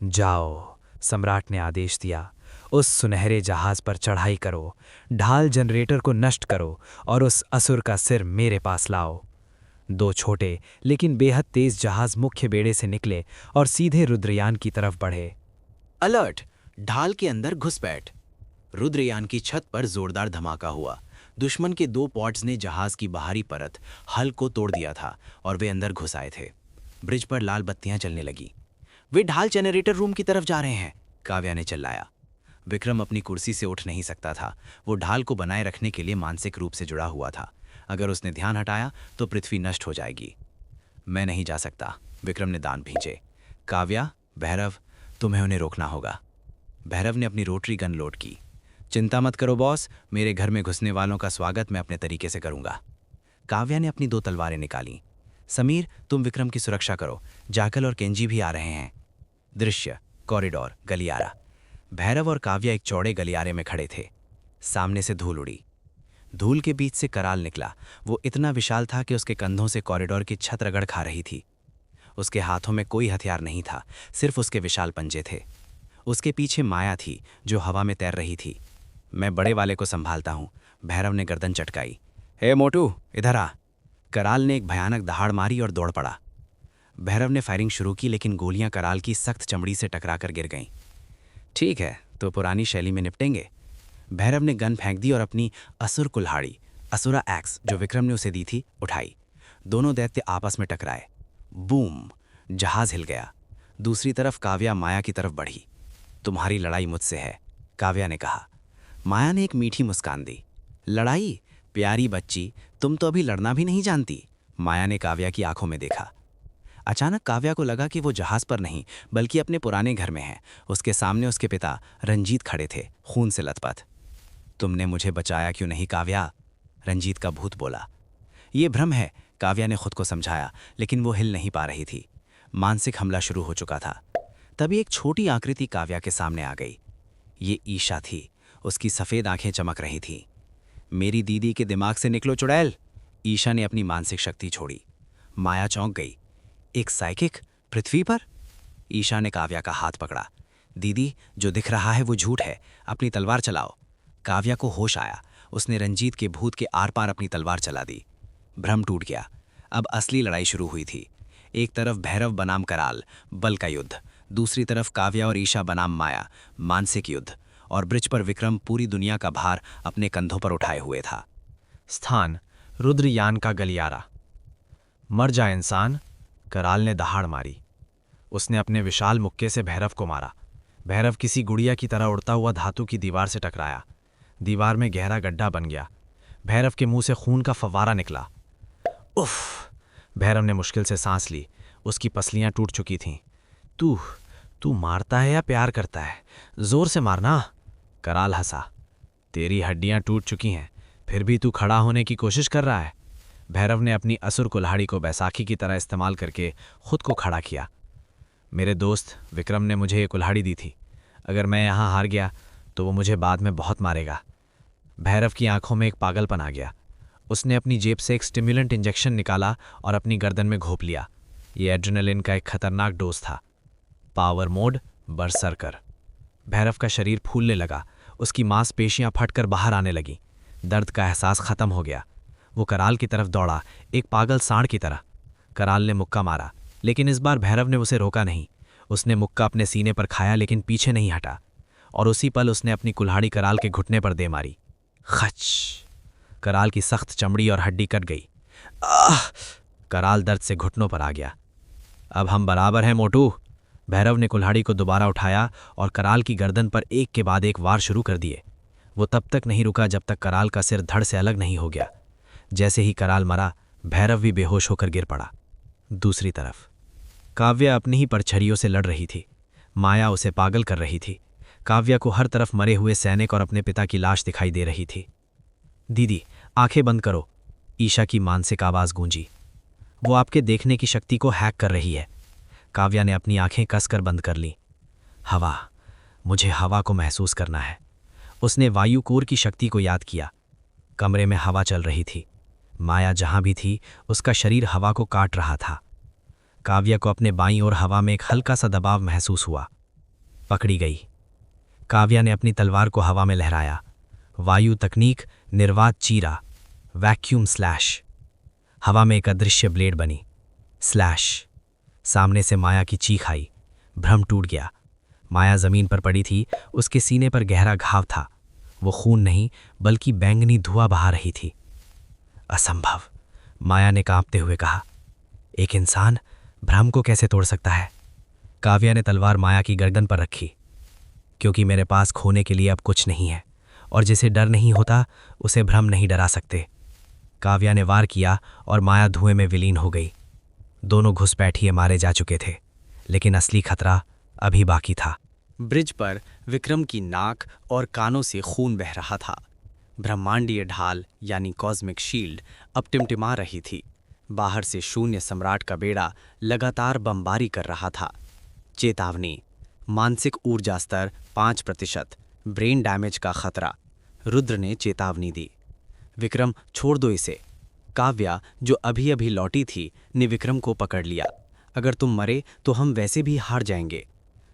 Speaker 2: जाओ, सम्राट ने आदेश दिया। उस सुनहरे जहाज पर चढ़ाई करो, ढाल जनरेटर को नष्ट करो और उस असुर का सिर मेरे पास लाओ। 2 छोटे लेकिन बेहद तेज जहाज मुख्य बेड़े से निकले और सीधे रुद्रयान की तरफ बढ़े।
Speaker 7: अलर्ट! ढाल के अंदर घुसपैठ। रुद्रयान की छत पर जोरदार धमाका हुआ। दुश्मन के 2 पॉड्स ने जहाज की बाहरी परत, हल को तोड़ दिया था और वे अंदर घुस आए थे। ब्रिज पर लाल बत्तियां जलने लगी। वे ढाल जनरेटर रूम की तरफ जा रहे हैं, काव्या ने चिल्लाया। विक्रम अपनी कुर्सी से उठ नहीं सकता था। वो ढाल को बनाए रखने के लिए मानसिक रूप से जुड़ा हुआ था। अगर उसने ध्यान हटाया तो पृथ्वी नष्ट हो जाएगी। मैं नहीं जा सकता, विक्रम ने दान भींचे। काव्या, भैरव, तुम्हें उन्हें रोकना होगा। भैरव ने अपनी रोटरी गन लोड की। चिंता मत करो बॉस, मेरे घर में घुसने वालों का स्वागत मैं अपने तरीके से करूंगा। काव्या ने अपनी 2 तलवारें निकाली। समीर, तुम विक्रम की सुरक्षा करो, जाकल और केंजी भी आ रहे हैं। दृश्य कॉरिडोर, गलियारा। भैरव और काव्या एक चौड़े गलियारे में खड़े थे। सामने से धूल उड़ी। धूल के बीच से कराल निकला। वो इतना विशाल था कि उसके कंधों से कॉरिडोर की छत रगड़ खा रही थी। उसके हाथों में कोई हथियार नहीं था, सिर्फ उसके विशाल पंजे थे। उसके पीछे माया थी जो हवा में तैर रही थी। मैं बड़े वाले को संभालता हूँ, भैरव ने गर्दन चटकाई। हे मोटू, इधर आ। कराल ने एक भयानक दहाड़ मारी और दौड़ पड़ा। भैरव ने फायरिंग शुरू की, लेकिन गोलियां कराल की सख्त चमड़ी से टकराकर गिर गईं। ठीक है, तो पुरानी शैली में निपटेंगे। भैरव ने गन फेंक दी और अपनी असुर कुल्हाड़ी, असुरा एक्स जो विक्रम ने उसे दी थी, उठाई। दोनों दैत्य आपस में टकराए। बूम! जहाज हिल गया। दूसरी तरफ काव्या माया की तरफ बढ़ी। तुम्हारी लड़ाई मुझसे है, काव्या ने कहा। माया ने एक मीठी मुस्कान दी। लड़ाई? प्यारी बच्ची, तुम तो अभी लड़ना भी नहीं जानती, माया ने काव्या की आंखों में देखा। अचानक काव्या को लगा कि वो जहाज पर नहीं बल्कि अपने पुराने घर में है। उसके सामने उसके पिता रंजीत खड़े थे, खून से लथपथ। तुमने मुझे बचाया क्यों नहीं काव्या? रंजीत का भूत बोला। ये भ्रम है, काव्या ने खुद को समझाया, लेकिन वो हिल नहीं पा रही थी। मानसिक हमला शुरू हो चुका था। तभी एक छोटी आकृति काव्या के सामने आ गई। ये ईशा थी। उसकी सफ़ेद आंखें चमक रही थीं। मेरी दीदी के दिमाग से निकलो चुड़ैल! ईशा ने अपनी मानसिक शक्ति छोड़ी। माया चौंक गई। एक साइकिक पृथ्वी पर? ईशा ने काव्या का हाथ पकड़ा। दीदी, जो दिख रहा है वो झूठ है, अपनी तलवार चलाओ। काव्या को होश आया। उसने रंजीत के भूत के आर पार अपनी तलवार चला दी। भ्रम टूट गया। अब असली लड़ाई शुरू हुई थी। एक तरफ भैरव बनाम कराल, बल का युद्ध। दूसरी तरफ काव्या और ईशा बनाम माया, मानसिक युद्ध। और ब्रिज पर विक्रम पूरी दुनिया का भार अपने कंधों पर उठाए हुए था।
Speaker 6: स्थान रुद्रयान का गलियारा। मर जा इंसान, कराल ने दहाड़ मारी। उसने अपने विशाल मुक्के से भैरव को मारा। भैरव किसी गुड़िया की तरह उड़ता हुआ धातु की दीवार से टकराया। दीवार में गहरा गड्ढा बन गया। भैरव के मुंह से खून का फव्वारा निकला। उफ! भैरव ने मुश्किल से सांस ली। उसकी पसलियां टूट चुकी थीं। तू मारता है या प्यार करता है? जोर से मारना। कराल हंसा। तेरी हड्डियां टूट चुकी हैं, फिर भी तू खड़ा होने की कोशिश कर रहा है। भैरव ने अपनी असुर कुल्हाड़ी को बैसाखी की तरह इस्तेमाल करके खुद को खड़ा किया। मेरे दोस्त विक्रम ने मुझे ये कुल्हाड़ी दी थी। अगर मैं यहाँ हार गया तो वो मुझे बाद में बहुत मारेगा। भैरव की आंखों में एक पागलपन आ गया। उसने अपनी जेब से एक स्टिम्युलेंट इंजेक्शन निकाला और अपनी गर्दन में घोंप लिया। ये एड्रेनलिन का एक खतरनाक डोज था। Power mode बरसरकर। भैरव का शरीर फूलने लगा। उसकी मांसपेशियां फटकर बाहर आने लगीं। दर्द का एहसास खत्म हो गया। वो कराल की तरफ दौड़ा, एक पागल सांड की तरह। कराल ने मुक्का मारा, लेकिन इस बार भैरव ने उसे रोका नहीं। उसने मुक्का अपने सीने पर खाया, लेकिन पीछे नहीं हटा। और उसी पल उसने अपनी कुल्हाड़ी कराल के घुटने पर दे मारी। खच! कराल की सख्त चमड़ी और हड्डी कट गई। आह! कराल दर्द से घुटनों पर आ गया। अब हम बराबर हैं मोटू। भैरव ने कुल्हाड़ी को दोबारा उठाया और कराल की गर्दन पर एक के बाद एक वार शुरू कर दिए। वो तब तक नहीं रुका जब तक कराल का सिर धड़ से अलग नहीं हो गया। जैसे ही कराल मरा, भैरव भी बेहोश होकर गिर पड़ा। दूसरी तरफ काव्या अपनी ही परछड़ियों से लड़ रही थी। माया उसे पागल कर रही थी। काव्या को हर तरफ मरे हुए सैनिक और अपने पिता की लाश दिखाई दे रही थी। दीदी, आंखें बंद करो, ईशा की मानसिक आवाज गूंजी। वो आपके देखने की शक्ति को हैक कर रही है। काव्या ने अपनी आंखें कसकर बंद कर ली। हवा, मुझे हवा को महसूस करना है। उसने वायु कोर की शक्ति को याद किया। कमरे में हवा चल रही थी। माया जहां भी थी, उसका शरीर हवा को काट रहा था। काव्या को अपने बाईं ओर हवा में एक हल्का सा दबाव महसूस हुआ। पकड़ी गई। काव्या ने अपनी तलवार को हवा में लहराया। वायु तकनीक, निर्वात चीरा, वैक्यूम स्लैश। हवा में एक अदृश्य ब्लेड बनी। स्लैश। सामने से माया की चीख आई। भ्रम टूट गया। माया जमीन पर पड़ी थी। उसके सीने पर गहरा घाव था। वो खून नहीं बल्कि बैंगनी धुआं बहा रही थी। असंभव, माया ने कांपते हुए कहा। एक इंसान भ्रम को कैसे तोड़ सकता है? काव्या ने तलवार माया की गर्दन पर रखी। क्योंकि मेरे पास खोने के लिए अब कुछ नहीं है, और जिसे डर नहीं होता उसे भ्रम नहीं डरा सकते। काव्या ने वार किया और माया धुएं में विलीन हो गई। दोनों घुसपैठिए मारे जा चुके थे, लेकिन असली खतरा अभी बाकी था।
Speaker 5: ब्रिज पर विक्रम की नाक और कानों से खून बह रहा था। ब्रह्मांडीय ढाल यानी कॉस्मिक शील्ड अब टिमटिमा रही थी। बाहर से शून्य सम्राट का बेड़ा लगातार बमबारी कर रहा था। चेतावनी, मानसिक ऊर्जा स्तर 5%, ब्रेन डैमेज का खतरा। रुद्र ने चेतावनी दी। विक्रम, छोड़ दो इसे। काव्या, जो अभी अभी लौटी थी, ने विक्रम को पकड़ लिया। अगर तुम मरे तो हम वैसे भी हार जाएंगे।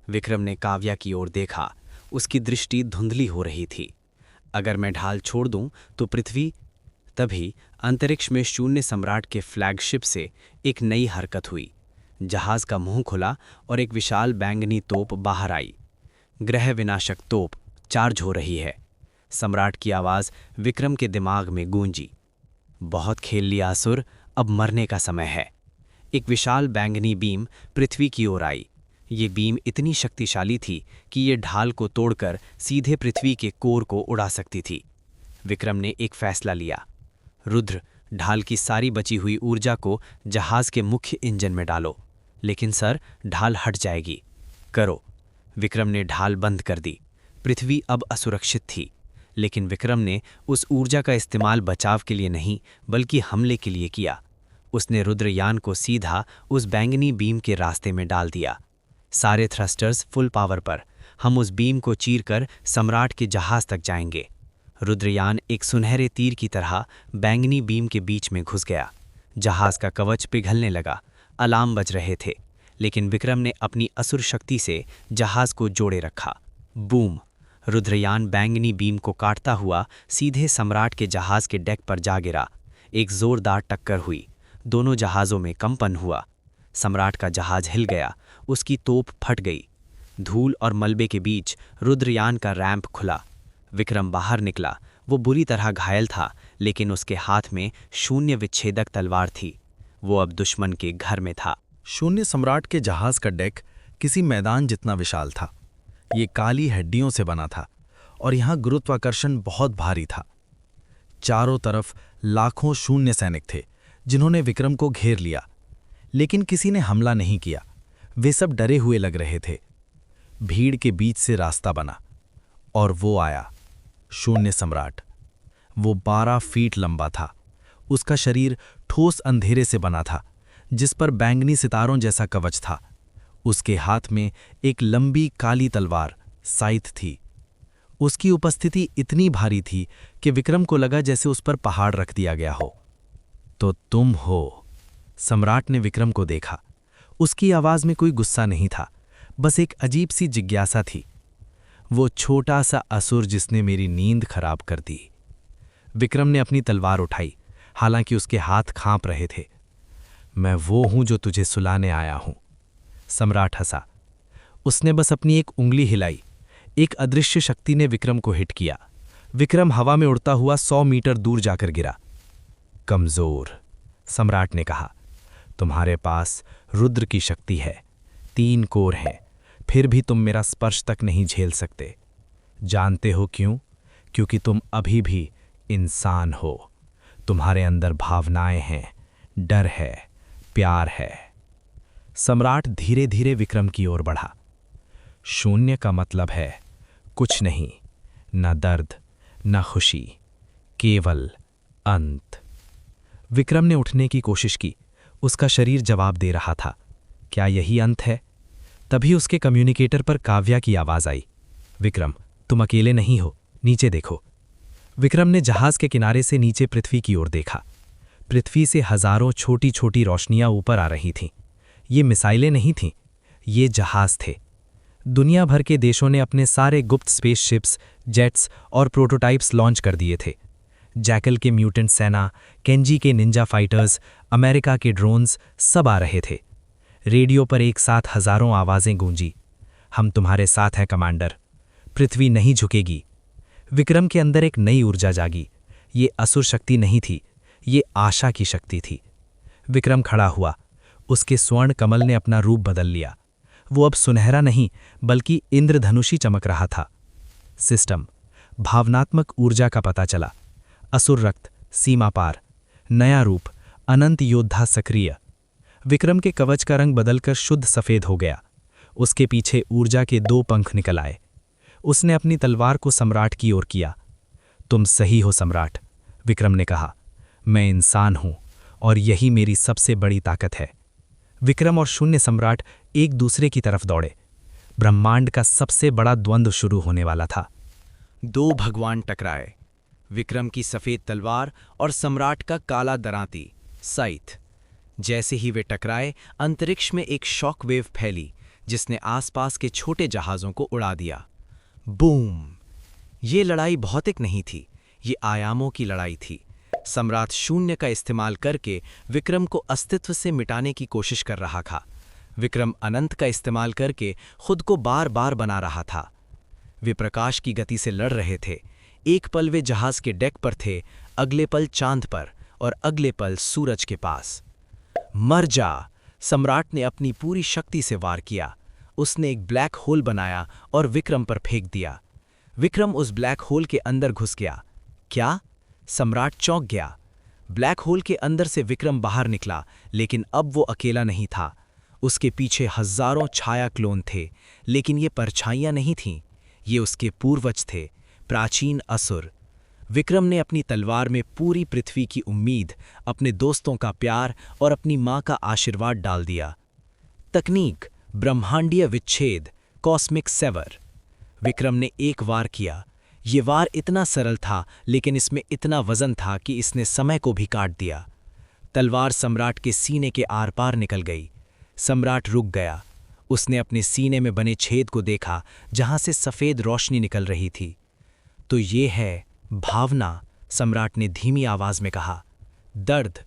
Speaker 5: विक्रम ने काव्या की ओर देखा। उसकी दृष्टि धुंधली हो रही थी। अगर मैं ढाल छोड़ दूं तो पृथ्वी। तभी अंतरिक्ष में शून्य सम्राट के फ्लैगशिप से एक नई हरकत हुई। जहाज का मुंह खुला और एक विशाल बैंगनी तोप बाहर आई। ग्रह विनाशक तोप चार्ज हो रही है। सम्राट की आवाज विक्रम के दिमाग में गूंजी। बहुत खेल लिया असुर, अब मरने का समय है। एक विशाल बैंगनी बीम पृथ्वी की ओर आई। ये बीम इतनी शक्तिशाली थी कि ये ढाल को तोड़कर सीधे पृथ्वी के कोर को उड़ा सकती थी। विक्रम ने एक फैसला लिया। रुद्र, ढाल की सारी बची हुई ऊर्जा को जहाज के मुख्य इंजन में डालो। लेकिन सर, ढाल हट जाएगी। करो। विक्रम ने ढाल बंद कर दी। पृथ्वी अब असुरक्षित थी। लेकिन विक्रम ने उस ऊर्जा का इस्तेमाल बचाव के लिए नहीं, बल्कि हमले के लिए किया। उसने रुद्रयान को सीधा उस बैंगनी बीम के रास्ते में डाल दिया। सारे थ्रस्टर्स फुल पावर पर। हम उस बीम को चीरकर सम्राट के जहाज तक जाएंगे। रुद्रयान एक सुनहरे तीर की तरह बैंगनी बीम के बीच में घुस गया। जहाज का कवच पिघलने लगा। अलार्म बज रहे थे, लेकिन विक्रम ने अपनी असुर शक्ति से जहाज को जोड़े रखा। बूम! रुद्रयान बैंगनी बीम को काटता हुआ सीधे सम्राट के जहाज के डेक पर जा गिरा। एक जोरदार टक्कर हुई। दोनों जहाज़ों में कंपन हुआ। सम्राट का जहाज हिल गया। उसकी तोप फट गई। धूल और मलबे के बीच रुद्रयान का रैंप खुला। विक्रम बाहर निकला। वो बुरी तरह घायल था, लेकिन उसके हाथ में शून्य विच्छेदक तलवार थी। वो अब दुश्मन के घर में था।
Speaker 3: शून्य सम्राट के जहाज का डेक किसी मैदान जितना विशाल था। ये काली हड्डियों से बना था और यहाँ गुरुत्वाकर्षण बहुत भारी था। चारों तरफ लाखों शून्य सैनिक थे जिन्होंने विक्रम को घेर लिया, लेकिन किसी ने हमला नहीं किया। वे सब डरे हुए लग रहे थे। भीड़ के बीच से रास्ता बना और वो आया, शून्य सम्राट। वो 12 फीट लंबा था। उसका शरीर ठोस अंधेरे से बना था, जिस पर बैंगनी सितारों जैसा कवच था। उसके हाथ में एक लंबी काली तलवार साइथ थी। उसकी उपस्थिति इतनी भारी थी कि विक्रम को लगा जैसे उस पर पहाड़ रख दिया गया हो। तो तुम हो? सम्राट ने विक्रम को देखा। उसकी आवाज में कोई गुस्सा नहीं था, बस एक अजीब सी जिज्ञासा थी। वो छोटा सा असुर जिसने मेरी नींद खराब कर दी। विक्रम ने अपनी तलवार उठाई, हालांकि उसके हाथ कांप रहे थे। मैं वो हूं जो तुझे सुलाने आया हूं। सम्राट हंसा। उसने बस अपनी एक उंगली हिलाई। एक अदृश्य शक्ति ने विक्रम को हिट किया। विक्रम हवा में उड़ता हुआ 100 मीटर दूर जाकर गिरा। कमजोर, सम्राट ने कहा। तुम्हारे पास रुद्र की शक्ति है, 3 कोर हैं, फिर भी तुम मेरा स्पर्श तक नहीं झेल सकते। जानते हो क्यों? क्योंकि तुम अभी भी इंसान हो। तुम्हारे अंदर भावनाएं हैं, डर है, प्यार है। सम्राट धीरे धीरे विक्रम की ओर बढ़ा। शून्य का मतलब है कुछ नहीं, न दर्द, न खुशी, केवल अंत। विक्रम ने उठने की कोशिश की। उसका शरीर जवाब दे रहा था, क्या यही अंत है? तभी उसके कम्युनिकेटर पर काव्या की आवाज आई। विक्रम, तुम अकेले नहीं हो, नीचे देखो। विक्रम ने जहाज के किनारे से नीचे पृथ्वी की ओर देखा। पृथ्वी से हजारों छोटी छोटी रोशनियां ऊपर आ रही थीं। ये मिसाइलें नहीं थीं, ये जहाज थे। दुनिया भर के देशों ने अपने सारे गुप्त स्पेसशिप्स, जेट्स और प्रोटोटाइप्स लॉन्च कर दिए थे। जैकल के म्यूटेंट सेना, केंजी के निंजा फाइटर्स, अमेरिका के ड्रोन्स सब आ रहे थे। रेडियो पर एक साथ हजारों आवाजें गूंजी। हम तुम्हारे साथ हैं कमांडर, पृथ्वी नहीं झुकेगी। विक्रम के अंदर एक नई ऊर्जा जागी। ये असुर शक्ति नहीं थी, ये आशा की शक्ति थी। विक्रम खड़ा हुआ। उसके स्वर्ण कमल ने अपना रूप बदल लिया। वो अब सुनहरा नहीं, बल्कि इंद्रधनुषी चमक रहा था। सिस्टम, भावनात्मक ऊर्जा का पता चला। असुर रक्त, सीमा पार, नया रूप, अनंत योद्धा सक्रिय। विक्रम के कवच का रंग बदलकर शुद्ध सफेद हो गया। उसके पीछे ऊर्जा के 2 पंख निकल आए। उसने अपनी तलवार को सम्राट की ओर किया। तुम सही हो सम्राट, विक्रम ने कहा। मैं इंसान हूं और यही मेरी सबसे बड़ी ताकत है। विक्रम और शून्य सम्राट एक दूसरे की तरफ दौड़े। ब्रह्मांड का सबसे बड़ा द्वंद्व शुरू होने वाला था।
Speaker 2: 2 भगवान टकराए, विक्रम की सफ़ेद तलवार और सम्राट का काला दरांती साइथ। जैसे ही वे टकराए, अंतरिक्ष में एक शॉक वेव फैली जिसने आसपास के छोटे जहाज़ों को उड़ा दिया। बूम! ये लड़ाई भौतिक नहीं थी, ये आयामों की लड़ाई थी। सम्राट शून्य का इस्तेमाल करके विक्रम को अस्तित्व से मिटाने की कोशिश कर रहा था। विक्रम अनंत का इस्तेमाल करके खुद को बार बार बना रहा था। वे प्रकाश की गति से लड़ रहे थे। एक पल वे जहाज के डेक पर थे, अगले पल चांद पर और अगले पल सूरज के पास। मर जा! सम्राट ने अपनी पूरी शक्ति से वार किया। उसने एक ब्लैक होल बनाया और विक्रम पर फेंक दिया। विक्रम उस ब्लैक होल के अंदर घुस गया। क्या? सम्राट चौंक गया। ब्लैक होल के अंदर से विक्रम बाहर निकला, लेकिन अब वो अकेला नहीं था। उसके पीछे हजारों छाया क्लोन थे, लेकिन ये परछाइयां नहीं थीं। ये उसके पूर्वज थे, प्राचीन असुर। विक्रम ने अपनी तलवार में पूरी पृथ्वी की उम्मीद, अपने दोस्तों का प्यार और अपनी मां का आशीर्वाद डाल दिया। तकनीक ब्रह्मांडीय विच्छेद, कॉस्मिक सेवर। विक्रम ने एक वार किया। ये वार इतना सरल था, लेकिन इसमें इतना वजन था कि इसने समय को भी काट दिया। तलवार सम्राट के सीने के आर पार निकल गई। सम्राट रुक गया। उसने अपने सीने में बने छेद को देखा, जहां से सफ़ेद रोशनी निकल रही थी। तो ये है भावना, सम्राट ने धीमी आवाज में कहा। दर्द।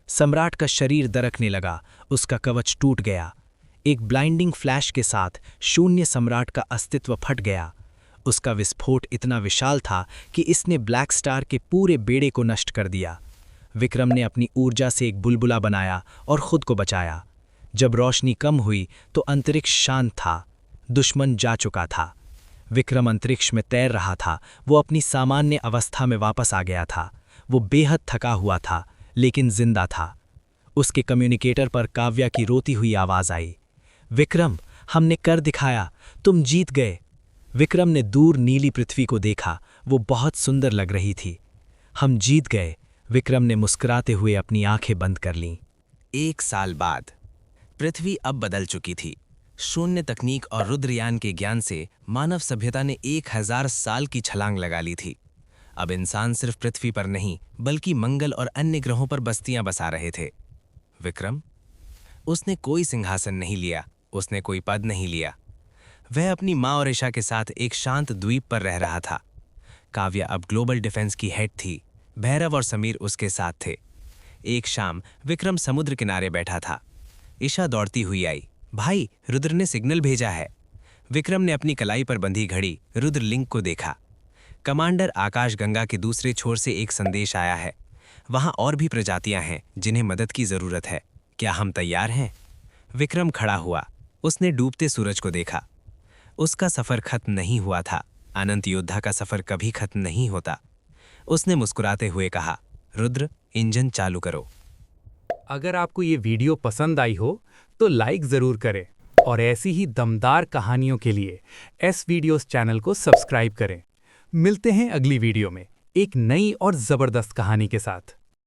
Speaker 2: सम्राट का शरीर दरकने लगा, उसका कवच टूट गया। एक ब्लाइंडिंग फ्लैश के साथ शून्य सम्राट का अस्तित्व फट गया। उसका विस्फोट इतना विशाल था कि इसने ब्लैक स्टार के पूरे बेड़े को नष्ट कर दिया। विक्रम ने अपनी ऊर्जा से एक बुलबुला बनाया और खुद को बचाया। जब रोशनी कम हुई तो अंतरिक्ष शांत था। दुश्मन जा चुका था। विक्रम अंतरिक्ष में तैर रहा था। वो अपनी सामान्य अवस्था में वापस आ गया था। वो बेहद थका हुआ था, लेकिन जिंदा था। उसके कम्युनिकेटर पर काव्या की रोती हुई आवाज आई। विक्रम, हमने कर दिखाया, तुम जीत गए। विक्रम ने दूर नीली पृथ्वी को देखा। वो बहुत सुंदर लग रही थी। हम जीत गए, विक्रम ने मुस्कुराते हुए अपनी आंखें बंद कर लीं।
Speaker 7: 1 साल बाद पृथ्वी अब बदल चुकी थी। शून्य तकनीक और रुद्रयान के ज्ञान से मानव सभ्यता ने 1000 साल की छलांग लगा ली थी। अब इंसान सिर्फ पृथ्वी पर नहीं, बल्कि मंगल और अन्य ग्रहों पर बस्तियां बसा रहे थे। विक्रम? उसने कोई सिंहासन नहीं लिया, उसने कोई पद नहीं लिया। वह अपनी माँ और ईशा के साथ एक शांत द्वीप पर रह रहा था। काव्या अब ग्लोबल डिफेंस की हेड थी। भैरव और समीर उसके साथ थे। एक शाम विक्रम समुद्र किनारे बैठा था। ईशा दौड़ती हुई आई। भाई, रुद्र ने सिग्नल भेजा है। विक्रम ने अपनी कलाई पर बंधी घड़ी रुद्र लिंक को देखा। कमांडर आकाश गंगा के दूसरे छोर से एक संदेश आया है। वहां और भी प्रजातियां हैं जिन्हें मदद की जरूरत है। क्या हम तैयार हैं? विक्रम खड़ा हुआ। उसने डूबते सूरज को देखा। उसका सफर खत्म नहीं हुआ था। अनंत योद्धा का सफर कभी खत्म नहीं होता। उसने मुस्कुराते हुए कहा, रुद्र, इंजन चालू करो।
Speaker 8: अगर आपको ये वीडियो पसंद आई हो तो लाइक ज़रूर करें और ऐसी ही दमदार कहानियों के लिए एस वीडियोस चैनल को सब्सक्राइब करें। मिलते हैं अगली वीडियो में एक नई और ज़बरदस्त कहानी के साथ।